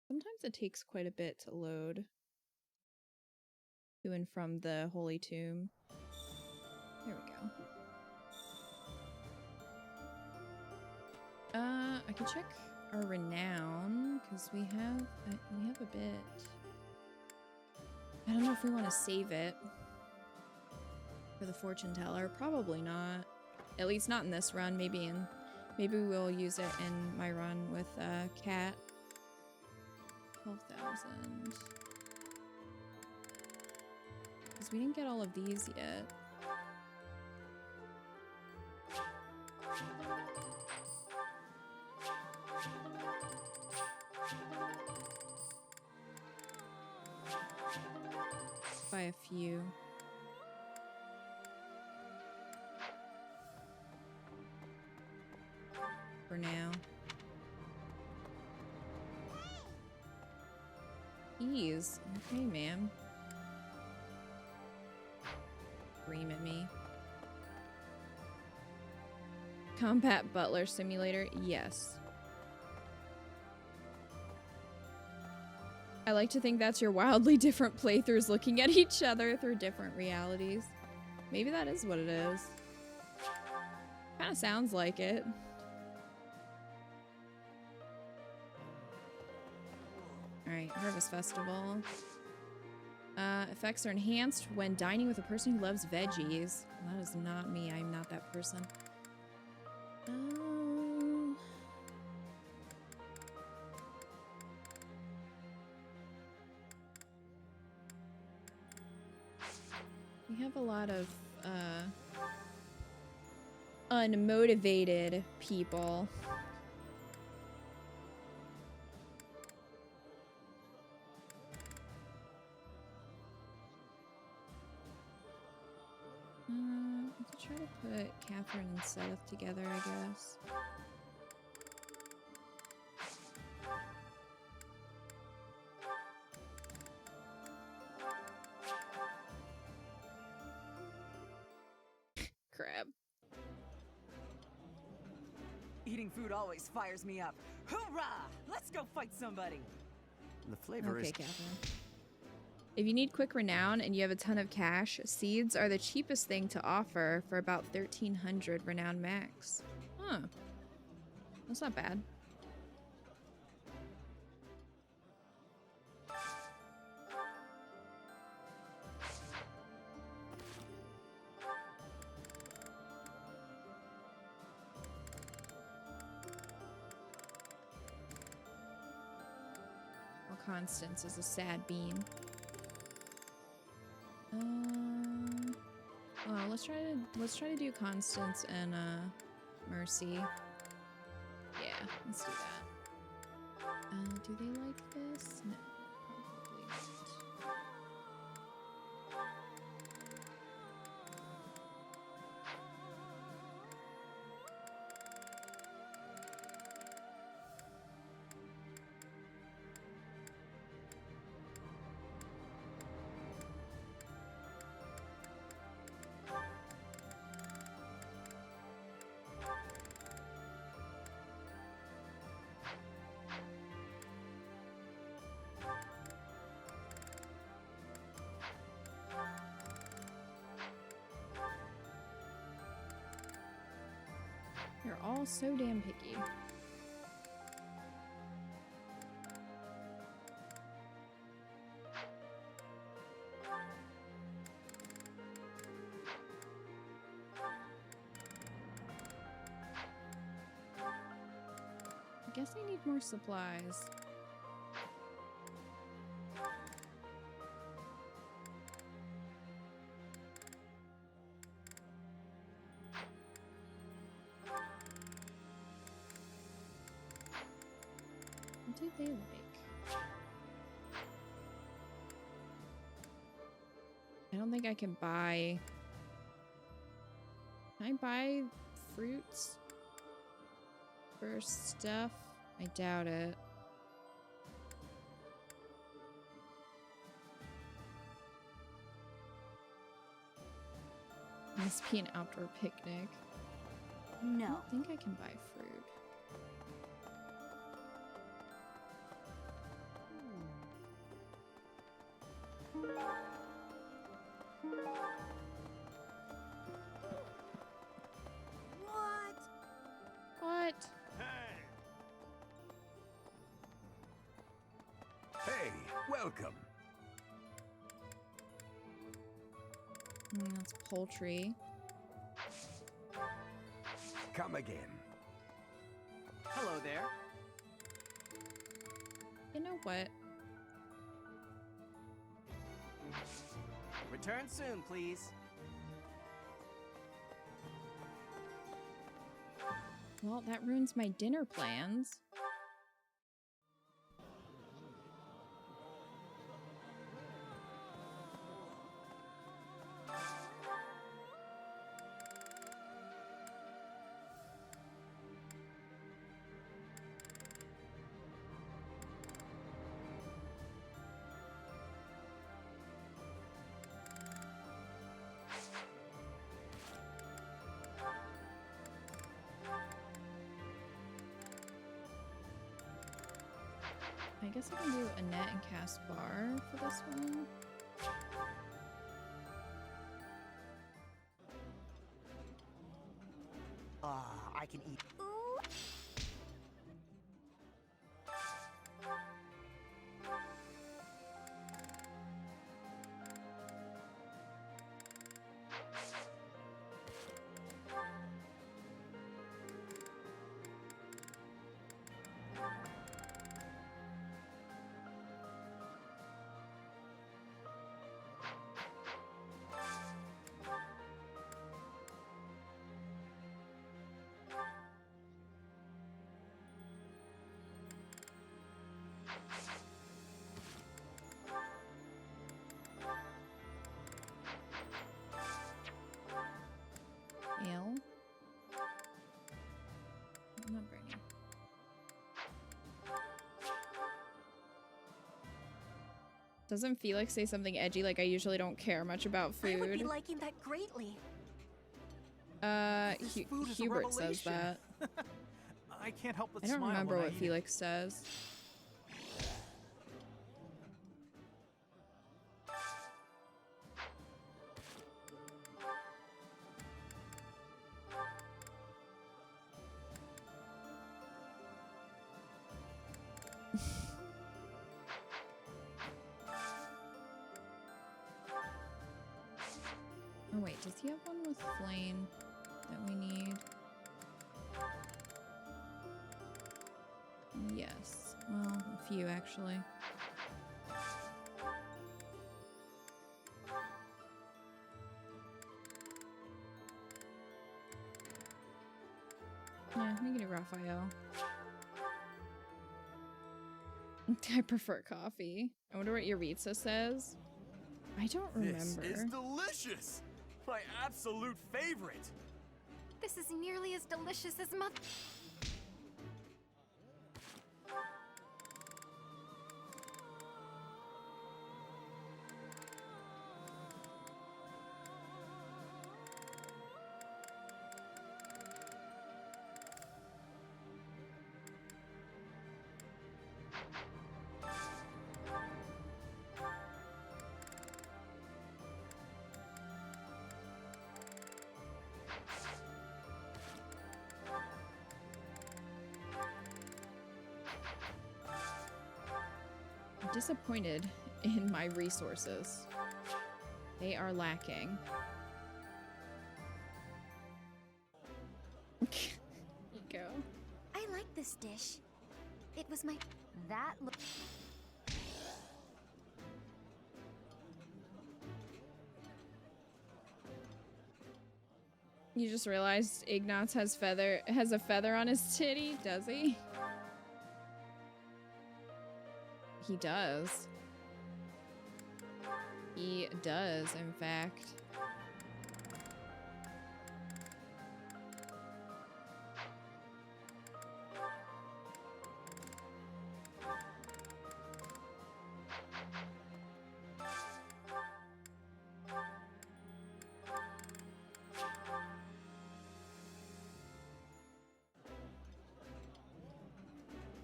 A: Sometimes it takes quite a bit to load to and from the Holy Tomb. There we go. I can check our renown because we have a bit. I don't know if we want to save it for the fortune teller. Probably not. At least not in this run. Maybe we'll use it in my run with Cat. 12,000. Because we didn't get all of these yet. By a few. For now. Ease. Okay, ma'am. Scream at me. Combat Butler Simulator? Yes. I like to think that's your wildly different playthroughs looking at each other through different realities. Maybe that is what it is. Kind of sounds like it. Alright, Harvest Festival. Effects are enhanced when dining with a person who loves veggies. That is not me. I'm not that person. We have a lot of unmotivated people. Let's try to put Catherine and Seth together, I guess. crap.
K: Eating food always fires me up. Hoorah! Let's go fight somebody.
L: The flavor
A: Okay,
L: is...
A: Catherine. If you need quick renown and you have a ton of cash, seeds are the cheapest thing to offer for about 1,300 renown max. Huh. That's not bad. Well, Constance is a sad bean. Well, let's try to do Constance and Mercy. Yeah, let's do that. Do they like this? No, probably not. You're all so damn picky. I guess I need more supplies. What do they like? I don't think I can buy... Can I buy fruits for stuff? I doubt it. Must be an outdoor picnic.
C: No.
A: I don't think I can buy fruit. What?
L: Hey, welcome.
A: That's poultry.
L: Come again.
B: Hello there.
A: You know what?
B: Return soon, please.
A: Well, that ruins my dinner plans. I guess I can do Annette and Caspar for this one.
B: I can eat. Ale. I'm not burning. Doesn't Felix say something edgy like I usually don't care much about
I: I would be
A: food?
I: liking that greatly.
F: Food is a
A: Hubert says
F: revelation.
A: that.
F: I can't help but
A: I don't
F: smile
A: remember
F: when I
A: what
F: eat
A: Felix says. Oh wait, does he have one with flame that we need? Yes. Well, a few actually. Yeah, we can do Raphael. I prefer coffee. I wonder what Yuritsa says. I don't remember.
J: This is delicious! My absolute favorite!
C: This is nearly as delicious as mother.
A: I'm disappointed in my resources. They are lacking. Here you go.
C: I like this dish. It was my. That look.
A: You just realized Ignatz has a feather on his titty, does he? He does. He does, in fact.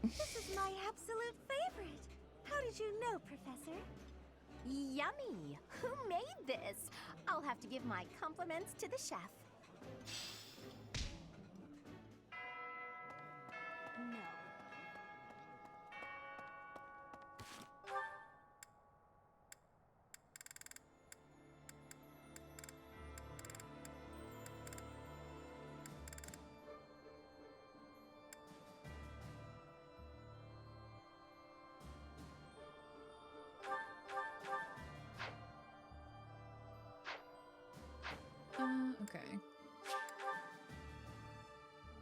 C: This is my absolute favorite. How did you know, Professor? Yummy! Who made this? I'll have to give my compliments to the chef. No.
A: Okay.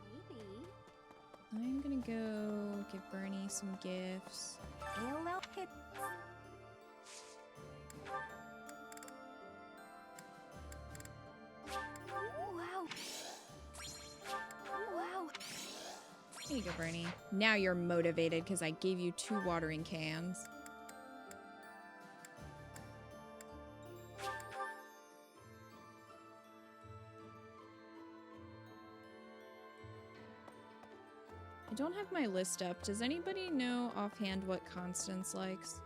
C: Maybe.
A: I'm gonna go give Bernie some gifts.
C: AOL hit. Wow. Wow.
A: Here you go, Bernie. Now you're motivated because I gave you 2 watering cans. I don't have my list up. Does anybody know offhand what Constance likes?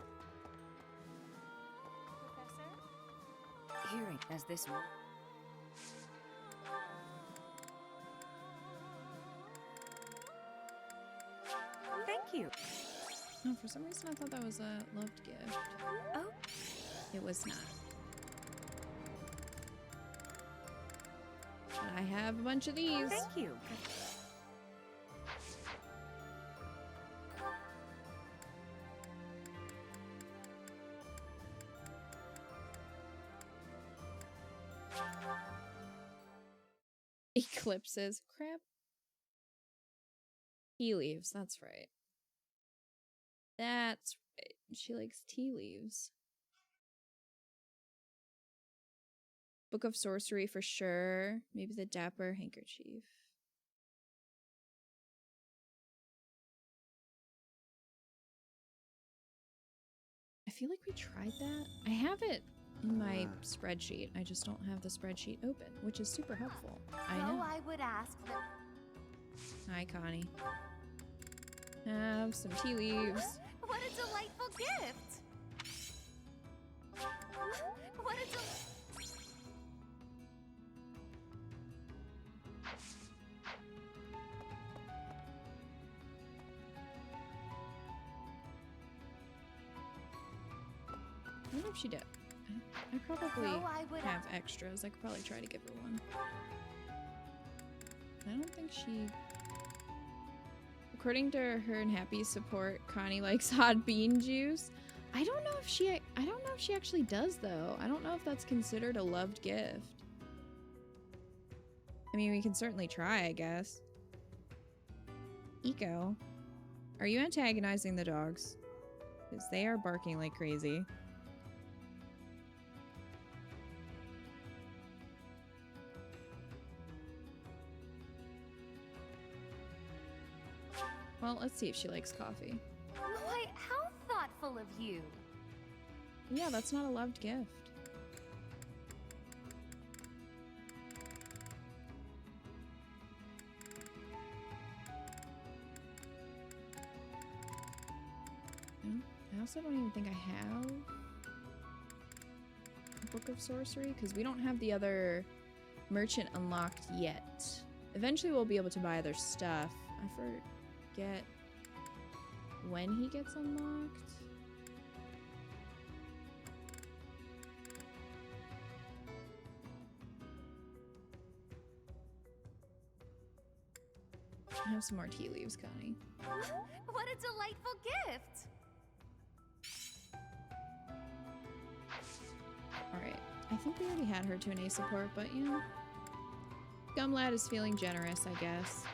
C: Professor?
D: Hearing as this one.
C: Thank you.
A: No, for some reason I thought that was a loved gift.
C: Oh.
A: It was not. But I have a bunch of these.
C: Thank you.
A: Eclipses. Crap. Tea leaves. That's right. That's right. She likes tea leaves. Book of Sorcery for sure. Maybe the Dapper Handkerchief. I feel like we tried that. I have it in my spreadsheet. I just don't have the spreadsheet open, which is super helpful. I know.
C: I would ask that.
A: Hi, Connie. Have some tea leaves.
C: What a delightful gift! What a
A: I wonder if she did. I probably have extras. I could probably try to give her one. I don't think she... According to her and Happy's support, Connie likes hot bean juice. I don't know if she actually does though. I don't know if that's considered a loved gift. I mean, we can certainly try, I guess. Eco, are you antagonizing the dogs? Because they are barking like crazy. Well, let's see if she likes coffee.
C: Why, how thoughtful of you.
A: Yeah, that's not a loved gift. I also don't even think I have a Book of Sorcery, because we don't have the other merchant unlocked yet. Eventually we'll be able to buy other stuff. I forget when he gets unlocked. I have some more tea leaves, Connie.
C: What a delightful gift!
A: Alright, I think we already had her to an A support, but you know, Gumlad is feeling generous, I guess.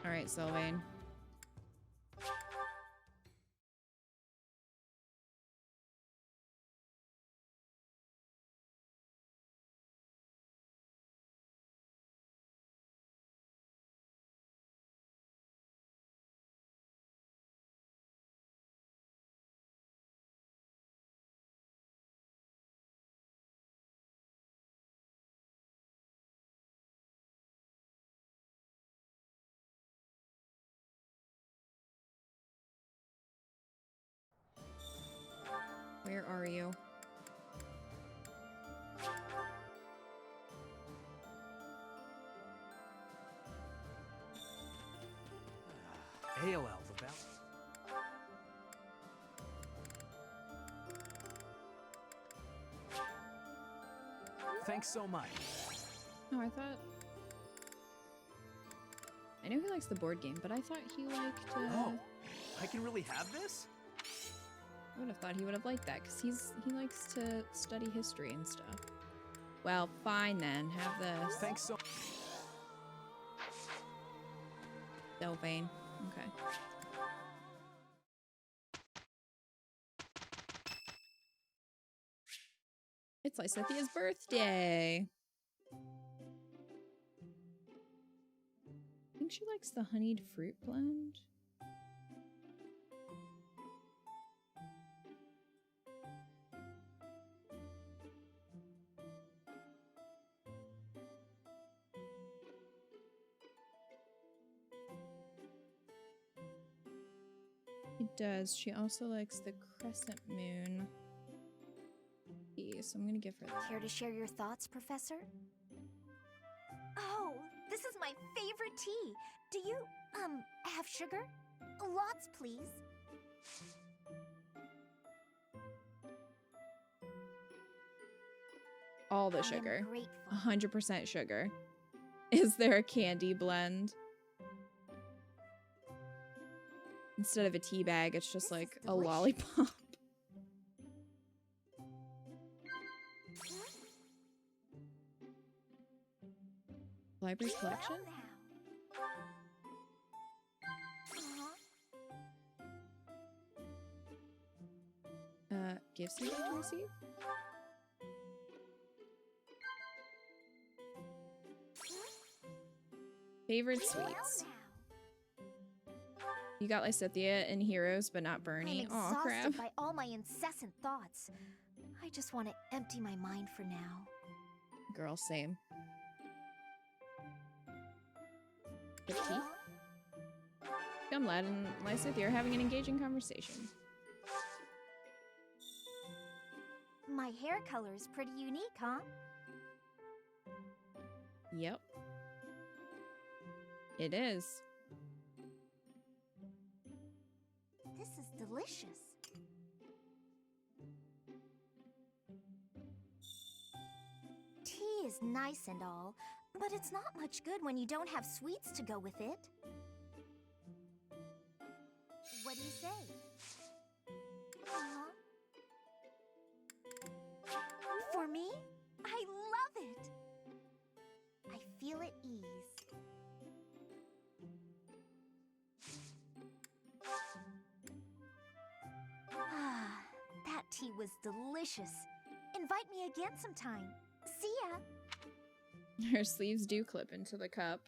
A: Alright, Sylvain. Where are you?
L: AOL about. Thanks so much.
A: Oh, I thought... I know he likes the board game, but I thought he liked,
L: Oh, I can really have this?
A: I would have thought he would have liked that, because he likes to study history and stuff. Well, fine then. Have this.
L: Thanks so...
A: Sylvain. Okay. It's Lysithia's birthday! I think she likes the honeyed fruit blend. It does. She also likes the crescent moon. So I'm gonna give her that.
C: Care to share your thoughts, Professor? Oh, this is my favorite tea. Do you, have sugar? Lots, please.
A: All the sugar. 100% sugar. Is there a candy blend? Instead of a tea bag, it's just like a lollipop. Library's collection? Gifts you can receive? Favorite sweets. You got Lysithea and Heroes, but not Bernie.
C: I'm
A: Aw,
C: exhausted
A: crap.
C: by all my incessant thoughts. I just want to empty my mind for now.
A: Girl, same. Good tea. Gumlad and Lysithea are having an engaging conversation.
C: My hair color is pretty unique, huh?
A: Yep. It is.
C: This is delicious. Tea is nice and all, but it's not much good when you don't have sweets to go with it. What do you say? Uh-huh. For me? I love it! I feel at ease. Ah, that tea was delicious. Invite me again sometime. See ya!
A: Her sleeves do clip into the cup.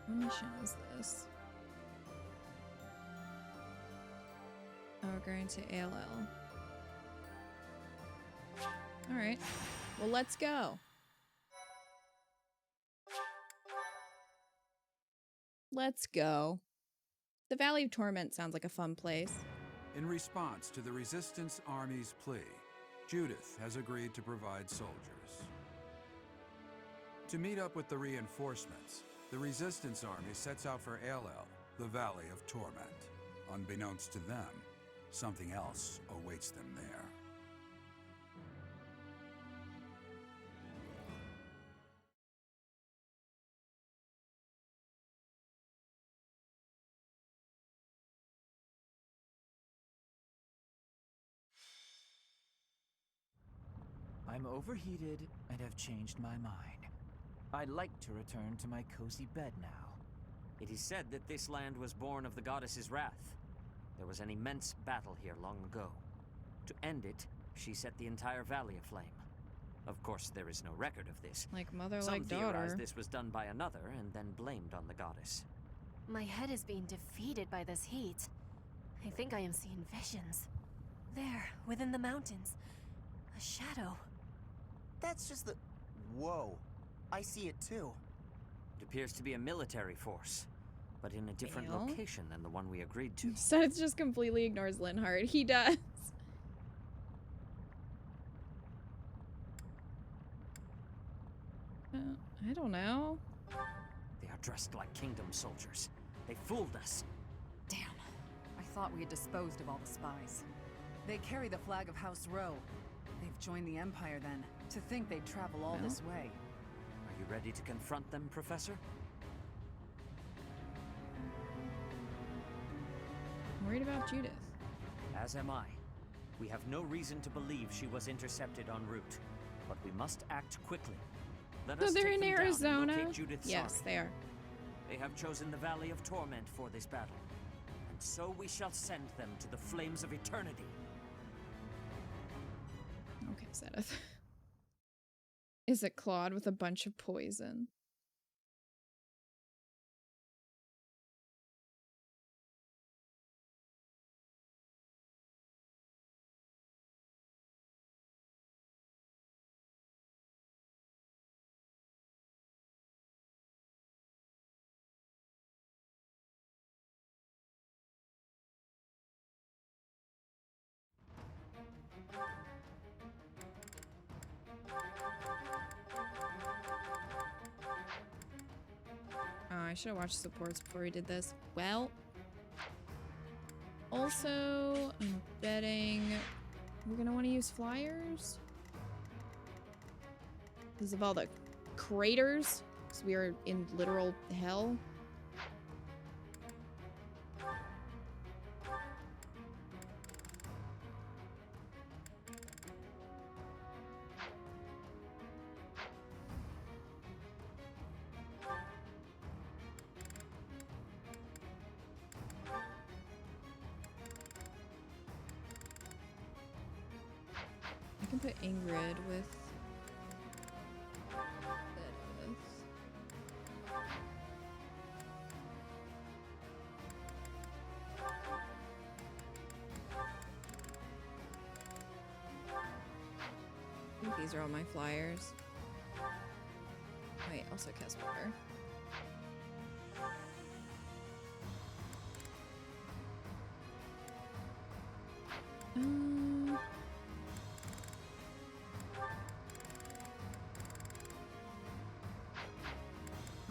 A: What mission is this? Oh, we're going to ALL. Alright. Well, let's go. Let's go. The Valley of Torment sounds like a fun place.
N: In response to the Resistance Army's plea, Judith has agreed to provide soldiers. To meet up with the reinforcements, the Resistance Army sets out for ALL, the Valley of Torment. Unbeknownst to them, something else awaits them there.
O: I'm overheated and have changed my mind. I'd like to return to my cozy bed now.
P: It is said that this land was born of the goddess's wrath. There was an immense battle here long ago. To end it, she set the entire valley aflame. Of course, there is no record of this.
A: Like mother,
P: Some
A: like
P: theorize
A: daughter.
P: this was done by another and then blamed on the goddess.
I: My head is being defeated by this heat. I think I am seeing visions. There, within the mountains. A shadow.
B: That's just the... Whoa. I see it too.
P: It appears to be a military force, but in a different
A: Fail?
P: location than the one we agreed to.
A: Seth just completely ignores Linhardt. He does. I don't know.
P: They are dressed like kingdom soldiers. They fooled us.
K: Damn. I thought we had disposed of all the spies. They carry the flag of House Rowe. They've joined the Empire then. To think they'd travel all this way.
P: Are you ready to confront them, Professor?
A: I'm worried about Judith.
P: As am I. We have no reason to believe she was intercepted en route, but we must act quickly. Let
A: So
P: us
A: they're
P: take
A: in
P: them down and
A: Arizona?
P: locate Judith's
A: Yes,
P: army.
A: they are.
P: They have chosen the Valley of Torment for this battle, and so we shall send them to the flames of eternity.
A: Okay, Seth. Is it Claude with a bunch of poison? I should have watched supports before we did this. Well, also, I'm betting we're gonna want to use flyers because of all the craters. Because we are in literal hell. put Ingrid with Seiros. I think these are all my flyers. Wait, also cast water.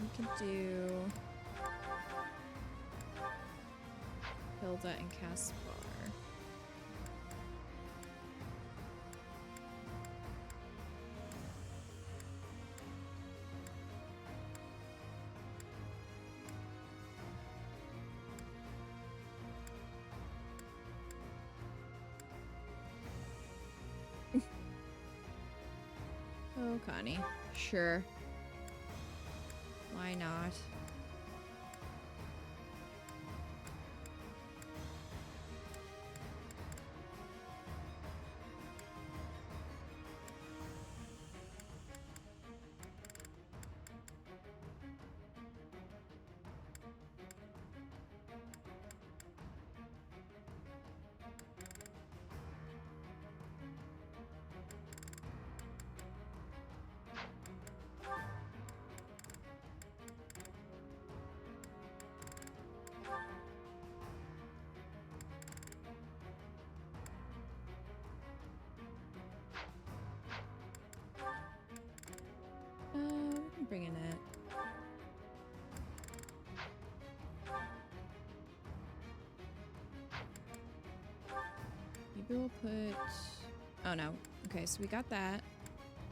A: We can do Hilda and Caspar. Oh, Connie. Sure. Why not? We can bring in it. Maybe we'll put... Oh no. Okay, so we got that.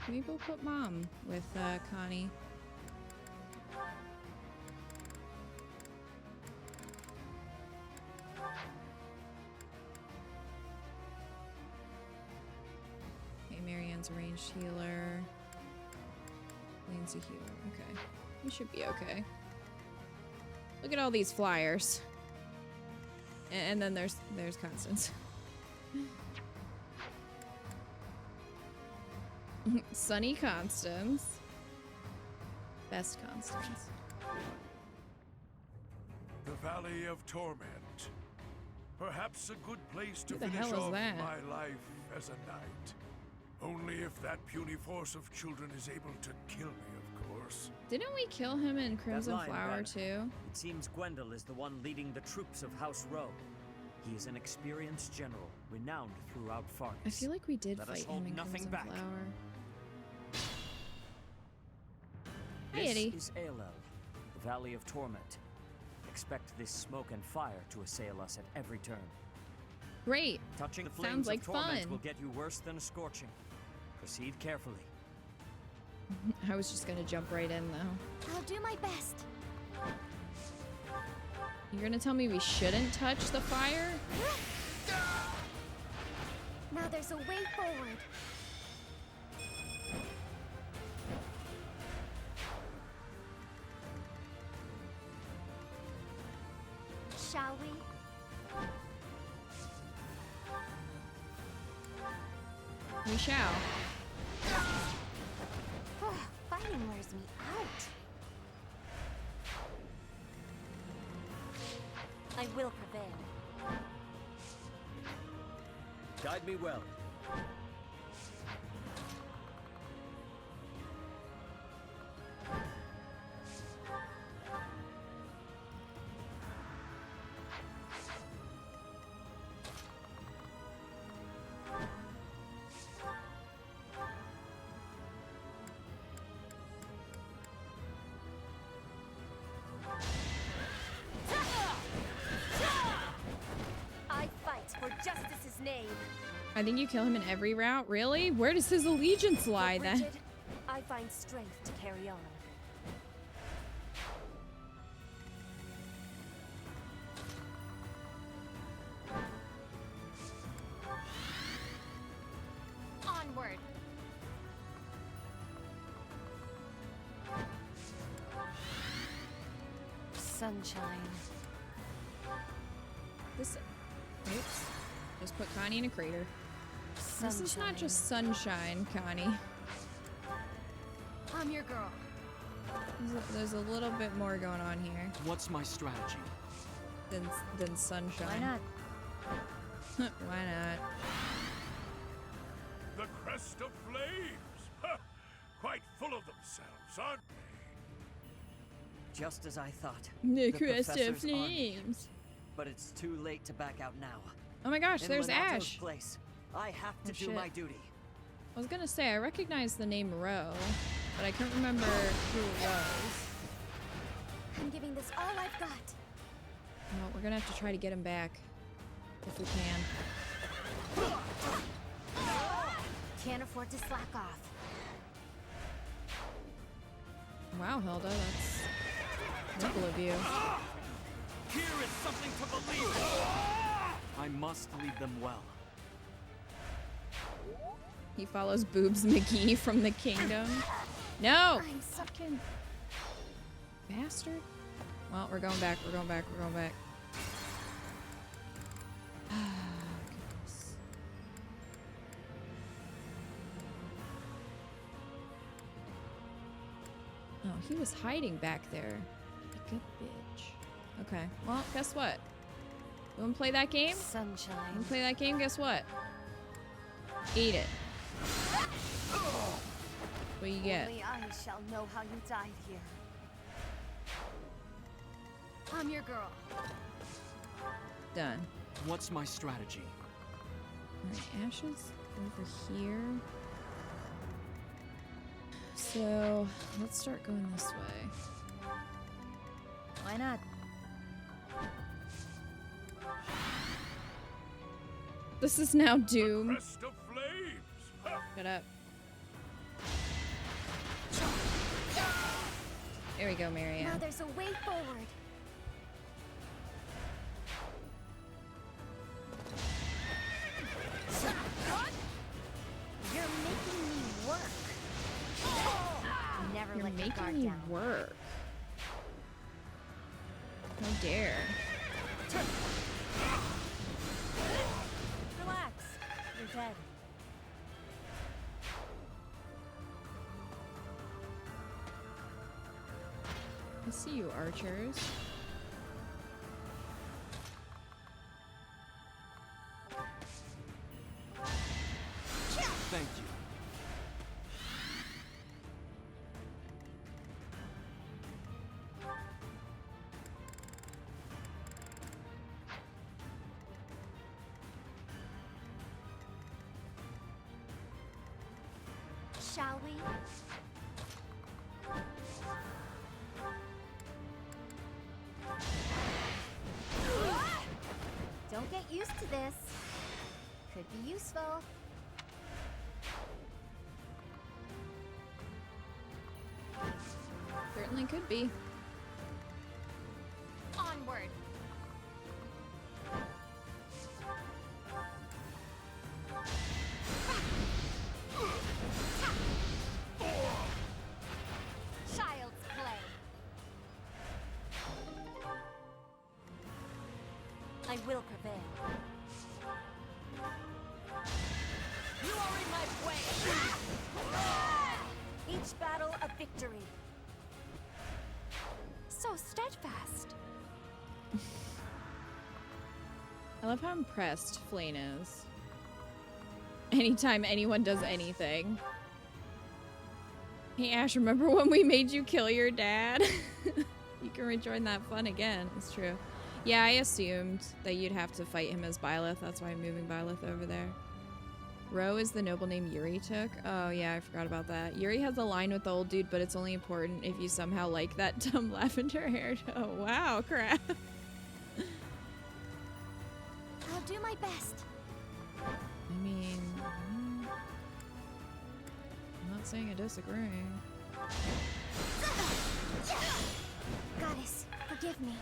A: Maybe we'll put Mom with Connie. Okay, Marianne's a ranged healer. Lane's a healer. Okay. We should be okay. Look at all these flyers. And then there's Constance. Sunny Constance. Best Constance.
G: The Valley of Torment. Perhaps a good place to
A: Who the
G: finish
A: hell is
G: off
A: that?
G: my life as a knight. Only if that puny force of children is able to kill me, of course.
A: Didn't we kill him in Crimson
P: That line,
A: Flower
P: Ben.
A: too?
P: It seems Gwendol is the one leading the troops of House Rowe. He is an experienced general, renowned throughout Fargus.
A: I feel like we did
P: Let us
A: fight
P: hold
A: him in
P: nothing
A: Crimson
P: back.
A: Flower. Hi,
P: This
A: Eddie.
P: is Aelel, the Valley of Torment. Expect this smoke and fire to assail us at every turn.
A: Great.
P: Touching the
A: Sounds
P: flames
A: like
P: of torment
A: fun.
P: will get you worse than a scorching. Proceed carefully.
A: I was just gonna jump right in though.
C: I'll do my best.
A: You're gonna tell me we shouldn't touch the fire?
C: Now there's a way forward. Shall we?
A: We shall.
C: Fighting wears me out. I will prevail.
P: Guide me well.
C: I fight for justice's name.
A: I think you kill him in every route. Really? Where does his allegiance lie
C: For
A: then?
C: Bridget, I find strength to carry on. Onward.
I: Sunshine.
A: This. Oops. Just put Connie in a crater. This is not just sunshine, Connie.
K: I'm your girl.
A: There's a little bit more going on here
F: What's my strategy?
A: than sunshine.
I: Why not?
A: Why not?
J: The crest of flames! Ha! Quite full of themselves, aren't they?
L: Just as I thought.
A: The crest of
L: professor's army.
A: flames.
L: But it's too late to back out now.
A: Oh my gosh,
L: In
A: there's
L: Lenato's
A: Ash.
L: place, I have to
A: Oh,
L: do
A: shit.
L: my duty.
A: I was gonna say I recognize the name Ro, but I couldn't remember who it was.
C: I'm giving this all I've got.
A: Well, we're gonna have to try to get him back if we can.
C: Can't afford to slack off.
A: Wow, Hilda, that's noble of you.
F: Here is something to believe in! I must lead them well.
A: He follows Boobs McGee from the kingdom. No!
C: I'm
A: Fucking bastard. Well, we're going back, we're going back, we're going back. Goodness. Oh, he was hiding back there. Like a bitch. Okay, well, guess what? You wanna play that game?
C: Sunshine.
A: You wanna play that game? Guess what? Eat it. What do you get?
C: Only I shall know how you died here.
K: I'm your girl.
A: Done.
F: What's my strategy?
A: Alright, Ashes over here. So, let's start going this way.
C: Why not?
A: This is now Doom.
J: Crest of flames! Ha!
A: Shut up. There we go,
C: Now
A: Marianne.
C: there's a way forward. You're making me work. Never
A: You're
C: let your guard
A: making me
C: down.
A: work. How dare.
C: Relax. You're dead.
A: I see you, archers.
F: Thank you.
C: Shall we? Don't get used to this. Could be useful.
A: Certainly could be.
C: Onward. Child's play. I will prevail. You are in my way. Each battle a victory. So steadfast.
A: I love how impressed Flane is. Anytime anyone does anything. Hey Ash, remember when we made you kill your dad? You can rejoin that fun again. It's true. Yeah, I assumed that you'd have to fight him as Byleth. That's why I'm moving Byleth over there. Ro is the noble name Yuri took. Oh yeah, I forgot about that. Yuri has a line with the old dude, but it's only important if you somehow like that dumb lavender hair. Oh wow, crap.
C: I'll do my best.
A: I mean, I'm not saying I disagree.
C: Goddess, forgive me.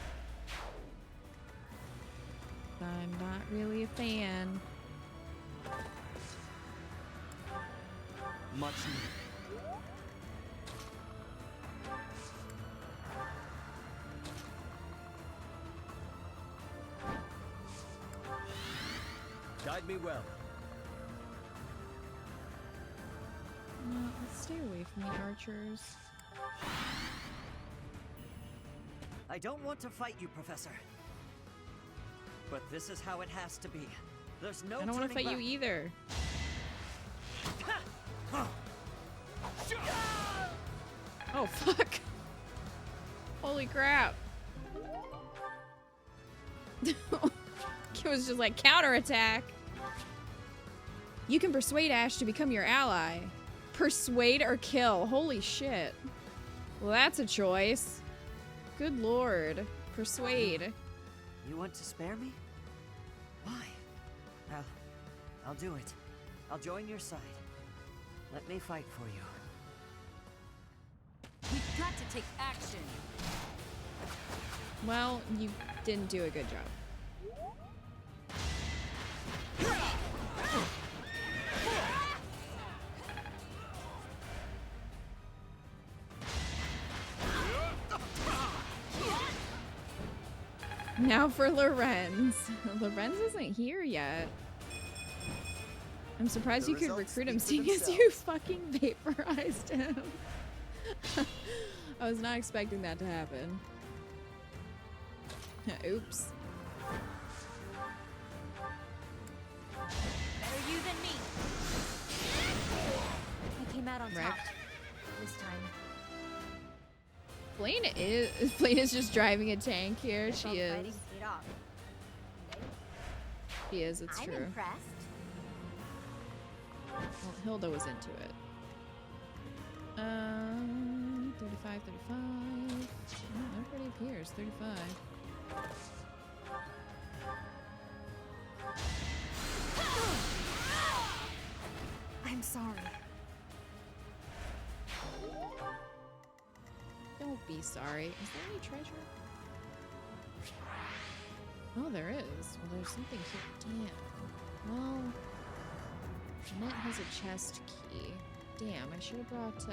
A: I'm not really a fan.
F: Much needed.
L: Guide me well.
A: Stay away from the archers.
L: I don't want to fight you, Professor. But this is how it has to be. There's no
A: I don't want to fight you either. Oh, fuck. Holy crap. It was just like counterattack. You can persuade Ash to become your ally. Persuade or kill. Holy shit. Well, that's a choice. Good lord. Persuade.
L: You want to spare me? Why? Well, I'll do it. I'll join your side. Let me fight for you.
D: We've got to take action.
A: Well, you didn't do a good job. Now for Lorenz. Lorenz isn't here yet. I'm surprised you could recruit him seeing as you fucking vaporized him. I was not expecting that to happen. Oops.
C: Better you than me. I came out on top this time.
A: Blaine is just driving a tank here. She is. She is, it's true.
C: I'm impressed.
A: Well, Hilda was into it. 35, 35. Oh, everybody appears. 35.
C: I'm sorry.
A: Don't be sorry. Is there any treasure? Oh, there is. Well, there's something here. Damn. Well, Jeanette has a chest key. Damn, I should have brought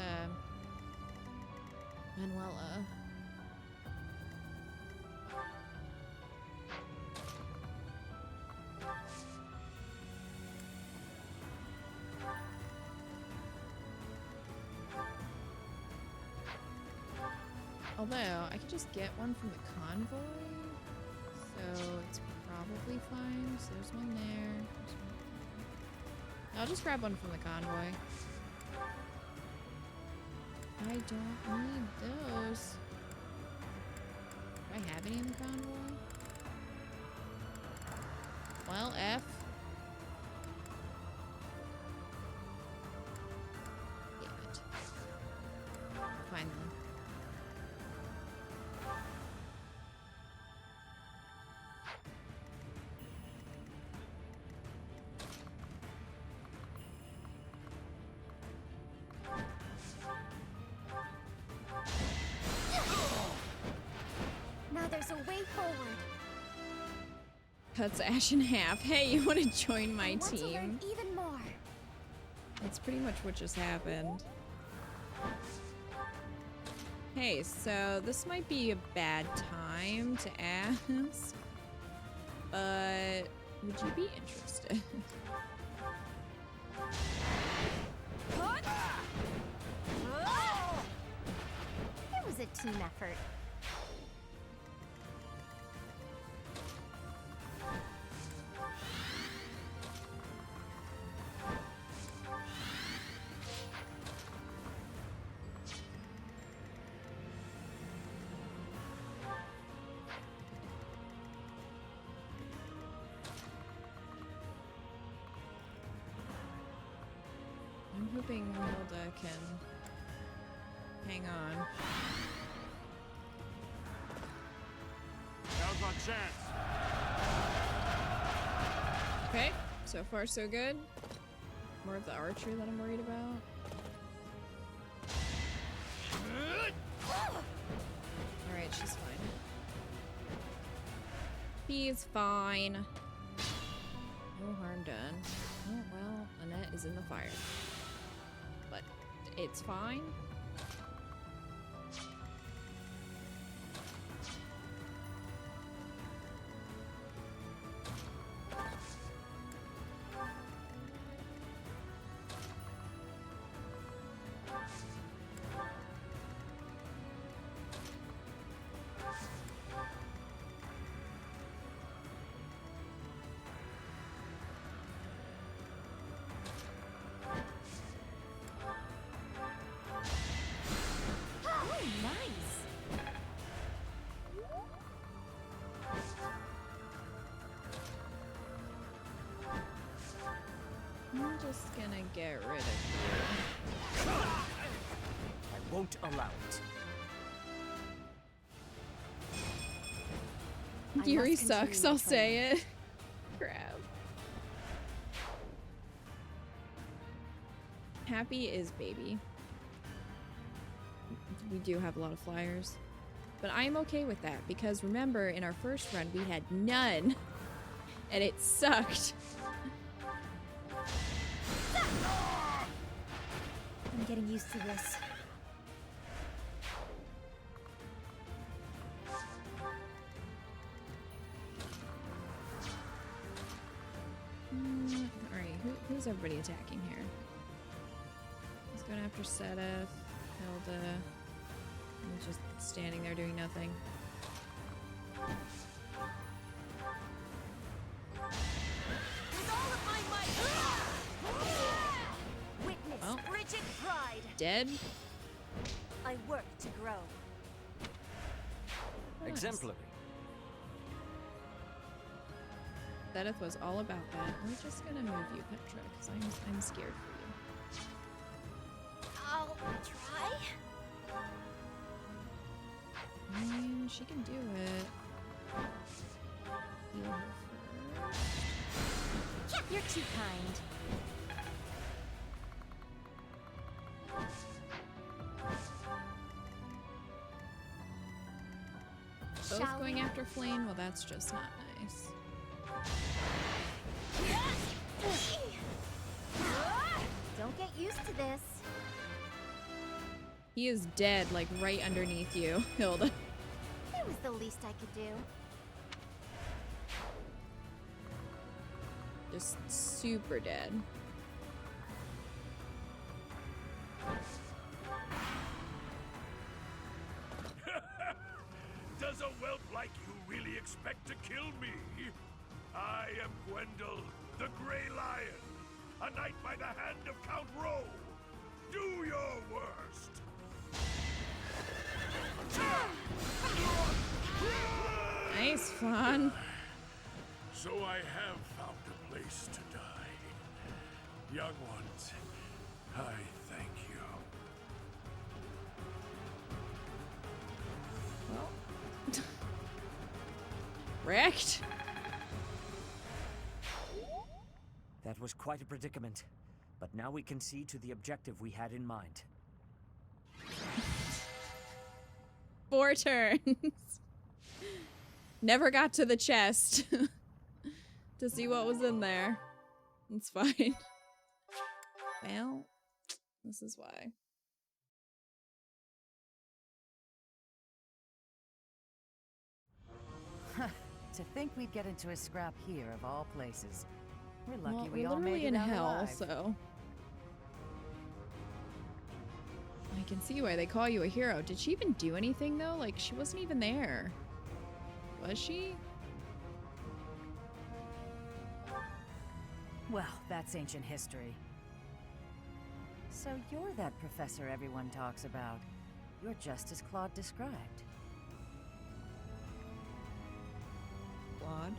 A: Manuela. Although, I could just get one from the convoy, so it's probably fine. So there's one there. There's one there. I'll just grab one from the convoy. I don't need those. Do I have any in the convoy? Well, F. Damn it. Find them.
C: Now there's a way forward.
A: Cuts Ash in half. Hey, you want to join my
C: I want to
A: team?
C: learn even more.
A: That's pretty much what just happened. Hey, so this might be a bad time to ask, but would you be interested?
C: It was a team effort.
A: I'm hoping Hilda can hang on.
J: Now's our chance.
A: Okay, so far so good. More of the archer that I'm worried about. Alright, she's fine. He's fine. No harm done. Oh, well, Annette is in the fire. But it's fine. get rid of
E: I won't allow it.
A: you. Yuri sucks, I'll say it. Crap. Happy is baby. We do have a lot of flyers. But I'm okay with that because remember in our first run we had none. And it sucked.
C: I'm getting used to this.
A: Alright, who's everybody attacking here? He's going after Sedith, Hilda. He's just standing there doing nothing.
C: With all of my might! Witness
A: Oh.
C: frigid pride!
A: Dead?
C: I work to grow.
P: Exemplary.
A: Sedith was all about that. We're just gonna move you, Petra, because I'm scared for you.
C: I'll try.
A: I mean, she can do it. Heal her first.
C: You're too kind.
A: Both
C: Shall
A: going
C: we?
A: after Flame? Well, that's just not nice.
C: Don't get used to this.
A: He is dead, like right underneath you, Hilda.
C: It was the least I could do.
A: Just super dead.
G: Does a whelp like you really expect to kill me? I am Gwendol, the Grey Lion, a knight by the hand of Count Rowe. Do your worst.
A: Nice, Fawn.
G: So I have found a place to die. Young ones, I thank you.
A: Wrecked.
P: That was quite a predicament. But now we can see to the objective we had in mind.
A: 4 turns. Never got to the chest to see what was in there. It's fine. Well, this is why.
K: To think we'd get into a scrap here of all places. We're lucky
A: Well,
K: we
A: we're
K: all made
A: literally
K: it
A: in
K: out
A: hell,
K: alive.
A: so I can see why they call you a hero. Did she even do anything though? Like she wasn't even there. Was she?
K: Well, that's ancient history. So you're that professor everyone talks about. You're just as Claude described.
A: Claude?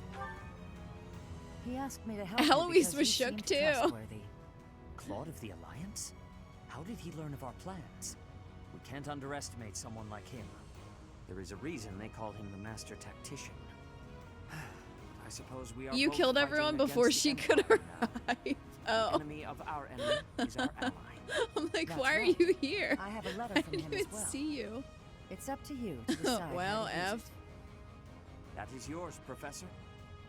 K: He asked me to help you
A: Eloise
K: because
A: was
K: you
A: shook
K: seemed
A: too.
K: trustworthy.
P: Claude of the Alliance? How did he learn of our plans? We can't underestimate someone like him. There is a reason they call him the Master Tactician. I suppose we are
A: You
P: both
A: killed
P: fighting
A: everyone before
P: against the
A: she could
P: Empire now.
A: arrive.
P: The
A: Oh.
P: enemy of our enemy is our ally.
A: I'm like,
K: That's
A: why are
K: right.
A: you here?
K: I have a letter
A: I
K: from
A: didn't
K: him
A: even
K: as well.
A: see you.
K: It's up to you to decide.
A: Well,
K: how to use
A: F.
K: it.
P: That is yours, Professor.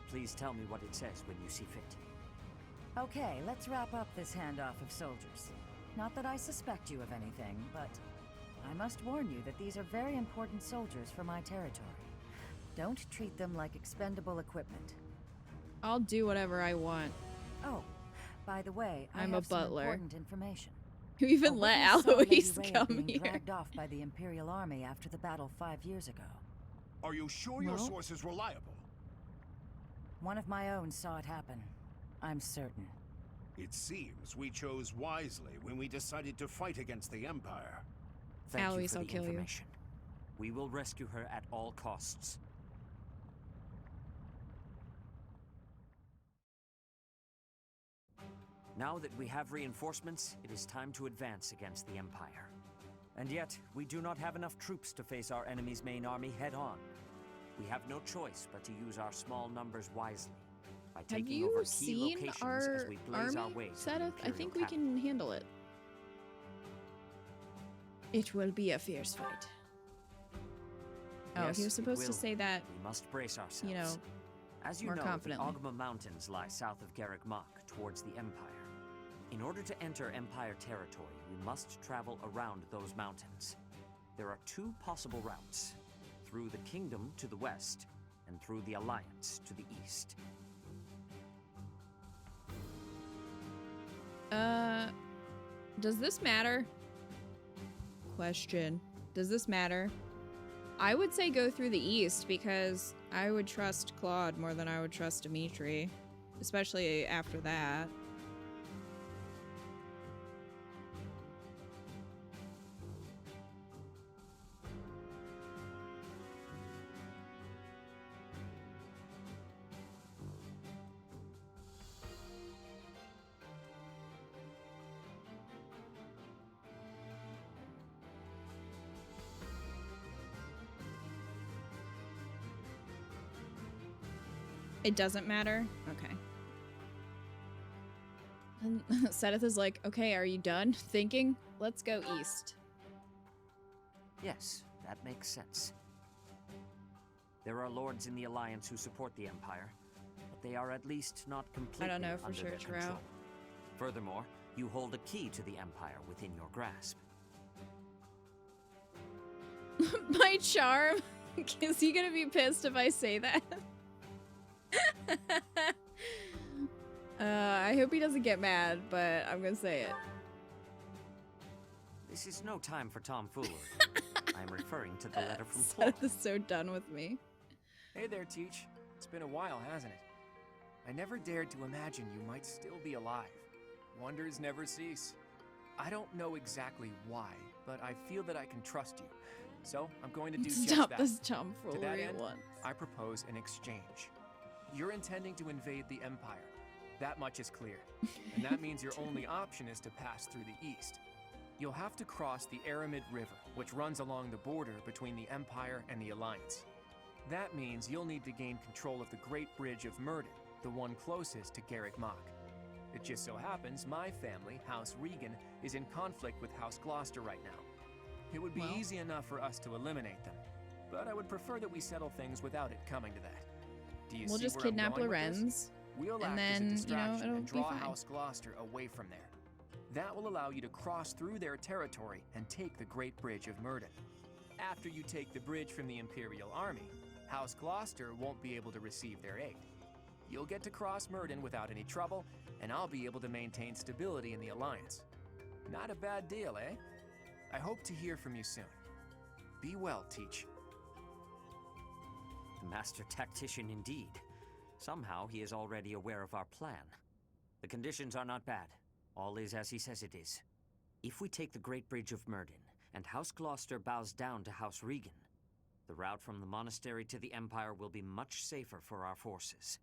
P: Please tell me what it says when you see fit.
K: Okay, let's wrap up this handoff of soldiers. Not that I suspect you of anything, but I must warn you that these are very important soldiers for my territory. Don't treat them like expendable equipment.
A: I'll do whatever I want.
K: Oh, by the way, I
A: I'm a
K: have some
A: butler.
K: important information.
A: You even
K: A
A: let
K: witness saw Lady
A: Eloise
K: Rhea
A: come
K: being
A: here.
K: dragged off by the Imperial Army after the battle 5 years ago.
J: Are you sure your
A: Well?
J: source is reliable?
K: One of my own saw it happen. I'm certain.
J: It seems we chose wisely when we decided to fight against the Empire.
P: Thank you
A: Eloise,
P: for
A: I'll
P: the
A: kill you.
P: information. We will rescue her at all costs. Now that we have reinforcements, it is time to advance against the Empire. And yet, we do not have enough troops to face our enemy's main army head-on. We have no choice but to use our small numbers wisely. By
A: Have
P: taking
A: you
P: over key
A: seen
P: locations
A: our
P: as we blaze our
A: army,
P: way to the
A: Seth? I
P: Imperial
A: think we
P: capital.
A: can handle it. It will be a fierce fight. Oh,
P: Yes,
A: he was
P: it
A: supposed to
P: will.
A: say that,
P: We must brace ourselves.
A: you know,
P: As you
A: more
P: know,
A: confidently.
P: the Ogma Mountains lie south of Garreg Mach, towards the Empire. In order to enter Empire territory, we must travel around those mountains. There are two possible routes: through the Kingdom to the west, and through the Alliance to the east.
A: Does this matter? Question. Does this matter? I would say go through the east because I would trust Claude more than I would trust Dimitri, especially after that. It doesn't matter? Okay. And Sedith is like, okay, are you done thinking? Let's go east.
P: Yes, that makes sense. There are lords in the Alliance who support the Empire, but they are at least not completely
A: I don't know for
P: under
A: sure,
P: their
A: Trout.
P: control. Furthermore, you hold a key to the Empire within your grasp.
A: My charm? Is he gonna be pissed if I say that? I hope he doesn't get mad, but I'm gonna say it.
P: This is no time for tomfoolery. I'm referring to the letter from Claude.
A: Seth is so done with me.
O: Hey there, Teach. It's been a while, hasn't it? I never dared to imagine you might still be alive. Wonders never cease. I don't know exactly why, but I feel that I can trust you. So I'm going to do just
A: Stop
O: that.
A: this
O: To that
A: tomfoolery at
O: end,
A: once.
O: I propose an exchange. You're intending to invade the Empire. That much is clear. And that means your only option is to pass through the east. You'll have to cross the Aramid River, which runs along the border between the Empire and the Alliance. That means you'll need to gain control of the Great Bridge of Murden, the one closest to Garreg Mach. It just so happens my family, House Regan, is in conflict with House Gloucester right now. It would be easy enough for us to eliminate them, but I would prefer that we settle things without it coming to that. Do you
A: We'll
O: see
A: just
O: where I'm
A: kidnap
O: going with this?
A: Lorenz,
O: We'll
A: and
O: act as a
A: then,
O: distraction
A: it'll
O: and
A: be
O: draw
A: fine.
O: House Gloucester away from there. That will allow you to cross through their territory and take the Great Bridge of Murden. After you take the bridge from the Imperial Army, House Gloucester won't be able to receive their aid. You'll get to cross Murden without any trouble, and I'll be able to maintain stability in the Alliance. Not a bad deal, eh? I hope to hear from you soon. Be well, Teach.
P: The master tactician indeed. Somehow he is already aware of our plan. The conditions are not bad. All is as he says it is. If we take the Great Bridge of Murden, and House Gloucester bows down to House Regan, the route from the monastery to the Empire will be much safer for our forces.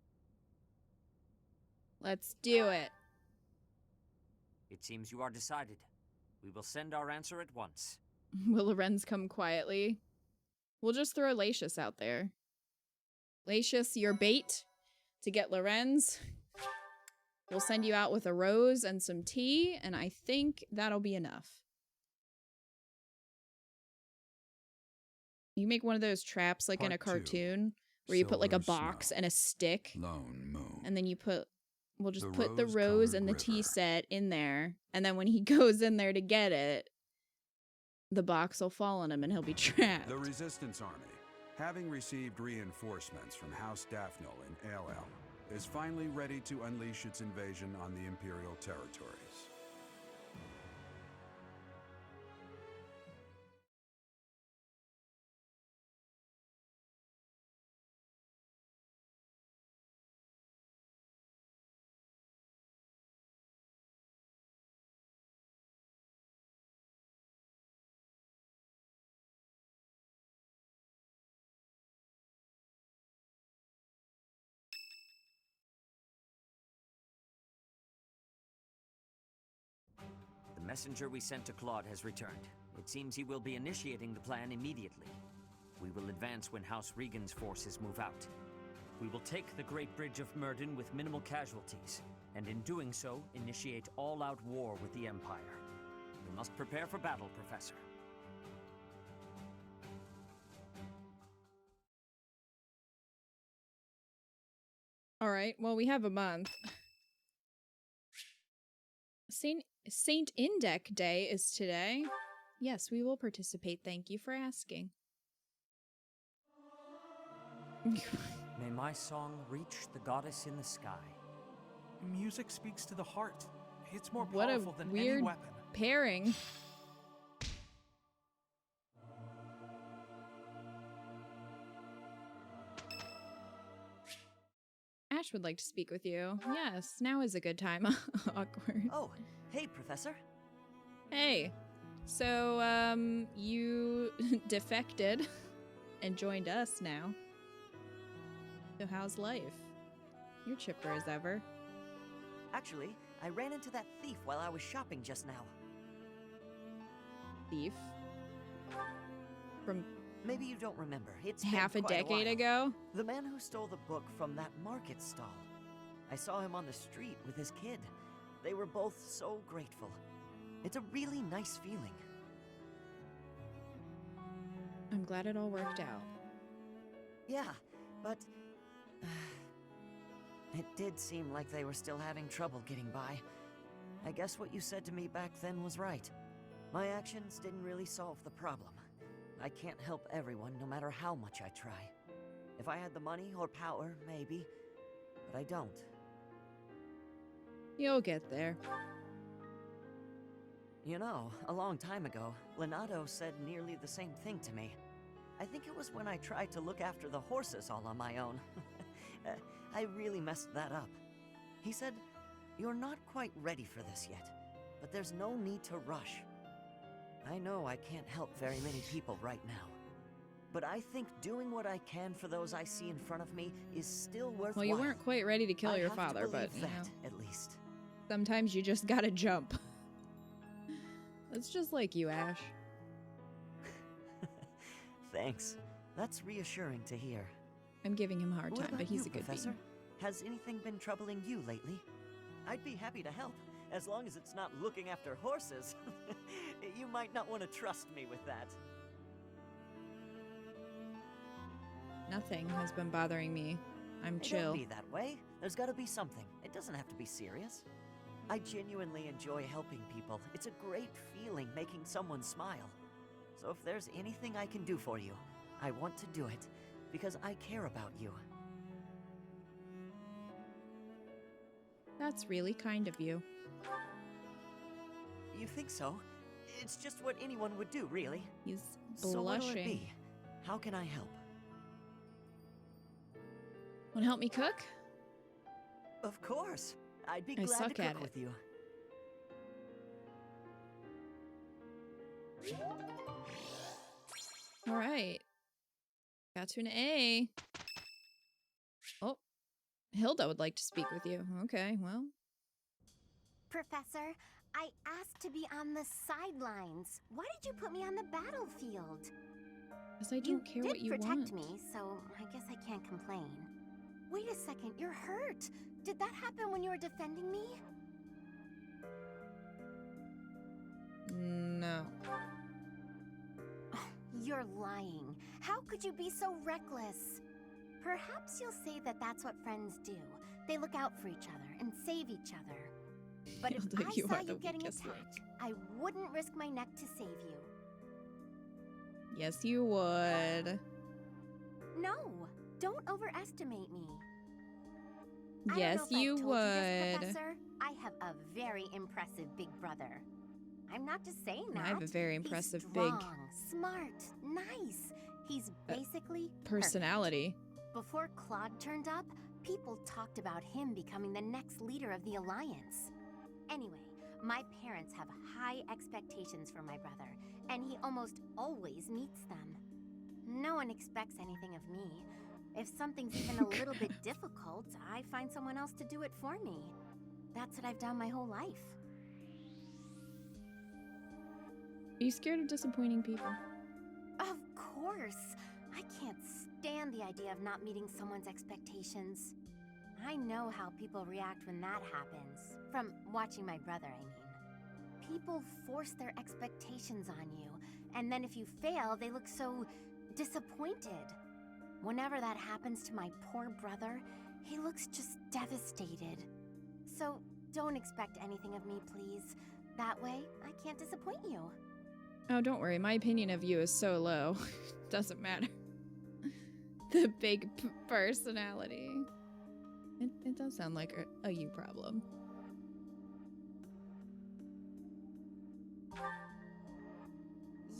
A: Let's do it.
P: It seems you are decided. We will send our answer at once.
A: Will Lorenz come quietly? We'll just throw Lacius out there. Lacius, your bait to get Lorenz. We'll send you out with a rose and some tea, and I think that'll be enough. You make one of those traps like in a
N: Part 2.
A: cartoon where you put like a
N: Silver
A: box
N: Snow.
A: and a stick,
N: Lone Moon.
A: and then you put, we'll just
N: The
A: put the rose
N: rose-colored
A: and the tea
N: river.
A: set in there, and then when he goes in there to get it, the box will fall on him and he'll be trapped.
N: The Resistance Army, having received reinforcements from House Daphnel in Aelel, is finally ready to unleash its invasion on the Imperial territories.
P: messenger we sent to Claude has returned. It seems he will be initiating the plan immediately. We will advance when House Regan's forces move out. We will take the Great Bridge of Myrden with minimal casualties, and in doing so, initiate all-out war with the Empire. We must prepare for battle, Professor.
A: All right, well, we have a month. Saint Indec Day is today. Yes, we will participate. Thank you for asking.
P: May my song reach the goddess in the sky.
F: Music speaks to the heart. It's more
A: What a
F: powerful than any
A: weird
F: weapon.
A: pairing. Ash would like to speak with you. Yes, now is a good time. Awkward.
Q: Oh, hey, Professor.
A: Hey. So, you defected and joined us now. So how's life? You're chipper as ever.
Q: Actually, I ran into that thief while I was shopping just now.
A: Thief? From...
Q: Maybe you don't remember. It's
A: half a
Q: been quite
A: decade
Q: while.
A: ago?
Q: The man who stole the book from that market stall. I saw him on the street with his kid. They were both so grateful. It's a really nice feeling.
A: I'm glad it all worked out.
Q: Yeah, but... it did seem like they were still having trouble getting by. I guess what you said to me back then was right. My actions didn't really solve the problem. I can't help everyone, no matter how much I try. If I had the money or power, maybe. But I don't.
A: You'll get there.
Q: You know, a long time ago, Leonardo said nearly the same thing to me. I think it was when I tried to look after the horses all on my own. I really messed that up. He said, "You're not quite ready for this yet, but there's no need to rush." I know I can't help very many people right now, but I think doing what I can for those I see in front of me is still worthwhile.
A: Well, you weren't quite ready to kill your
Q: I have to
A: father, but
Q: believe
A: you
Q: that,
A: know,
Q: at least.
A: sometimes you just gotta jump. That's just like you, Ash.
Q: Thanks. That's reassuring to hear.
A: I'm giving him a hard
Q: What
A: time,
Q: about
A: but he's
Q: you,
A: a good
Q: Professor?
A: bean.
Q: Has anything been troubling you lately? I'd be happy to help, as long as it's not looking after horses. You might not want to trust me with that.
A: Nothing has been bothering me. I'm
Q: Hey,
A: chill.
Q: Don't be that way. There's got to be something. It doesn't have to be serious. I genuinely enjoy helping people. It's a great feeling making someone smile. So if there's anything I can do for you, I want to do it, because I care about you.
A: That's really kind of you.
Q: You think so? It's just what anyone would do, really.
A: He's
Q: So what'll it
A: blushing.
Q: be? How can I help?
A: Wanna help me cook?
Q: Of course. I'd be
A: I
Q: glad
A: suck
Q: to cook
A: at it.
Q: with you.
A: All right. Got to an A. Oh, Hilda would like to speak with you. Okay, well.
C: Professor, I asked to be on the sidelines. Why did you put me on the battlefield?
A: Because I don't care what you
C: did protect
A: want.
C: me, so I guess I can't complain. Wait a second, you're hurt. Did that happen when you were defending me?
A: No.
C: You're lying. How could you be so reckless? Perhaps you'll say that that's what friends do. They look out for each other and save each other. But if
A: Hilda,
C: I
A: you
C: saw
A: are the
C: you getting
A: weakest
C: attacked, I wouldn't risk my neck to save you.
A: Yes, you would.
C: No, don't overestimate me.
A: Yes,
C: I don't know if
A: you
C: I've told you this,
A: would.
C: Professor. I have a very impressive big brother. I'm not just saying that.
A: I have a very impressive
C: He's
A: big
C: strong, smart, nice. He's basically
A: personality.
C: perfect. Before Claude turned up, people talked about him becoming the next leader of the Alliance. Anyway, my parents have high expectations for my brother, and he almost always meets them. No one expects anything of me. If something's even a little bit difficult, I find someone else to do it for me. That's what I've done my whole life.
A: Are you scared of disappointing people?
C: Of course. I can't stand the idea of not meeting someone's expectations. I know how people react when that happens. From watching my brother, I mean. People force their expectations on you, and then if you fail, they look so disappointed. Whenever that happens to my poor brother, he looks just devastated. So don't expect anything of me, please. That way, I can't disappoint you.
A: Oh, don't worry. My opinion of you is so low. Doesn't matter. The big personality. It does sound like a you problem.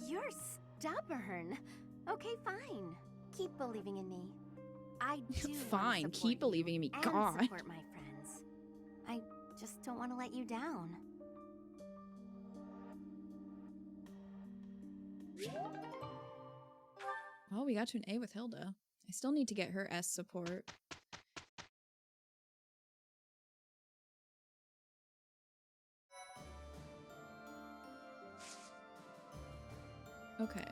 C: You're stubborn. Okay, fine. Keep believing in me. I do
A: Fine, keep believing in me.
C: and
A: God.
C: support my friends. I just don't want to let you down.
A: Well, we got to an A with Hilda. I still need to get her S support. Okay.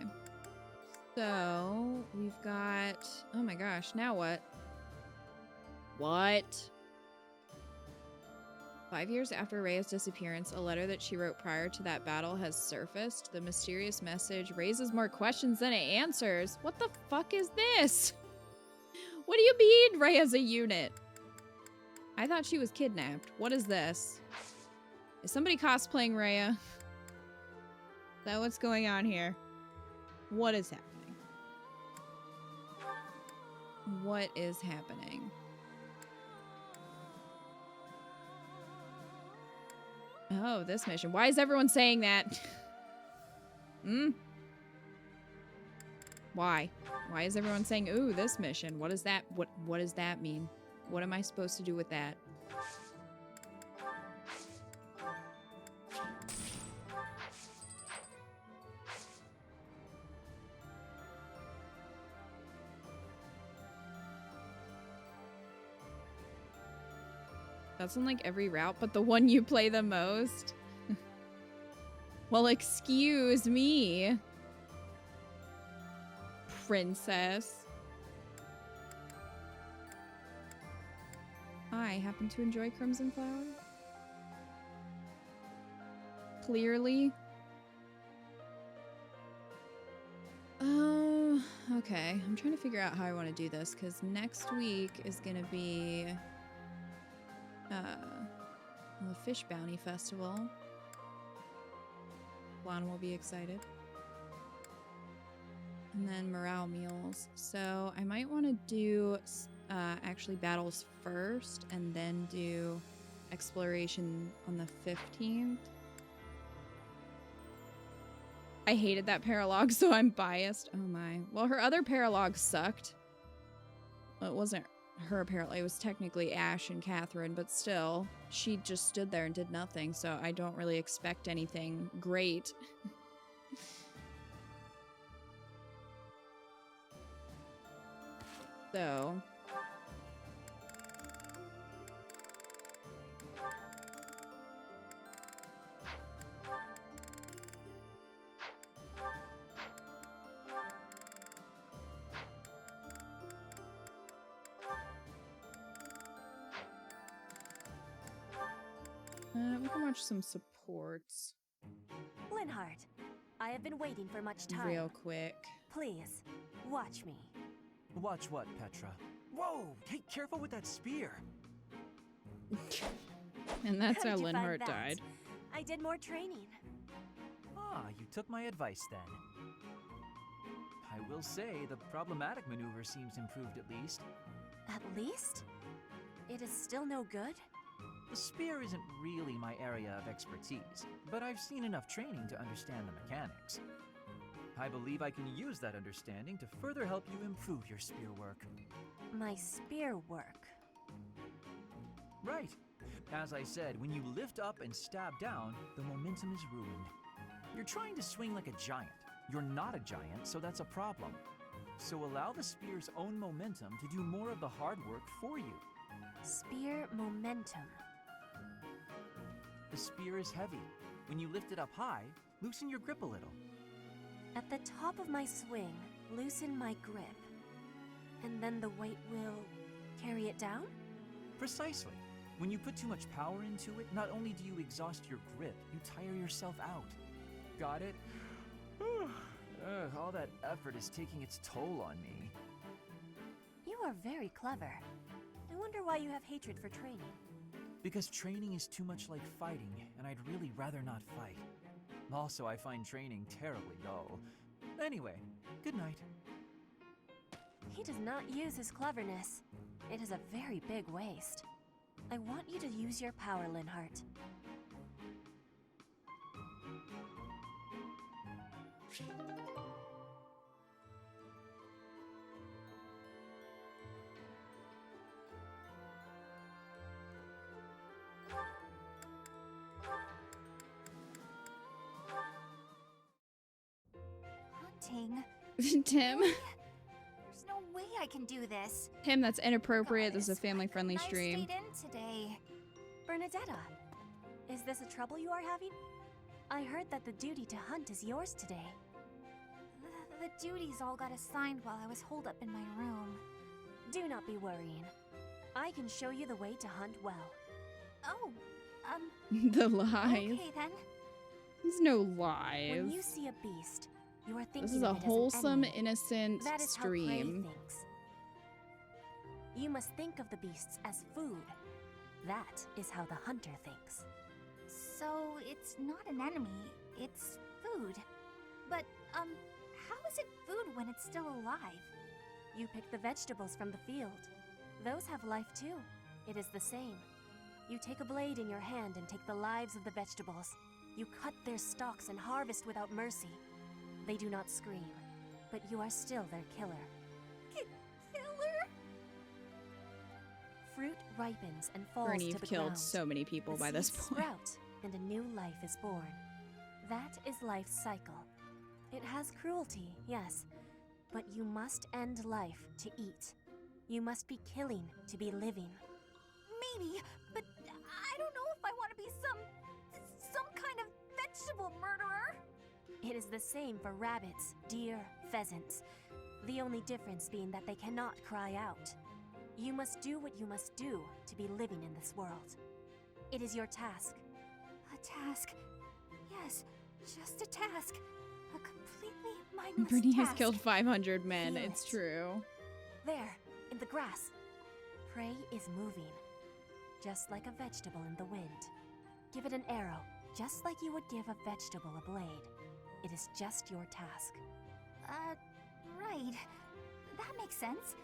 A: So, we've got... Oh my gosh, now what? What? 5 years after Rhea's disappearance, a letter that she wrote prior to that battle has surfaced. The mysterious message raises more questions than it answers. What the fuck is this? What do you mean, Rhea's a unit? I thought she was kidnapped. What is this? Is somebody cosplaying Rhea? Is that what's going on here? What is happening? What is happening? Oh, this mission. Why is everyone saying that? Why? Why is everyone saying, ooh, this mission? What is that? What does that mean? What am I supposed to do with that? That's on like every route, but the one you play the most? Well, excuse me, princess. I happen to enjoy Crimson Flower. Clearly. Oh, okay. I'm trying to figure out how I want to do this, because next week is going to be the Fish Bounty Festival. Lon will be excited. And then morale meals. So I might want to do actually battles first and then do exploration on the 15th. I hated that Paralogue, so I'm biased. Oh my. Well, her other Paralogue sucked. Well, it wasn't her Paralogue. It was technically Ash and Catherine, but still, she just stood there and did nothing, so I don't really expect anything great. So... we can watch some supports.
I: Linhardt, I have been waiting for much time.
A: Real quick.
I: Please, watch me.
H: Watch what, Petra? Whoa! Hey, careful with that spear!
A: And that's how
I: How'd you find
A: Linhardt
I: that?
A: died.
I: I did more training.
R: Ah, you took my advice then. I will say the problematic maneuver seems improved at least.
I: At least? It is still no good?
R: The spear isn't really my area of expertise, but I've seen enough training to understand the mechanics. I believe I can use that understanding to further help you improve your spear work.
I: My spear work.
R: Right. As I said, when you lift up and stab down, the momentum is ruined. You're trying to swing like a giant. You're not a giant, so that's a problem. So allow the spear's own momentum to do more of the hard work for you.
I: Spear momentum.
R: The spear is heavy. When you lift it up high, Loosen your grip a little.
I: At the top of my swing, loosen my grip. And then the weight will carry it down?
R: Precisely. When you put too much power into it, not only do you exhaust your grip, you tire yourself out. Got it? All that effort is taking its toll on me.
I: You are very clever. I wonder why you have hatred for training.
R: Because training is too much like fighting, and I'd really rather not fight. Also, I find training terribly dull. Anyway, good night.
I: He does not use his cleverness. It is a very big waste. I want you to use your power, Linhart.
C: Hunting?
A: Tim?
C: There's no way I can do this.
A: Tim, that's inappropriate. This is a family-friendly stream.
C: I stayed in today.
I: Bernadetta, is this a trouble you are having? I heard that the duty to hunt is yours today.
C: The duties all got assigned while I was holed up in my room.
I: Do not be worrying. I can show you the way to hunt well.
C: Oh,
A: The lies.
C: okay then.
A: There's no lies.
I: When you see a beast, you are thinking
A: This is
I: of
A: a
I: it as an
A: wholesome,
I: enemy.
A: innocent
I: That is how prey
A: stream.
I: thinks. You must think of the beasts as food. That is how the hunter thinks.
C: So it's not an enemy, it's food. But, how is it food when it's still alive?
I: You pick the vegetables from the field. Those have life too. It is the same. You take a blade in your hand and take the lives of the vegetables. You cut their stalks and harvest without mercy. They do not scream, but you are still their killer.
C: Killer?
I: Fruit ripens and falls
A: Bernie,
I: to
A: you've
I: the
A: killed
I: ground.
A: so many people
I: The
A: by this
I: seeds
A: point.
I: sprout, and a new life is born. That is life's cycle. It has cruelty, yes, but you must end life to eat. You must be killing to be living.
C: Maybe, but I don't know if I want to be some kind of vegetable murderer.
I: It is the same for rabbits, deer, pheasants. The only difference being that they cannot cry out. You must do what you must do to be living in this world. It is your task.
C: A task. Yes, just a task. A completely mindless
A: Bernie has
C: task.
A: killed 500 men.
I: Feel
A: It's
I: it.
A: true.
I: There, in the grass. Prey is moving, just like a vegetable in the wind. Give it an arrow, just like you would give a vegetable a blade. It is just your task.
C: Right. That makes sense.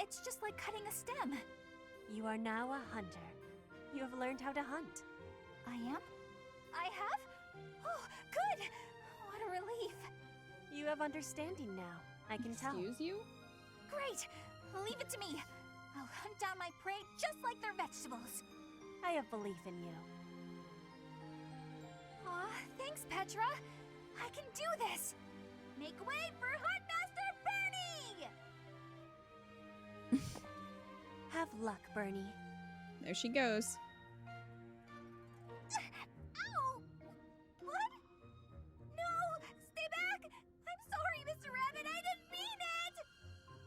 C: It's just like cutting a stem.
I: You are now a hunter. You have learned how to hunt.
C: I am? I have? Oh, good! What a relief.
I: You have understanding now. I can tell.
A: Excuse you?
C: Great! Leave it to me. I'll hunt down my prey just like their vegetables.
I: I have belief in you.
C: Aw, thanks, Petra. I can do this. Make way for Huntmaster Bernie!
I: Have luck, Bernie.
A: There she goes.
C: Ow! What? No! Stay back! I'm sorry, Mr. Rabbit. I didn't mean it!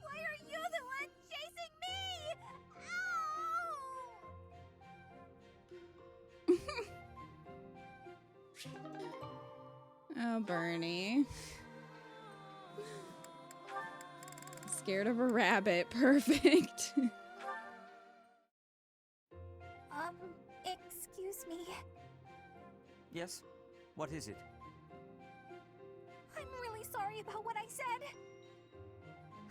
C: Why are you the one chasing me?
A: Oh, Bernie. Scared of a rabbit. Perfect.
C: Excuse me.
P: Yes? What is it?
C: I'm really sorry about what I said.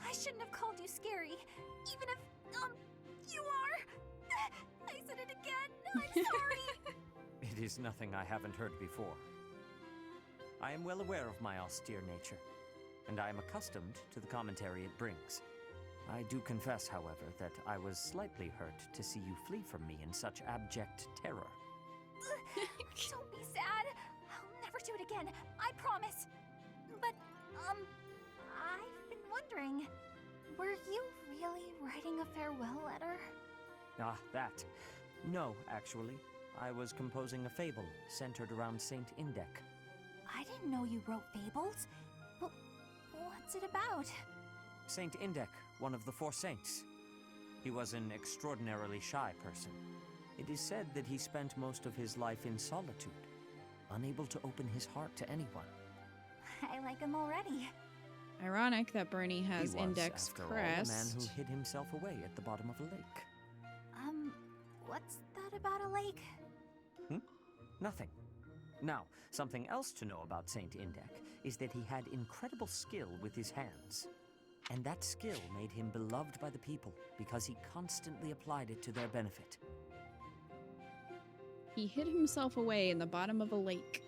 C: I shouldn't have called you scary, even if, you are. I said it again. I'm sorry.
P: It is nothing I haven't heard before. I am well aware of my austere nature, and I am accustomed to the commentary it brings. I do confess, however, that I was slightly hurt to see you flee from me in such abject terror.
C: Don't be sad. I'll never do it again. I promise. But, I've been wondering, were you really writing a farewell letter?
P: Ah, that. No, actually. I was composing a fable centered around Saint Indek.
C: I didn't know you wrote fables. But what's it about?
P: Saint Indek, one of the four saints. He was an extraordinarily shy person. It is said that he spent most of his life in solitude, unable to open his heart to anyone.
C: I like him already.
A: Ironic that Bernie has
P: He was,
A: Index
P: after all,
A: crest.
P: a man who hid himself away at the bottom of a lake.
C: What's that about a lake?
P: Nothing. Now, something else to know about Saint Indek is that he had incredible skill with his hands. And that skill made him beloved by the people because he constantly applied it to their benefit.
A: He hid himself away in the bottom of a lake.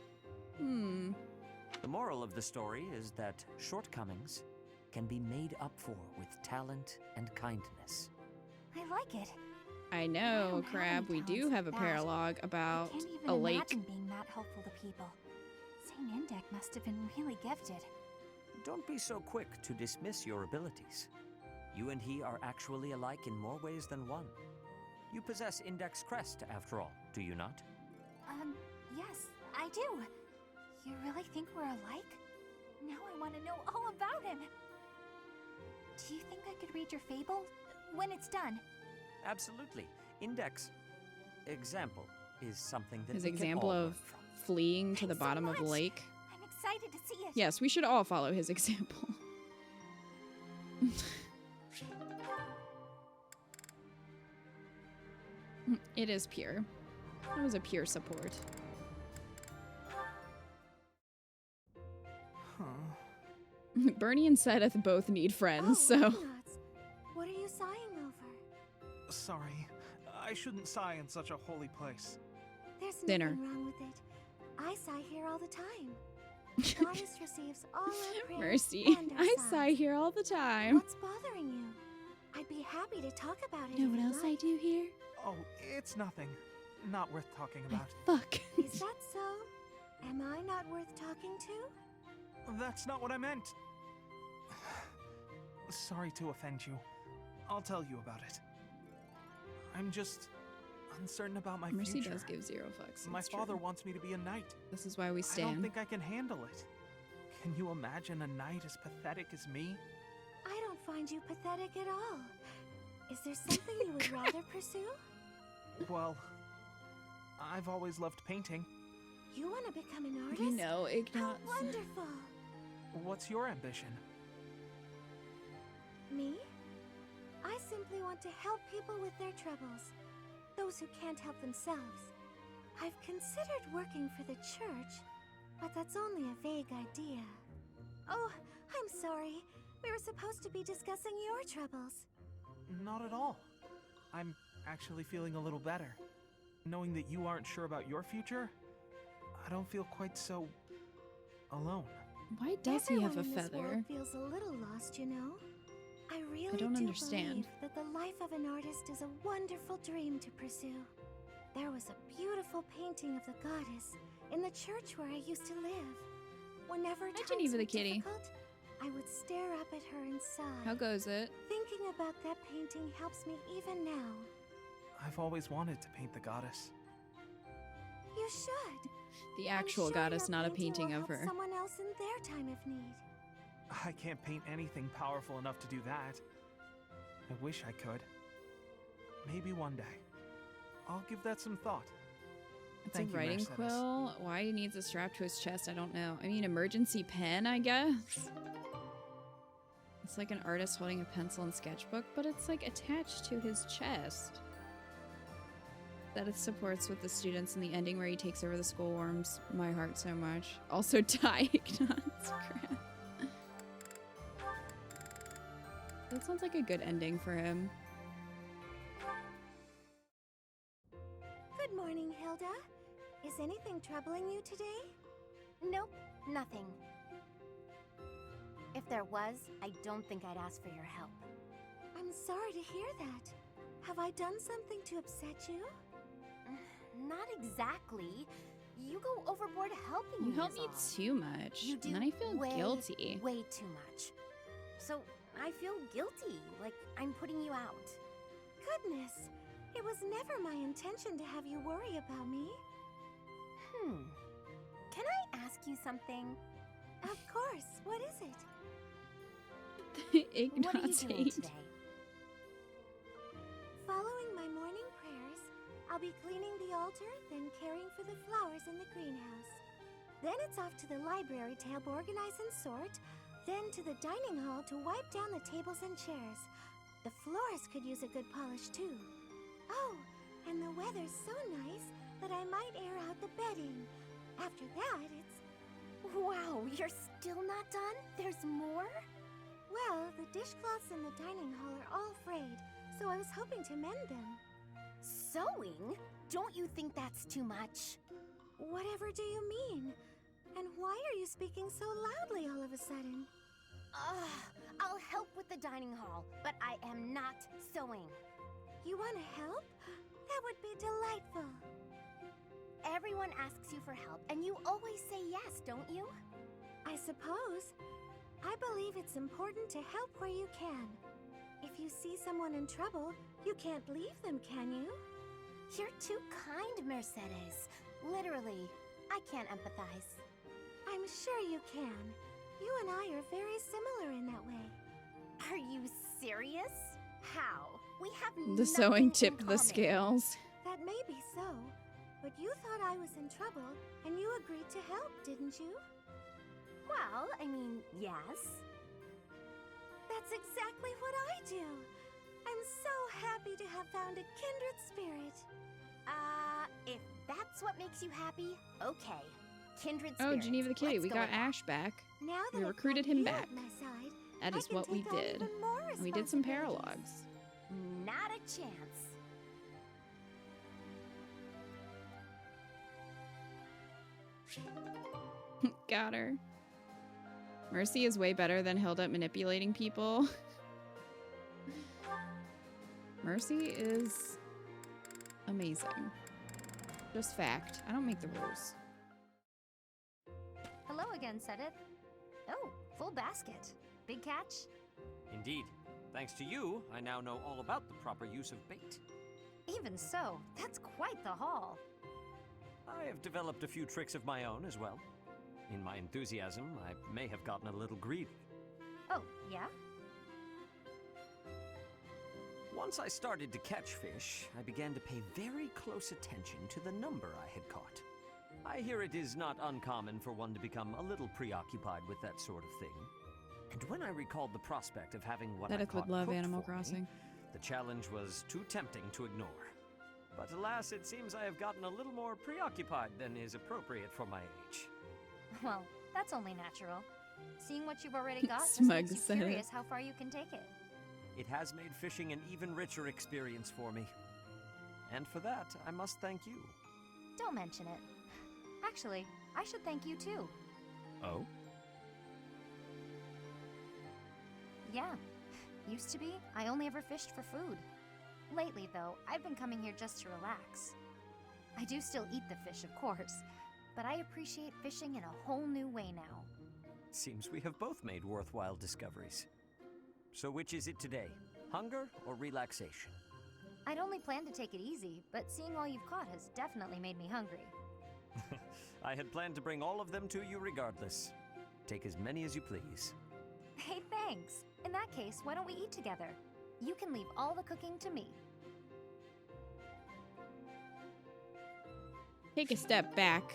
P: The moral of the story is that shortcomings can be made up for with talent and kindness.
C: I like it.
A: I know, Crab, we do have a paralogue about
C: I can't even
A: a lake.
C: imagine being that helpful to people. Saint Indek must have been really gifted.
P: Don't be so quick to dismiss your abilities. You and he are actually alike in more ways than one. You possess Indek's crest, after all, do you not?
C: Yes, I do. You really think we're alike? Now I want to know all about him. Do you think I could read your fable when it's done?
P: Absolutely. Indek's example is something that
A: His
P: we can
A: example
P: all
A: of
P: learn from.
A: fleeing to the bottom of the lake.
C: I'm excited to see it.
A: Yes, we should all follow his example. It is pure. It was a pure support. Bernie and Seth both need friends, so...
C: Nuts. What are you sighing over?
S: Sorry, I shouldn't sigh in such a holy place.
C: There's
A: Dinner.
C: nothing wrong with it. I sigh here all the time. The goddess receives all our prayers
A: Mercy.
C: and our
A: I
C: sighs.
A: sigh here all the time.
C: What's bothering you? I'd be happy to talk about it.
A: You know
C: if
A: what
C: you'd
A: else I
C: like.
A: do here?
S: Oh, it's nothing. Not worth talking about.
A: Fuck.
C: Is that so? Am I not worth talking to?
S: That's not what I meant. Sorry to offend you. I'll tell you about it. I'm just uncertain about my
A: Mercy
S: future.
A: does give zero fucks.
S: My
A: it's
S: father
A: true.
S: wants me to be a knight.
A: This is why we
S: I don't
A: stand.
S: think I can handle it. Can you imagine a knight as pathetic as me?
C: I don't find you pathetic at all. Is there something you would rather pursue?
S: Well, I've always loved painting.
C: You want to become an artist?
A: You know,
C: How
A: Ignatz.
C: wonderful.
S: What's your ambition?
C: Me? I simply want to help people with their troubles. Those who can't help themselves. I've considered working for the church, but that's only a vague idea. Oh, I'm sorry. We were supposed to be discussing your troubles.
S: Not at all. I'm actually feeling a little better. Knowing that you aren't sure about your future, I don't feel quite so alone.
A: Why does he have a
C: Everyone in this
A: feather?
C: world feels a little lost, you know? I really
A: don't
C: do
A: understand.
C: believe that the life of an artist is a wonderful dream to pursue. There was a beautiful painting of the goddess in the church where I used to live. Whenever
A: Hi,
C: times
A: Geneva
C: were
A: the kitty.
C: difficult, I would stare up at her and sigh.
A: How goes it?
C: Thinking about that painting helps me even now.
S: I've always wanted to paint the goddess.
C: You should.
A: The
C: I'm
A: actual
C: sure
A: goddess,
C: your
A: not a
C: painting
A: painting
C: will
A: of
C: help
A: her.
C: someone else in their time of need.
S: I can't paint anything powerful enough to do that. I wish I could. Maybe one day. I'll give that some thought.
A: It's
S: Thank
A: a
S: you,
A: writing
S: Mercedes.
A: quill. Why he needs a strap to his chest, I don't know. I mean, emergency pen, I guess. It's like an artist holding a pencil and sketchbook, but it's like attached to his chest. That it supports with the students in the ending where he takes over the school warms my heart so much. Also, die Ignatz. Crap. That sounds like a good ending for him.
C: Good morning, Hilda. Is anything troubling you today?
T: Nope, nothing. If there was, I don't think I'd ask for your help.
C: I'm sorry to hear that. Have I done something to upset you?
T: Not exactly. You go overboard helping
A: You
T: me.
A: help
T: is
A: me
T: all.
A: too much,
T: You do
A: and then I feel
T: way,
A: guilty.
T: Way too much. So I feel guilty, like I'm putting you out.
C: Goodness, it was never my intention to have you worry about me.
T: Can I
I: ask you something?
C: Of course. What is it?
I: What are you doing today?
C: Following my morning prayers, I'll be cleaning the altar, then caring for the flowers in the greenhouse. Then it's off to the library to help organize and sort, then to the dining hall to wipe down the tables and chairs. The floors could use a good polish too. Oh, and the weather's so nice that I might air out the bedding. After that, it's...
I: Wow, you're still not done? There's more?
C: Well, the dishcloths in the dining hall are all frayed, so I was hoping to mend them.
I: Sewing? Don't you think that's too much?
C: Whatever do you mean? And why are you speaking so loudly all of a sudden?
I: I'll help with the dining hall, but I am not sewing.
C: You want to help? That would be delightful.
I: Everyone asks you for help, and you always say yes, don't you?
C: I suppose. I believe it's important to help where you can. If you see someone in trouble, you can't leave them, can you?
I: You're too kind, Mercedes. Literally, I can't empathize.
C: I'm sure you can. You and I are very similar in that way.
I: Are you serious? How? We have
A: The sewing tipped the scales.
C: That may be so, but you thought I was in trouble, and you agreed to help, didn't you?
I: Well, I mean, yes.
C: That's exactly what I do. I'm so happy to have found a kindred spirit.
I: If that's what makes you happy, okay. Kindred
A: Oh,
I: spirit.
A: Geneva the Kitty,
I: Let's
A: we
I: go
A: got
I: with
A: Ash back.
C: Now that
A: We
C: I've
A: recruited
C: got
A: him
C: you
A: back.
C: at my side,
A: That
C: I
A: is
C: can
A: what we
C: take on
A: did.
C: even more
A: We did some
C: responsibilities.
A: paralogs.
I: Not a chance.
A: Got her. Mercy is way better than Hilda at manipulating people. Mercy is amazing. Just fact. I don't make the rules.
U: Hello again, Sedith. Oh, full basket. Big catch?
P: Indeed. Thanks to you, I now know all about the proper use of bait.
U: Even so, that's quite the haul.
P: I have developed a few tricks of my own as well. In my enthusiasm, I may have gotten a little greedy.
U: Oh, yeah?
P: Once I started to catch fish, I began to pay very close attention to the number I had caught. I hear it is not uncommon for one to become a little preoccupied with that sort of thing. And when I recalled the prospect of having what I
A: Edith would
P: caught
A: love
P: cooked
A: Animal
P: for me,
A: Crossing.
P: the challenge was too tempting to ignore. But alas, it seems I have gotten a little more preoccupied than is appropriate for my age.
U: Well, that's only natural. Seeing what you've already got just
A: Smug
U: makes you
A: said it.
U: curious how far you can take it.
P: It has made fishing an even richer experience for me. And for that, I must thank you.
U: Don't mention it. Actually, I should thank you too.
P: Oh?
U: Yeah. Used to be, I only ever fished for food. Lately, though, I've been coming here just to relax. I do still eat the fish, of course, but I appreciate fishing in a whole new way now.
P: Seems we have both made worthwhile discoveries. So which is it today? Hunger or relaxation?
U: I'd only planned to take it easy, but seeing all you've caught has definitely made me hungry.
P: I had planned to bring all of them to you regardless. Take as many as you please.
U: Hey, thanks. In that case, why don't we eat together? You can leave all the cooking to me.
A: Take a step back,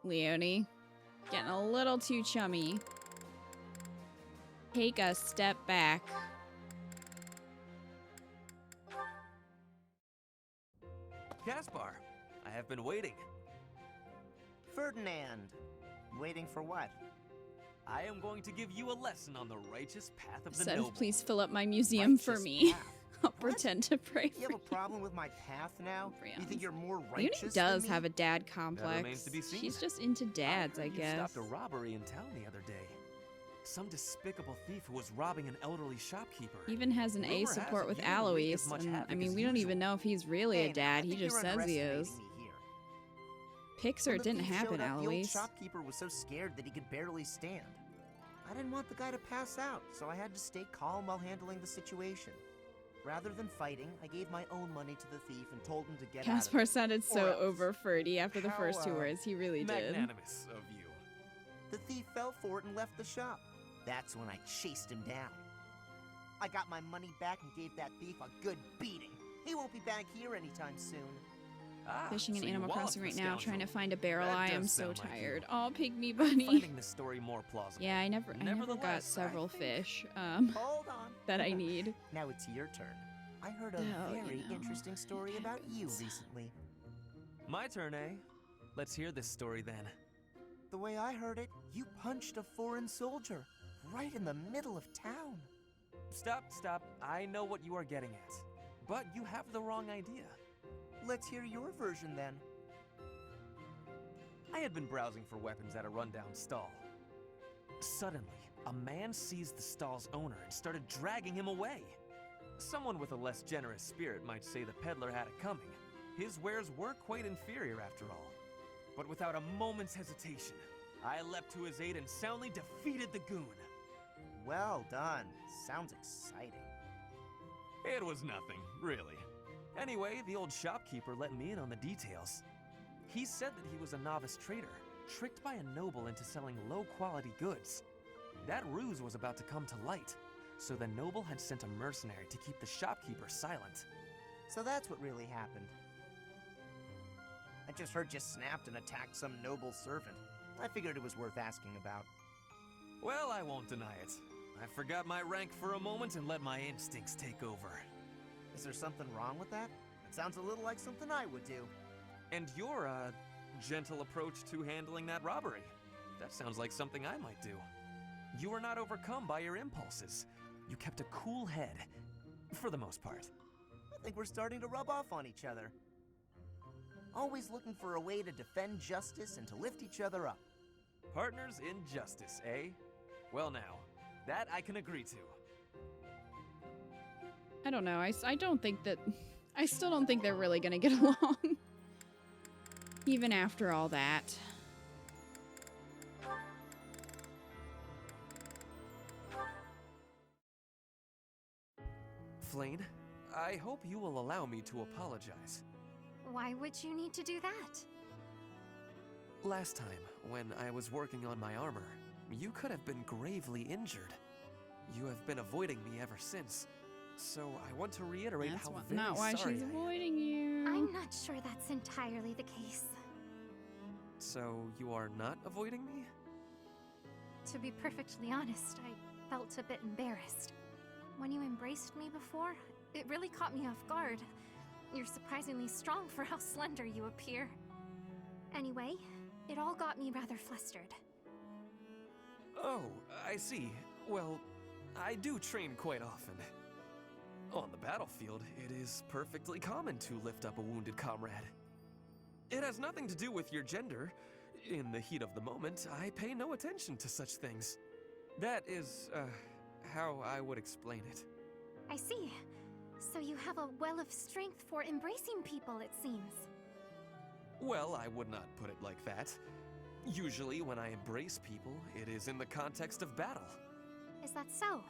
A: Leonie. Getting a little too chummy. Take a step back.
L: Gaspar, I have been waiting.
B: Ferdinand. Waiting for what?
F: I am going to give you a lesson on the righteous path of the
A: Said,
F: noble.
A: please fill up my museum for
B: Righteous
A: me.
B: path.
A: I'll pretend to pray
B: You
A: for
B: have a problem with my path now? You think you're more
A: Leonie
B: righteous
A: does
B: than me?
A: have a dad
F: That
A: complex.
F: remains to be seen.
A: She's just into dads, I
F: You
A: guess.
F: stopped a robbery in town the other day. Some despicable thief who was robbing an elderly shopkeeper.
A: Even has an A
F: Rumor has
A: support
F: it
A: with
F: you didn't wreak as
A: Alois.
F: much
A: And, I
F: havoc
A: mean,
F: as
A: we don't
F: usual.
A: even know if he's really
B: Hey,
A: a dad. He
B: I think
A: just
B: you're
A: says he
B: underestimating
A: is.
B: me here.
A: Pixar, it
B: When the
A: didn't
B: thief
A: happen,
B: showed up, the old
A: Alois.
B: shopkeeper was so scared that he could barely stand. I didn't want the guy to pass out, so I had to stay calm while handling the situation. Rather than fighting, I gave my own money to the thief and told him to get out of
A: Caspar
B: it.
A: sounded
B: Or
A: so
B: else.
A: over Ferdy after the
B: How,
A: first two words. He really did.
F: Magnanimous of you.
B: The thief fell for it and left the shop. That's when I chased him down. I got my money back and gave that thief a good beating. He won't be back here anytime soon.
A: Fishing in
F: so you
A: Animal
F: walloped
A: Crossing
F: the
A: right now, trying to
F: scoundrel.
A: find a barrel.
F: That
A: I am
F: does
A: so
F: sound like you.
A: tired. Oh, pygmy bunny.
F: Finding this story more plausible.
A: Yeah, I never got
F: Nevertheless,
A: several fish
B: Hold on.
A: that I need.
B: Now it's your turn. I heard a
A: Oh,
B: very
A: you know,
B: interesting story about you recently.
O: My turn, eh? Let's hear this story then.
B: The way I heard it, you punched a foreign soldier right in the middle of town.
O: Stop. I know what you are getting at. But you have the wrong idea.
B: Let's hear your version then.
O: I had been browsing for weapons at a rundown stall. Suddenly, a man seized the stall's owner and started dragging him away. Someone with a less generous spirit might say the peddler had it coming. His wares were quite inferior after all. But without a moment's hesitation, I leapt to his aid and soundly defeated the goon.
B: Well done. Sounds exciting.
O: It was nothing, really. Anyway, the old shopkeeper let me in on the details. He said that he was a novice trader, tricked by a noble into selling low-quality goods. That ruse was about to come to light, so the noble had sent a mercenary to keep the shopkeeper silent.
B: So that's what really happened. I just heard you snapped and attacked some noble servant. I figured it was worth asking about.
O: Well, I won't deny it. I forgot my rank for a moment and let my instincts take over.
B: Is there something wrong with that? It sounds a little like something I would do.
O: And your, gentle approach to handling that robbery. That sounds like something I might do. You were not overcome by your impulses. You kept a cool head, for the most part.
B: I think we're starting to rub off on each other. Always looking for a way to defend justice and to lift each other up.
O: Partners in justice, eh? Well now, that I can agree to.
A: I don't know. I don't think that... I still don't think they're really gonna get along. Even after all that.
O: Flayn, I hope you will allow me to apologize.
U: Why would you need to do that?
O: Last time, when I was working on my armor, you could have been gravely injured. You have been avoiding me ever since, so I want to reiterate
A: That's
O: how
A: not
O: very
A: why
O: sorry
A: she's
O: I am.
A: avoiding you.
U: I'm not sure that's entirely the case.
O: So you are not avoiding me?
U: To be perfectly honest, I felt a bit embarrassed. When you embraced me before, it really caught me off guard. You're surprisingly strong for how slender you appear. Anyway, it all got me rather flustered.
O: Oh, I see. Well, I do train quite often. On the battlefield, it is perfectly common to lift up a wounded comrade. It has nothing to do with your gender. In the heat of the moment, I pay no attention to such things. That is, how I would explain it.
U: I see. So you have a well of strength for embracing people, it seems.
O: Well, I would not put it like that. Usually, when I embrace people, it is in the context of battle.
U: Is that so?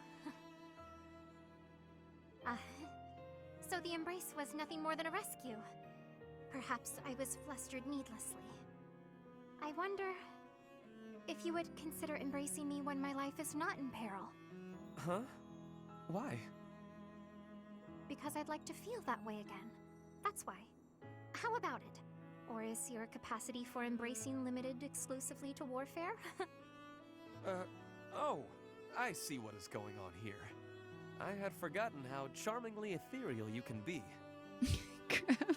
U: So the embrace was nothing more than a rescue. Perhaps I was flustered needlessly. I wonder if you would consider embracing me when my life is not in peril.
O: Huh? Why?
U: Because I'd like to feel that way again. That's why. How about it? Or is your capacity for embracing limited exclusively to warfare?
O: Oh, I see what is going on here. I had forgotten how charmingly ethereal you can be.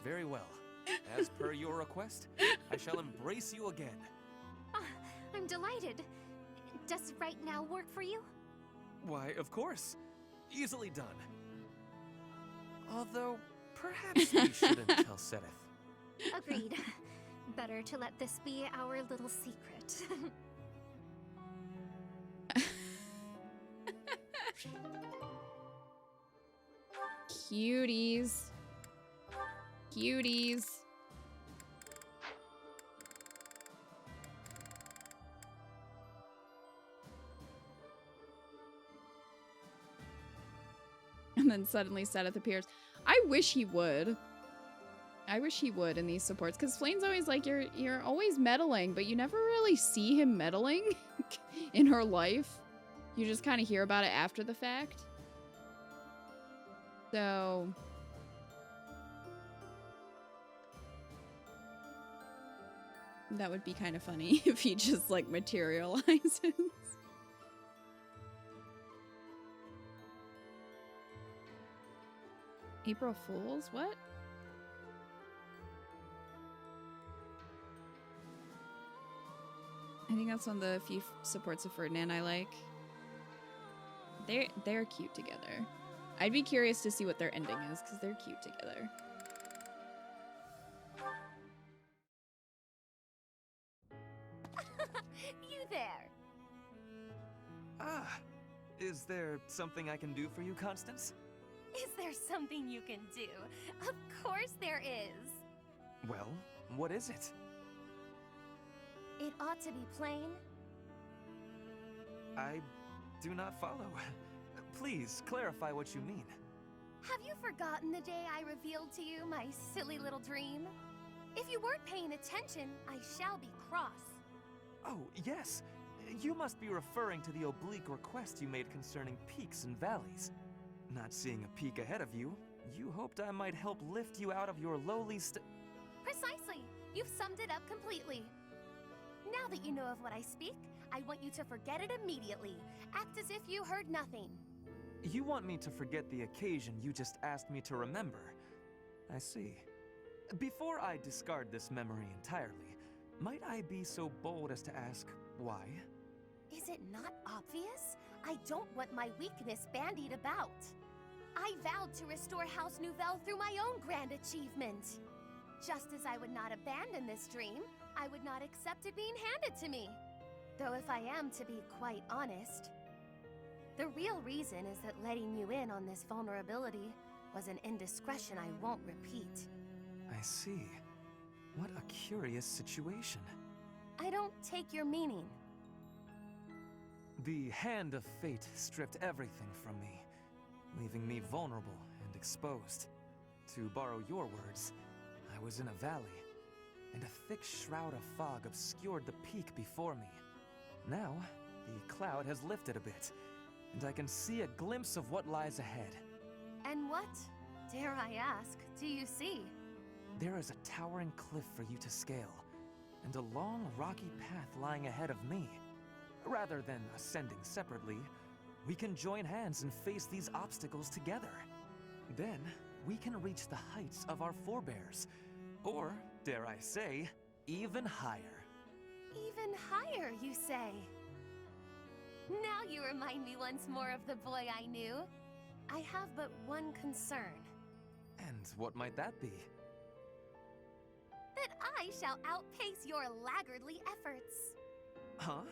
O: Very well. As per your request, I shall embrace you again.
U: I'm delighted. Does right now work for you?
O: Why, of course. Easily done. Although, perhaps we shouldn't tell Seteth.
U: Agreed. Better to let this be our little secret.
A: Cuties. Cuties. And then suddenly Seteth appears. I wish he would. I wish he would in these supports, because Flane's always like, you're always meddling, but you never really see him meddling in her life. You just kind of hear about it after the fact. So that would be kind of funny if he just like materializes. April Fools? What? I think that's one of the few supports of Ferdinand I like. They're cute together. I'd be curious to see what their ending is, because they're cute together.
I: You there.
R: Ah, is there something I can do for you, Constance?
I: Is there something you can do? Of course there is.
R: Well, what is it?
I: It ought to be plain.
R: I do not follow. Please, clarify what you mean.
I: Have you forgotten the day I revealed to you my silly little dream? If you weren't paying attention, I shall be cross.
R: Oh, yes. You must be referring to the oblique request you made concerning peaks and valleys. Not seeing a peak ahead of you, you hoped I might help lift you out of your lowly
I: Precisely. You've summed it up completely. Now that you know of what I speak, I want you to forget it immediately. Act as if you heard nothing.
R: You want me to forget the occasion you just asked me to remember. I see. Before I discard this memory entirely, might I be so bold as to ask why?
I: Is it not obvious? I don't want my weakness bandied about. I vowed to restore House Nouvelle through my own grand achievement. Just as I would not abandon this dream, I would not accept it being handed to me. Though if I am to be quite honest, the real reason is that letting you in on this vulnerability was an indiscretion I won't repeat.
R: I see. What a curious situation.
I: I don't take your meaning.
R: The hand of fate stripped everything from me, leaving me vulnerable and exposed. To borrow your words, I was in a valley, and a thick shroud of fog obscured the peak before me. Now, the cloud has lifted a bit, and I can see a glimpse of what lies ahead.
I: And what, dare I ask, do you see?
R: There is a towering cliff for you to scale, and a long, rocky path lying ahead of me. Rather than ascending separately, we can join hands and face these obstacles together. Then, we can reach the heights of our forebears. Or, dare I say, even higher.
I: Even higher, you say? Now you remind me once more of the boy I knew. I have but one concern.
R: And what might that be?
I: That I shall outpace your laggardly efforts.
R: Huh?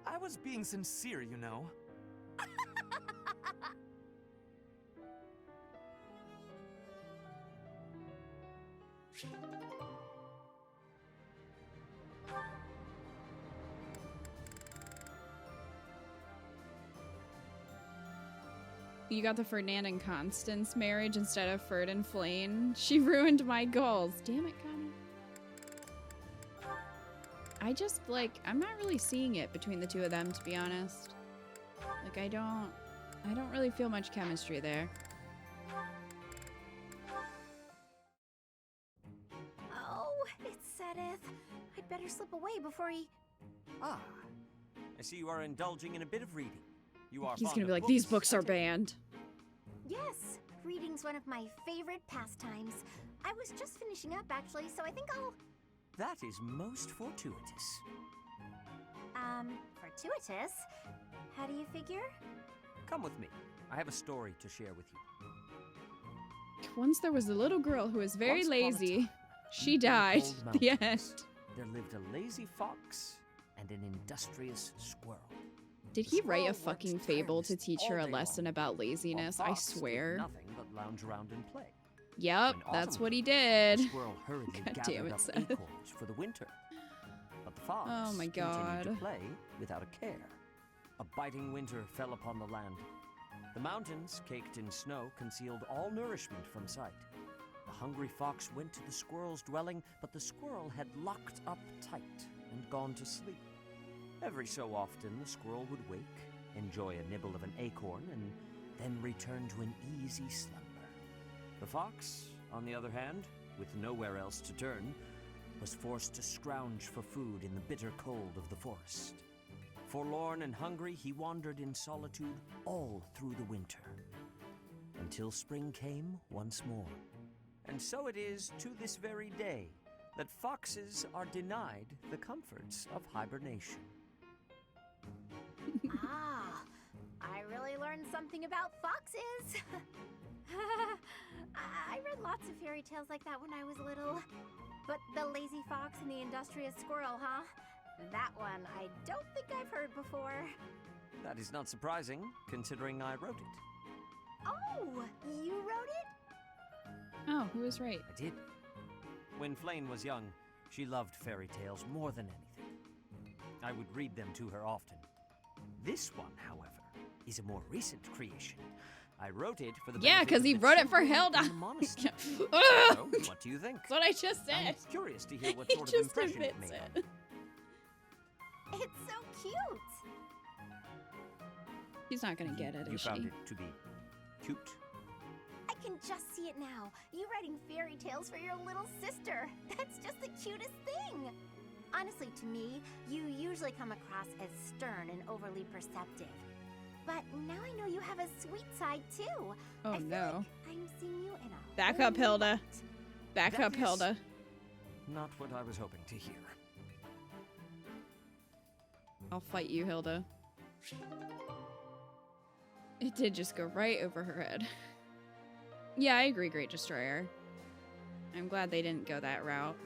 R: I was being sincere, you know.
A: You got the Ferdinand and Constance marriage instead of Ferd and Flane. She ruined my goals. Damn it, Connie. I just, like, I'm not really seeing it between the two of them, to be honest. Like, I don't really feel much chemistry there.
C: Oh, it setteth. I'd better slip away before he...
P: Ah, I see you are indulging in a bit of reading. You are
A: He's
P: fond
A: gonna be
P: of
A: like, these
P: books,
A: books are banned.
C: Yes, reading's one of my favorite pastimes. I was just finishing up, actually, so I think I'll...
P: That is most fortuitous.
C: Fortuitous? How do you figure?
P: Come with me. I have a story to share with you.
A: Once there was a little girl who was very
P: Once upon a
A: lazy.
P: time,
A: She
P: in the
A: died.
P: cold
A: The end.
P: mountains, There lived a lazy fox and an industrious squirrel.
A: Did he write a fucking fable to teach her a lesson about laziness? I
P: Fox did
A: swear.
P: nothing but lounge around and play.
A: Yep,
P: When
A: that's
P: autumn
A: what he
P: came,
A: did.
P: The squirrel hurriedly
A: God damn
P: gathered
A: it,
P: up
A: Seth.
P: acorns for the winter. But the fox
A: Oh my
P: continued to
A: God.
P: play without a care. A biting winter fell upon the land. The mountains, caked in snow, concealed all nourishment from sight. The hungry fox went to the squirrel's dwelling, but the squirrel had locked up tight and gone to sleep. Every so often, the squirrel would wake, enjoy a nibble of an acorn, and then return to an easy slumber. The fox, on the other hand, with nowhere else to turn, was forced to scrounge for food in the bitter cold of the forest. Forlorn and hungry, he wandered in solitude all through the winter, until spring came once more. And so it is to this very day that foxes are denied the comforts of hibernation.
T: Ah, I really learned something about foxes. I read lots of fairy tales like that when I was little. But the lazy fox and the industrious squirrel, huh? That one I don't think I've heard before.
P: That is not surprising, considering I wrote it.
T: Oh, you wrote it?
A: Oh, who was right?
P: I did. When Flane was young, she loved fairy tales more than anything. I would read them to her often. This one, however, is a more recent creation. I wrote it for the
A: because he wrote it for Hilda.
P: So, what do you think?
A: That's what I just said.
P: I'm curious to hear what sort of impression it made on you.
T: It's so cute.
A: She's not gonna get it,
P: You
A: is she?
P: found it to be cute?
T: I can just see it now. You writing fairy tales for your little sister. That's just the cutest thing. Honestly, to me, you usually come across as stern and overly perceptive. But now I know you have a sweet side too.
A: Oh
T: I feel
A: no.
T: like I'm seeing you in a
A: Back
T: whole
A: up,
T: new
A: Hilda.
T: light.
A: Back
P: That
A: up,
P: is
A: Hilda.
P: Not what I was hoping to hear.
A: I'll fight you, Hilda. It did just go right over her head. Yeah, I agree, Great Destroyer. I'm glad they didn't go that route.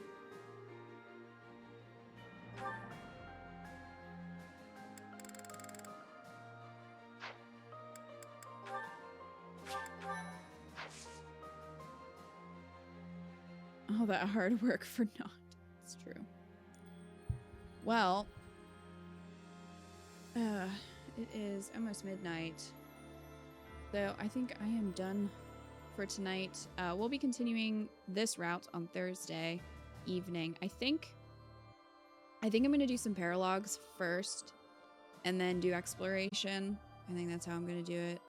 A: All that hard work for naught. It's true. Well, it is almost midnight. So I think I am done for tonight. We'll be continuing this route on Thursday evening. I think I'm going to do some paralogs first and then do exploration. I think that's how I'm going to do it.